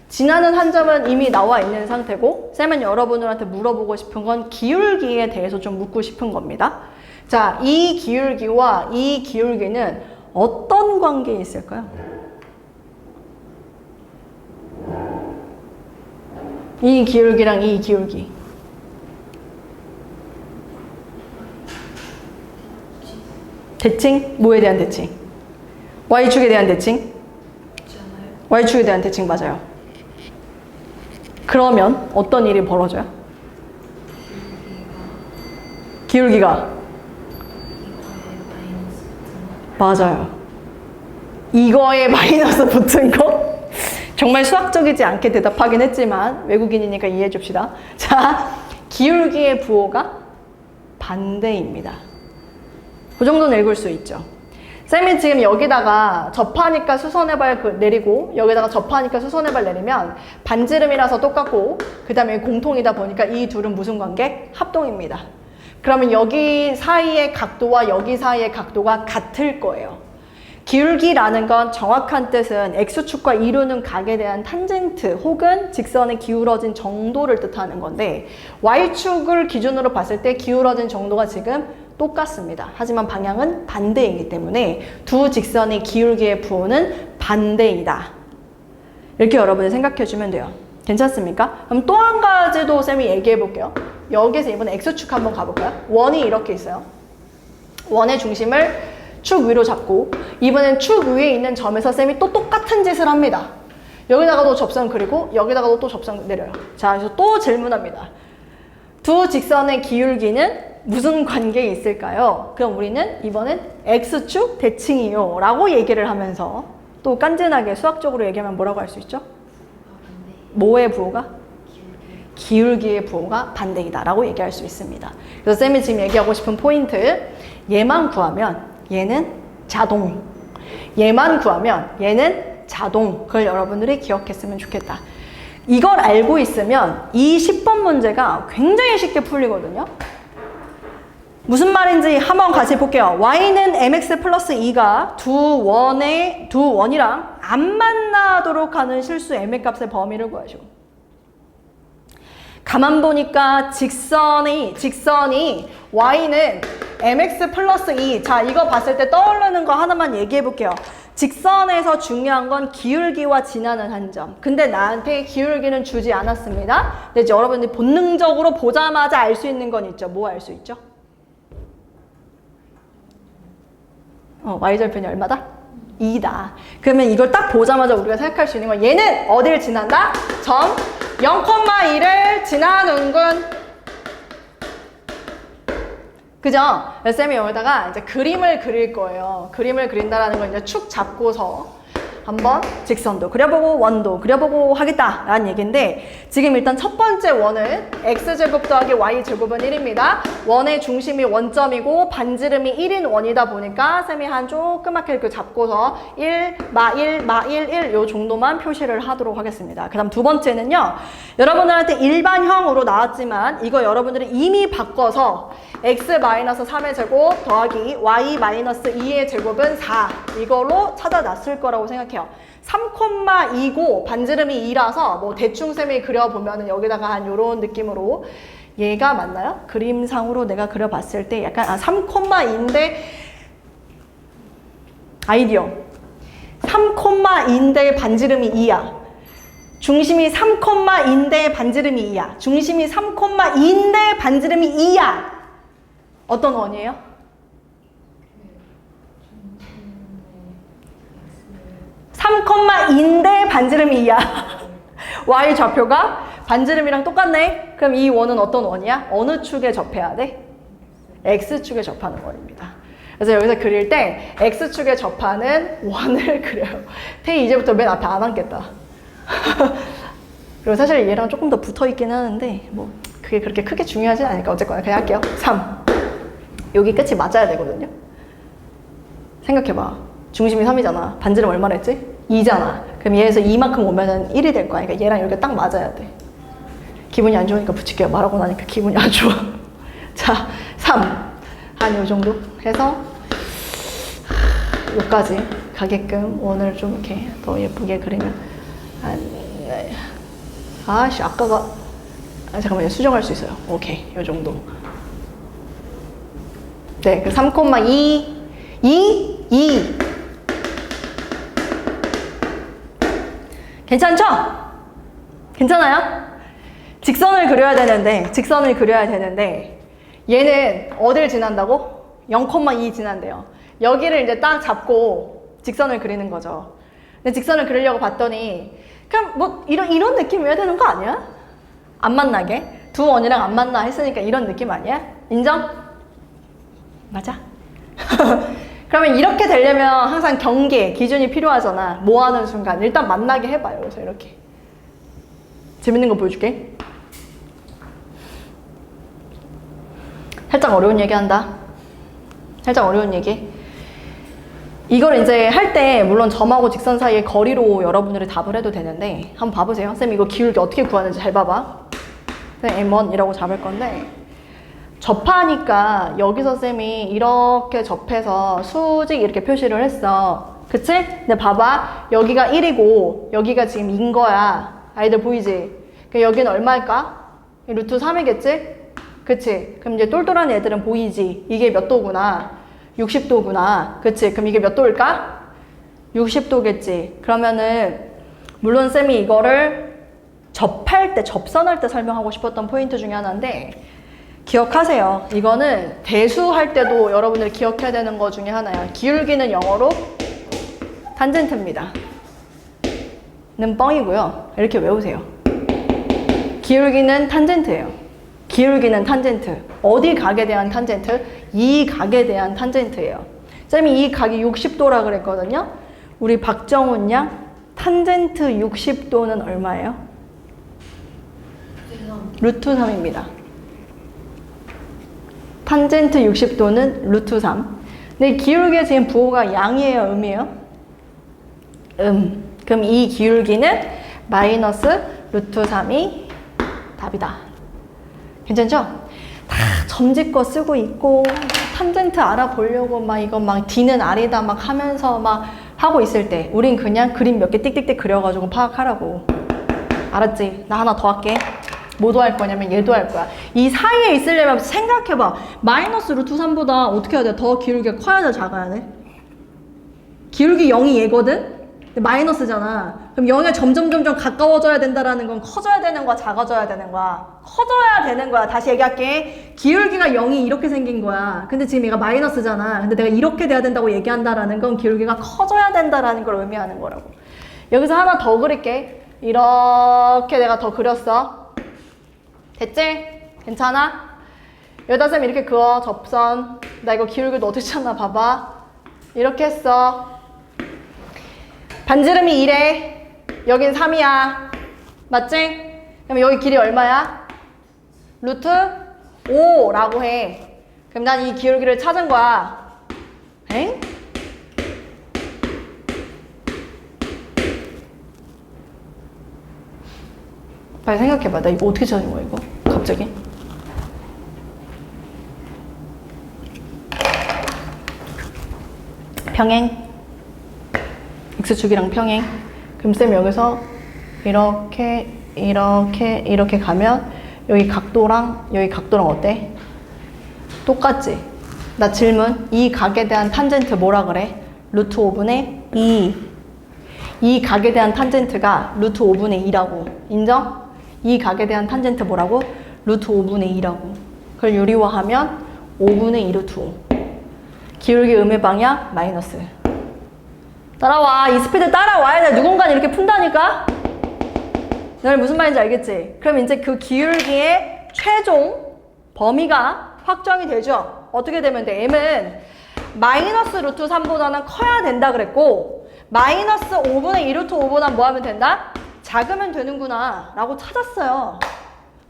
Speaker 1: 지나는 한 점은 이미 나와 있는 상태고 쌤은 여러분들한테 물어보고 싶은 건 기울기에 대해서 좀 묻고 싶은 겁니다. 자, 이 기울기와 이 기울기는 어떤 관계에 있을까요? 이 기울기랑 이 기울기. 대칭? 뭐에 대한 대칭? Y축에 대한 대칭? Y축에 대한 대칭 맞아요. 그러면 어떤 일이 벌어져요? 기울기가 맞아요. 이거에 마이너스 붙은 거? 정말 수학적이지 않게 대답하긴 했지만 외국인이니까 이해해 줍시다. 자, 기울기의 부호가 반대입니다. 그 정도는 읽을 수 있죠. 쌤이 지금 여기다가 접하니까 수선의 발 내리고 여기다가 접하니까 수선의 발 내리면 반지름이라서 똑같고 그 다음에 공통이다 보니까 이 둘은 무슨 관계? 합동입니다. 그러면 여기 사이의 각도와 여기 사이의 각도가 같을 거예요. 기울기라는 건 정확한 뜻은 X축과 이루는 각에 대한 탄젠트 혹은 직선의 기울어진 정도를 뜻하는 건데 Y축을 기준으로 봤을 때 기울어진 정도가 지금 똑같습니다. 하지만 방향은 반대이기 때문에 두 직선의 기울기의 부호는 반대이다. 이렇게 여러분이 생각해 주면 돼요. 괜찮습니까? 그럼 또 한 가지도 쌤이 얘기해 볼게요. 여기서 이번에 X축 한번 가볼까요? 원이 이렇게 있어요. 원의 중심을 축 위로 잡고 이번엔 축 위에 있는 점에서 쌤이 또 똑같은 짓을 합니다. 여기다가도 접선 그리고 여기다가도 또 접선 내려요. 자, 그래서 또 질문합니다. 두 직선의 기울기는 무슨 관계에 있을까요? 그럼 우리는 이번엔 X축 대칭이요 라고 얘기를 하면서 또 깐진하게 수학적으로 얘기하면 뭐라고 할 수 있죠? 뭐의 부호가? 기울기의 부호가 반대이다 라고 얘기할 수 있습니다. 그래서 쌤이 지금 얘기하고 싶은 포인트, 얘만 구하면 얘는 자동, 얘만 구하면 얘는 자동. 그걸 여러분들이 기억했으면 좋겠다. 이걸 알고 있으면 이 10번 문제가 굉장히 쉽게 풀리거든요. 무슨 말인지 한번 같이 볼게요. Y는 mx 플러스 2가 두 원이랑 안 만나도록 하는 실수 m의 값의 범위를 구하시고 가만 보니까 직선이 Y는 mx 플러스 2. 자, 이거 봤을 때 떠오르는 거 하나만 얘기해 볼게요. 직선에서 중요한 건 기울기와 지나는 한 점. 근데 나한테 기울기는 주지 않았습니다. 근데 이제 여러분들이 본능적으로 보자마자 알 수 있는 건 있죠. 뭐 알 수 있죠? Y절편이 얼마다? 2다. 그러면 이걸 딱 보자마자 우리가 생각할 수 있는 건 얘는 어디를 지난다? 점 0,2를 지나는군. 그죠? 쌤이 여기다가 이제 그림을 그릴 거예요. 그림을 그린다라는 건 이제 축 잡고서 한번 직선도 그려보고 원도 그려보고 하겠다라는 얘기인데, 지금 일단 첫 번째 원은 x제곱 더하기 y제곱은 1입니다. 원의 중심이 원점이고 반지름이 1인 원이다 보니까 쌤이 한 조그맣게 이렇게 잡고서 1, 마 1, 마 1, 1 요 정도만 표시를 하도록 하겠습니다. 그 다음 두 번째는요, 여러분들한테 일반형으로 나왔지만 이거 여러분들이 이미 바꿔서 x-3의 제곱 더하기 y-2의 제곱은 4 이걸로 찾아놨을 거라고 생각해요. 3,2고 반지름이 2라서 뭐 대충 쌤이 그려보면은 여기다가 한 요런 느낌으로, 얘가 맞나요? 그림상으로 내가 그려봤을 때 약간 3,2인데 아이디어 3,2인데 반지름이 2야. 중심이 3,2인데 반지름이 2야. 중심이 3,2인데 반지름이 2야. 어떤 원이에요? 3,2인데 반지름이 2야. y 좌표가 반지름이랑 똑같네? 그럼 이 원은 어떤 원이야? 어느 축에 접해야 돼? x축에 접하는 원입니다. 그래서 여기서 그릴 때 x축에 접하는 원을 그려요. 태희 이제부터 맨 앞에 안 앉겠다. 그리고 사실 얘랑 조금 더 붙어 있긴 하는데 뭐 그게 그렇게 크게 중요하진 않으니까 어쨌거나 그냥 할게요. 3. 여기 끝이 맞아야 되거든요. 생각해봐. 중심이 3이잖아. 반지름 얼마나 했지? 2잖아. 그럼 얘에서 2만큼 오면은 1이 될 거야. 그러니까 얘랑 이렇게 딱 맞아야 돼. 기분이 안 좋으니까 붙일게요. 말하고 나니까 기분이 안 좋아. 자, 3. 한 요 정도 해서 여기까지 가게끔 원을 좀 이렇게 더 예쁘게 그리면 아씨 아까가 잠깐만요. 수정할 수 있어요. 오케이. 요 정도. 네, 그 3,2 2 괜찮죠? 괜찮아요? 직선을 그려야 되는데 얘는 어딜 지난다고? 0,2 지난대요. 여기를 이제 딱 잡고 직선을 그리는 거죠. 근데 직선을 그리려고 봤더니 그냥 뭐 이런 느낌이어야 되는 거 아니야? 안 만나게? 두 원이랑 안 만나 했으니까 이런 느낌 아니야? 인정? 맞아? 그러면 이렇게 되려면 항상 경계, 기준이 필요하잖아. 뭐 하는 순간 일단 만나게 해봐요. 그래서 이렇게 재밌는 거 보여줄게. 살짝 어려운 얘기 한다. 살짝 어려운 얘기. 이걸 이제 할 때 물론 점하고 직선 사이의 거리로 여러분들이 답을 해도 되는데 한번 봐보세요. 쌤 이거 기울기 어떻게 구하는지 잘 봐봐. 쌤 M1이라고 잡을 건데 접하니까 여기서 쌤이 이렇게 접해서 수직 이렇게 표시를 했어. 그치? 근데 봐봐. 여기가 1이고 여기가 지금 2인 거야. 아이들 보이지? 그럼 여기는 얼마일까? 루트 3이겠지? 그치? 그럼 이제 똘똘한 애들은 보이지? 이게 몇 도구나? 60도구나. 그치? 그럼 이게 몇 도일까? 60도겠지? 그러면은 물론 쌤이 이거를 접할 때, 접선할 때 설명하고 싶었던 포인트 중에 하나인데 기억하세요. 이거는 대수할 때도 여러분들이 기억해야 되는 거 중에 하나야. 기울기는 영어로 탄젠트입니다. 는 뻥이고요. 이렇게 외우세요. 기울기는 탄젠트예요. 기울기는 탄젠트. 어디 각에 대한 탄젠트? 이 각에 대한 탄젠트예요. 쌤이 이 각이 60도라 그랬거든요. 우리 박정훈 양 탄젠트 60도는 얼마예요? 루트 3입니다. 탄젠트 60도는 루트 3. 근데 기울기에 지금 부호가 양이에요? 음이에요? 그럼 이 기울기는 마이너스 루트 3이 답이다. 괜찮죠? 다 점집거 쓰고 있고 탄젠트 알아보려고 막 이거 막 D는 R이다 막 하면서 막 하고 있을 때 우린 그냥 그림 몇 개 띡띡띡 그려가지고 파악하라고. 알았지? 나 하나 더 할게. 뭐도 할 거냐면 얘도 할 거야. 이 사이에 있으려면 생각해봐. 마이너스 루트 3보다 어떻게 해야 돼? 더 기울기가 커야 돼? 작아야 돼? 기울기 0이 얘거든? 근데 마이너스잖아. 그럼 0에 점점 가까워져야 된다라는 건 커져야 되는 거야, 작아져야 되는 거야? 커져야 되는 거야. 다시 얘기할게. 기울기가 0이 이렇게 생긴 거야. 근데 지금 얘가 마이너스잖아. 근데 내가 이렇게 돼야 된다고 얘기한다라는 건 기울기가 커져야 된다라는 걸 의미하는 거라고. 여기서 하나 더 그릴게. 이렇게 내가 더 그렸어. 됐지? 괜찮아? 여기다 쌤 이렇게 그어. 접선. 나 이거 기울기도 어떻게 찾나 봐봐. 이렇게 했어. 반지름이 2래. 여긴 3이야. 맞지? 그럼 여기 길이 얼마야? 루트 5라고 해. 그럼 난 이 기울기를 찾은 거야. 엥? 빨리 생각해봐. 나 이거 어떻게 찾은 거야, 이거? 갑자기? 평행. x축이랑 평행. 그럼 쌤 여기서 이렇게 가면 여기 각도랑 어때? 똑같지? 나 질문. 이 각에 대한 탄젠트 뭐라 그래? 루트 5분의 2. 이 각에 대한 탄젠트가 루트 5분의 2라고. 인정? 이 각에 대한 탄젠트 뭐라고? 루트 5분의 2라고. 그걸 유리화하면 5분의 2 루트 5. 기울기 음의 방향 마이너스. 따라와. 이 스피드 따라와야 돼. 누군가는 이렇게 푼다니까? 너네 무슨 말인지 알겠지? 그럼 이제 그 기울기의 최종 범위가 확정이 되죠? 어떻게 되면 돼? m은 마이너스 루트 3보다는 커야 된다 그랬고 마이너스 5분의 2 루트 5보다 뭐 하면 된다? 작으면 되는구나 라고 찾았어요.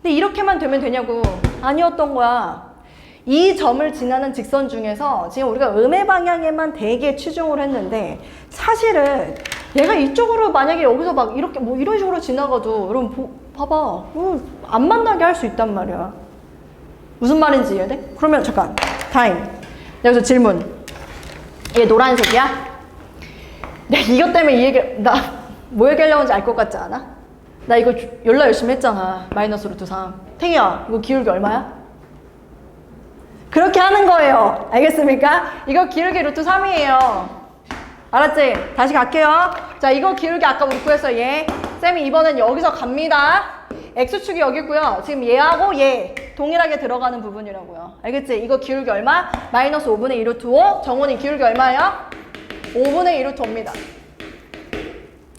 Speaker 1: 근데 이렇게만 되면 되냐고. 아니었던 거야. 이 점을 지나는 직선 중에서 지금 우리가 음의 방향에만 되게 치중을 했는데 사실은 얘가 이쪽으로 만약에 여기서 막 이렇게 뭐 이런 식으로 지나가도 여러분 봐봐. 안 만나게 할 수 있단 말이야. 무슨 말인지 이해돼? 그러면 잠깐 타임. 여기서 질문. 얘 노란색이야? 내가 이것 때문에 이 얘기 나 뭐 얘기하려는지 알 것 같지 않아? 나 이거 연락 열심히 했잖아. 마이너스 루트 3. 탱이야 이거 기울기 얼마야? 그렇게 하는 거예요. 알겠습니까? 이거 기울기 루트 3이에요. 알았지? 다시 갈게요. 자, 이거 기울기 아까 우리 구했어, 얘. 쌤이 이번엔 여기서 갑니다. X축이 여기고요. 지금 얘하고 얘 동일하게 들어가는 부분이라고요. 알겠지? 이거 기울기 얼마? 마이너스 5분의 2 루트 5. 정원이 기울기 얼마예요? 5분의 2 루트 5입니다.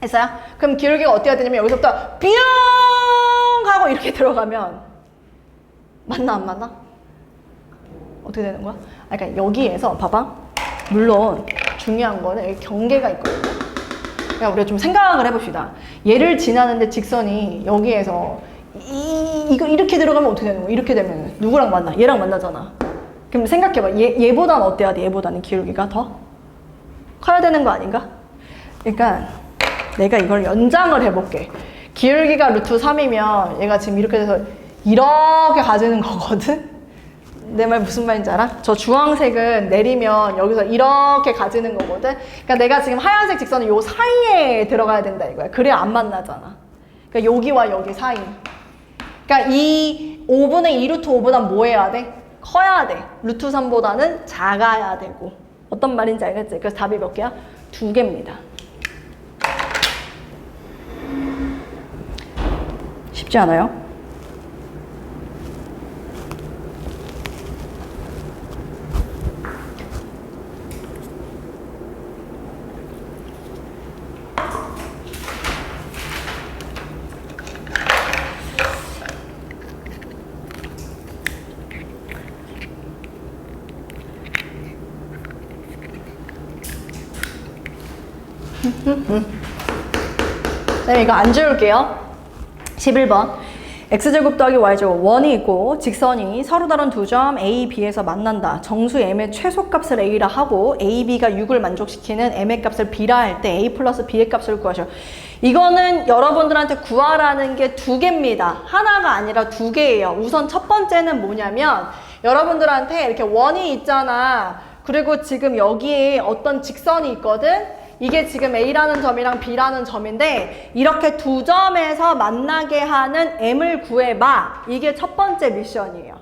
Speaker 1: 했어요? 그럼 기울기가 어떻게 되냐면 여기서부터 뿅 하고 이렇게 들어가면 맞나 안 맞나? 어떻게 되는 거야? 그러니까 여기에서 봐봐. 물론 중요한 거는 여기 경계가 있거든요. 그러니까 우리가 좀 생각을 해봅시다. 얘를 지나는데 직선이 여기에서 이거 이렇게 들어가면 어떻게 되는 거야? 이렇게 되면 누구랑 만나? 얘랑 만나잖아. 그럼 생각해봐. 얘보다는 어때야 돼? 얘보다는 기울기가 더 커야 되는 거 아닌가? 그러니까 내가 이걸 연장을 해볼게. 기울기가 루트 3이면 얘가 지금 이렇게 돼서 이렇게 가지는 거거든? 내 말 무슨 말인지 알아? 저 주황색은 내리면 여기서 이렇게 가지는 거거든? 그러니까 내가 지금 하얀색 직선은 요 사이에 들어가야 된다 이거야. 그래야 안 만나잖아. 그러니까 여기와 여기 사이. 그러니까 이 5분의 2 루트 5보다 뭐 해야 돼? 커야 돼. 루트 3보다는 작아야 되고. 어떤 말인지 알겠지? 그래서 답이 몇 개야? 2개입니다. 쉽지 않아요? 네, 이거 안 지울게요. 11번. x제곱 더하기 y제곱 원이 있고 직선이 서로 다른 두 점 A, B에서 만난다. 정수 m의 최소값을 A라 하고 A, B가 6을 만족시키는 m의 값을 B라 할 때 A 플러스 B의 값을 구하셔. 이거는 여러분들한테 구하라는 게 2개입니다. 하나가 아니라 2개예요. 우선 첫 번째는 뭐냐면 여러분들한테 이렇게 원이 있잖아. 그리고 지금 여기에 어떤 직선이 있거든. 이게 지금 A라는 점이랑 B라는 점인데 이렇게 두 점에서 만나게 하는 M을 구해봐. 이게 첫 번째 미션이에요.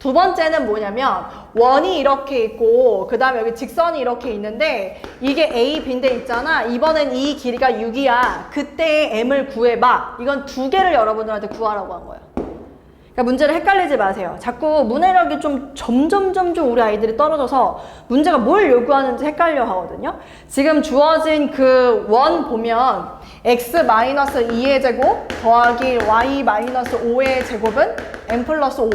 Speaker 1: 두 번째는 뭐냐면 원이 이렇게 있고 그 다음에 여기 직선이 이렇게 있는데 이게 A, B인데 있잖아. 이번엔 이 길이가 6이야. 그때 M을 구해봐. 이건 두 개를 여러분들한테 구하라고 한 거예요. 그러니까 문제를 헷갈리지 마세요. 자꾸 문해력이 좀 점점 우리 아이들이 떨어져서 문제가 뭘 요구하는지 헷갈려 하거든요. 지금 주어진 그 원 보면 x-2의 제곱 더하기 y-5의 제곱은 n 플러스 5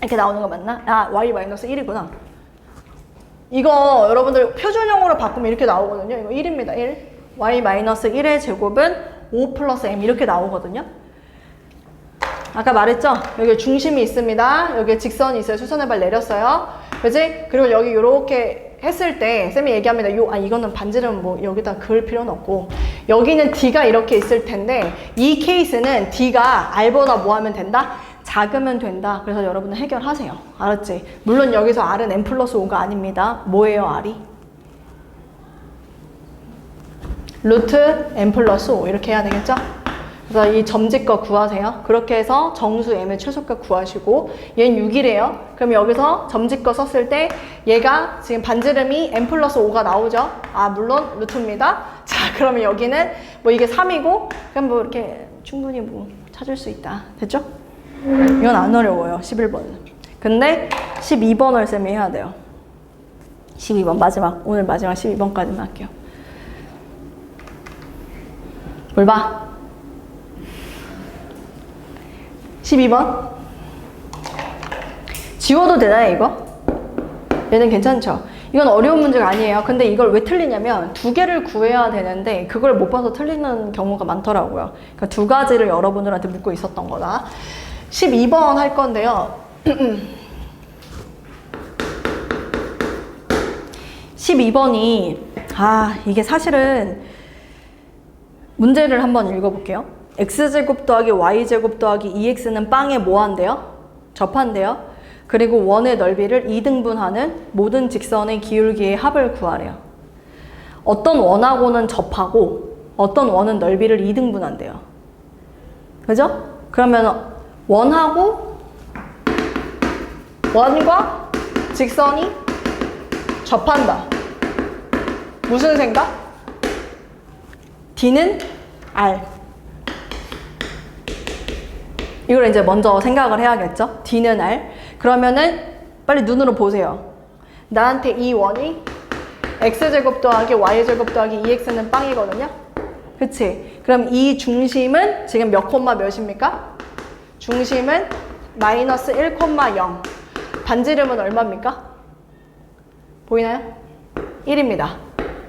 Speaker 1: 이렇게 나오는 거 맞나? 아, y-1이구나. 이거 여러분들 표준형으로 바꾸면 이렇게 나오거든요. 이거 1입니다. 1. y-1의 제곱은 5 플러스 m 이렇게 나오거든요. 아까 말했죠? 여기 중심이 있습니다. 여기 직선이 있어요. 수선의 발 내렸어요. 그지? 그리고 여기 이렇게 했을 때 쌤이 얘기합니다. 이거는 반지름 뭐 여기다 그을 필요는 없고 여기는 D가 이렇게 있을 텐데 이 케이스는 D가 R보다 뭐 하면 된다? 작으면 된다. 그래서 여러분은 해결하세요. 알았지? 물론 여기서 R은 n 플러스 5가 아닙니다. 뭐예요 R이? 루트 n 플러스 5 이렇게 해야 되겠죠? 그래서 이 점집값 구하세요. 그렇게 해서 정수 m의 최소값 구하시고 얘는 6이래요. 그럼 여기서 점집값 썼을 때 얘가 지금 반지름이 n 플러스 5가 나오죠. 아 물론 루트입니다. 자 그러면 여기는 뭐 이게 3이고 그럼 뭐 이렇게 충분히 뭐 찾을 수 있다. 됐죠? 이건 안 어려워요. 11번은. 근데 12번을 쌤이 해야 돼요. 12번 마지막 오늘 마지막 12번까지만 할게요. 뭘 봐? 12번 지워도 되나요 이거? 얘는 괜찮죠? 이건 어려운 문제가 아니에요. 근데 이걸 왜 틀리냐면 두 개를 구해야 되는데 그걸 못 봐서 틀리는 경우가 많더라고요. 그러니까 두 가지를 여러분들한테 묻고 있었던 거다. 12번 할 건데요. 12번이 이게 사실은 문제를 한번 읽어볼게요. x제곱 더하기 y제곱 더하기 2x는 빵에 뭐 한대요? 접한대요. 그리고 원의 넓이를 2등분하는 모든 직선의 기울기의 합을 구하래요. 어떤 원하고는 접하고 어떤 원은 넓이를 2등분한대요. 그죠? 그러면 원과 직선이 접한다. 무슨 생각? D는 R. 이걸 이제 먼저 생각을 해야겠죠? D는 R. 그러면은 빨리 눈으로 보세요. 나한테 이 원이 x제곱 더하기 y제곱 더하기 2x는 빵이거든요? 그치? 그럼 이 중심은 지금 몇 콤마 몇입니까? 중심은 마이너스 1,0. 반지름은 얼마입니까? 보이나요? 1입니다.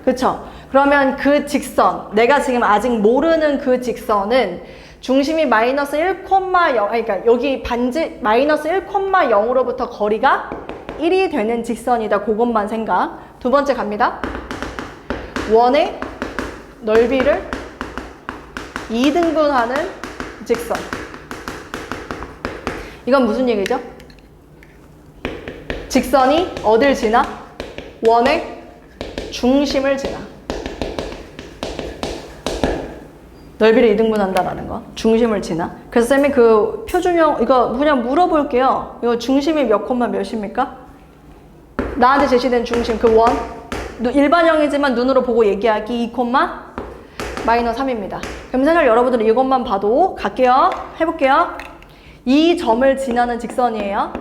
Speaker 1: 그쵸? 그러면 그 직선, 내가 지금 아직 모르는 그 직선은 중심이 마이너스 1,0, 그러니까 여기 마이너스 1,0으로부터 거리가 1이 되는 직선이다. 그것만 생각. 두 번째 갑니다. 원의 넓이를 2등분하는 직선. 이건 무슨 얘기죠? 직선이 어딜 지나? 원의 중심을 지나. 넓이를 2등분한다라는 거. 중심을 지나. 그래서 쌤이 그 표준형 이거 그냥 물어볼게요. 이거 중심이 몇 콤마 몇입니까? 나한테 제시된 중심 그 원. 일반형이지만 눈으로 보고 얘기하기 2 콤마 마이너스 3입니다. 그럼 사실 여러분들은 이것만 봐도 갈게요. 해볼게요. 이 점을 지나는 직선이에요.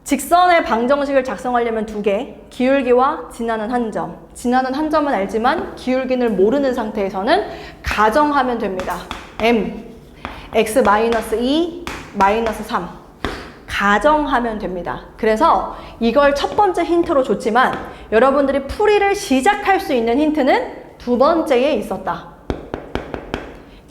Speaker 1: 직선의 방정식을 작성하려면 두 개, 기울기와 지나는 한 점. 지나는 한 점은 알지만 기울기를 모르는 상태에서는 가정하면 됩니다. m, x-2, 마이너스 3. 가정하면 됩니다. 그래서 이걸 첫 번째 힌트로 줬지만 여러분들이 풀이를 시작할 수 있는 힌트는 두 번째에 있었다.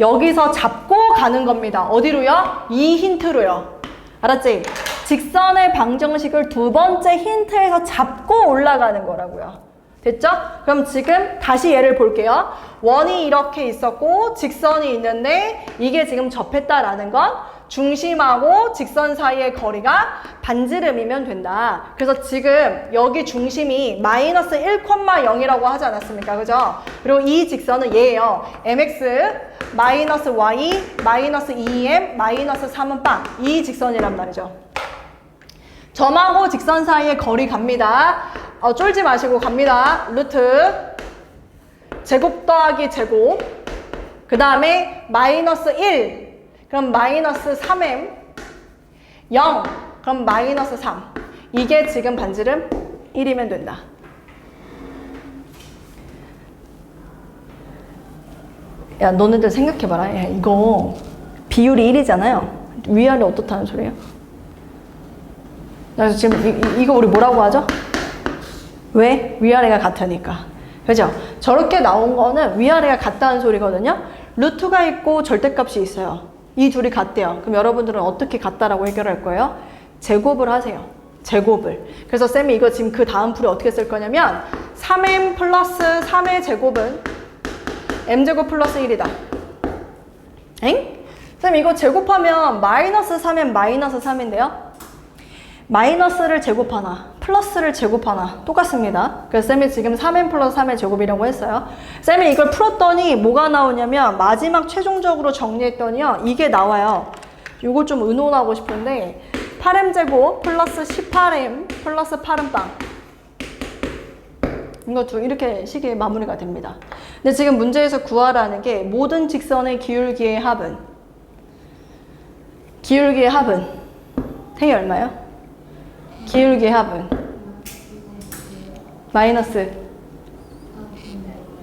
Speaker 1: 여기서 잡고 가는 겁니다. 어디로요? 이 힌트로요. 알았지? 직선의 방정식을 두 번째 힌트에서 잡고 올라가는 거라고요. 됐죠? 그럼 지금 다시 얘를 볼게요. 원이 이렇게 있었고 직선이 있는데 이게 지금 접했다라는 건 중심하고 직선 사이의 거리가 반지름이면 된다. 그래서 지금 여기 중심이 마이너스 1,0이라고 하지 않았습니까? 그죠? 그리고 이 직선은 얘예요. mx 마이너스 y 마이너스 2m 마이너스 3은 빵. 이 직선이란 말이죠. 점하고 직선 사이의 거리 갑니다. 쫄지 마시고 갑니다. 루트 제곱 더하기 제곱 그 다음에 마이너스 1 그럼 마이너스 3m 0 그럼 마이너스 3 이게 지금 반지름 1이면 된다. 야 너네들 생각해봐라. 야, 이거 비율이 1이잖아요. 위아래 어떻다는 소리예요? 그래서 지금 이거 우리 뭐라고 하죠? 왜? 위아래가 같으니까. 그죠? 저렇게 나온 거는 위아래가 같다는 소리거든요. 루트가 있고 절대값이 있어요. 이 둘이 같대요. 그럼 여러분들은 어떻게 같다라고 해결할 거예요? 제곱을 하세요. 제곱을. 그래서 쌤이 이거 지금 그 다음 풀이 어떻게 쓸 거냐면 3m 플러스 3의 제곱은 m제곱 플러스 1이다. 엥? 쌤 이거 제곱하면 마이너스 3m 마이너스 3인데요. 마이너스를 제곱하나 플러스를 제곱하나 똑같습니다. 그래서 쌤이 지금 3m 플러스 3의 제곱이라고 했어요. 쌤이 이걸 풀었더니 뭐가 나오냐면 마지막 최종적으로 정리했더니요. 이게 나와요. 이걸 좀 의논하고 싶은데 8m 제곱 플러스 18m 플러스 8은 빵. 이거 이렇게 식이 마무리가 됩니다. 근데 지금 문제에서 구하라는 게 모든 직선의 기울기의 합은 생이 얼마예요? 기울기의 합은 마이너스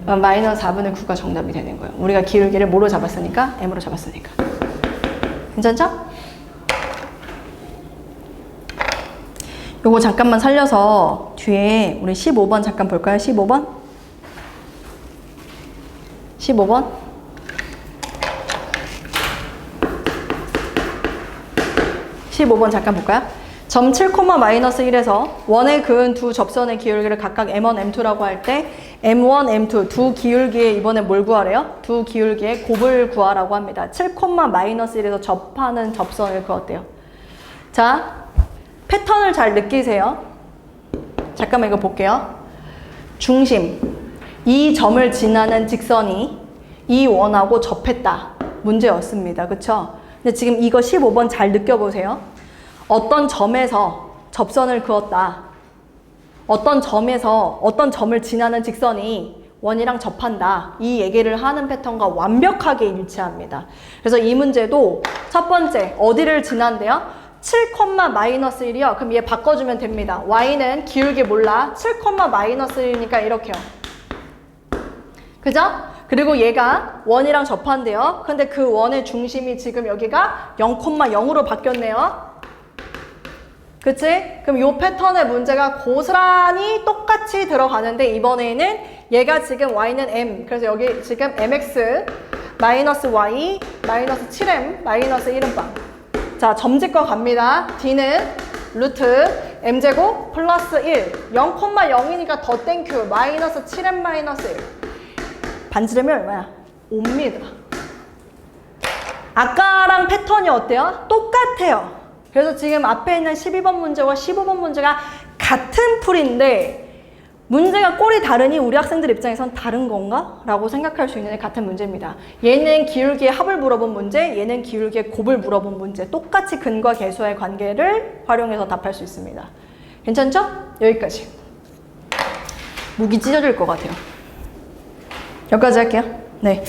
Speaker 1: 4분의 9가 정답이 되는 거예요. 우리가 기울기를 뭐로 잡았으니까? m으로 잡았으니까. 괜찮죠? 요거 잠깐만 살려서 뒤에 우리 15번 잠깐 볼까요? 15번? 15번? 15번 잠깐 볼까요? 점 7, 마이너스 1에서 원에 그은 두 접선의 기울기를 각각 m1, m2라고 할 때 m1, m2 두 기울기에 이번에 뭘 구하래요? 두 기울기의 곱을 구하라고 합니다. 7, 마이너스 1에서 접하는 접선을 그었대요. 자, 패턴을 잘 느끼세요. 잠깐만 이거 볼게요. 중심, 이 점을 지나는 직선이 이 원하고 접했다. 문제였습니다. 그쵸? 근데 지금 이거 15번 잘 느껴보세요. 어떤 점에서 접선을 그었다. 어떤 점에서 어떤 점을 지나는 직선이 원이랑 접한다. 이 얘기를 하는 패턴과 완벽하게 일치합니다. 그래서 이 문제도 첫 번째 어디를 지난대요? 7, 마이너스 1이요. 그럼 얘 바꿔주면 됩니다. y는 기울기 몰라. 7, 마이너스 1이니까 이렇게요. 그죠? 그리고 얘가 원이랑 접한대요. 근데 그 원의 중심이 지금 여기가 0,0으로 바뀌었네요. 그치? 그럼 이 패턴의 문제가 고스란히 똑같이 들어가는데 이번에는 얘가 지금 y는 m 그래서 여기 지금 mx 마이너스 y 마이너스 7m 마이너스 1은 빵. 자, 점집거 갑니다. d는 루트 m제곱 플러스 1 0,0이니까 더 땡큐 마이너스 7m 마이너스 1 반지름이 얼마야? 5m. 아까랑 패턴이 어때요? 똑같아요. 그래서 지금 앞에 있는 12번 문제와 15번 문제가 같은 풀인데 문제가 꼴이 다르니 우리 학생들 입장에선 다른 건가? 라고 생각할 수 있는 같은 문제입니다. 얘는 기울기의 합을 물어본 문제, 얘는 기울기의 곱을 물어본 문제. 똑같이 근과 계수와의 관계를 활용해서 답할 수 있습니다. 괜찮죠? 여기까지. 목이 찢어질 것 같아요. 여기까지 할게요. 네.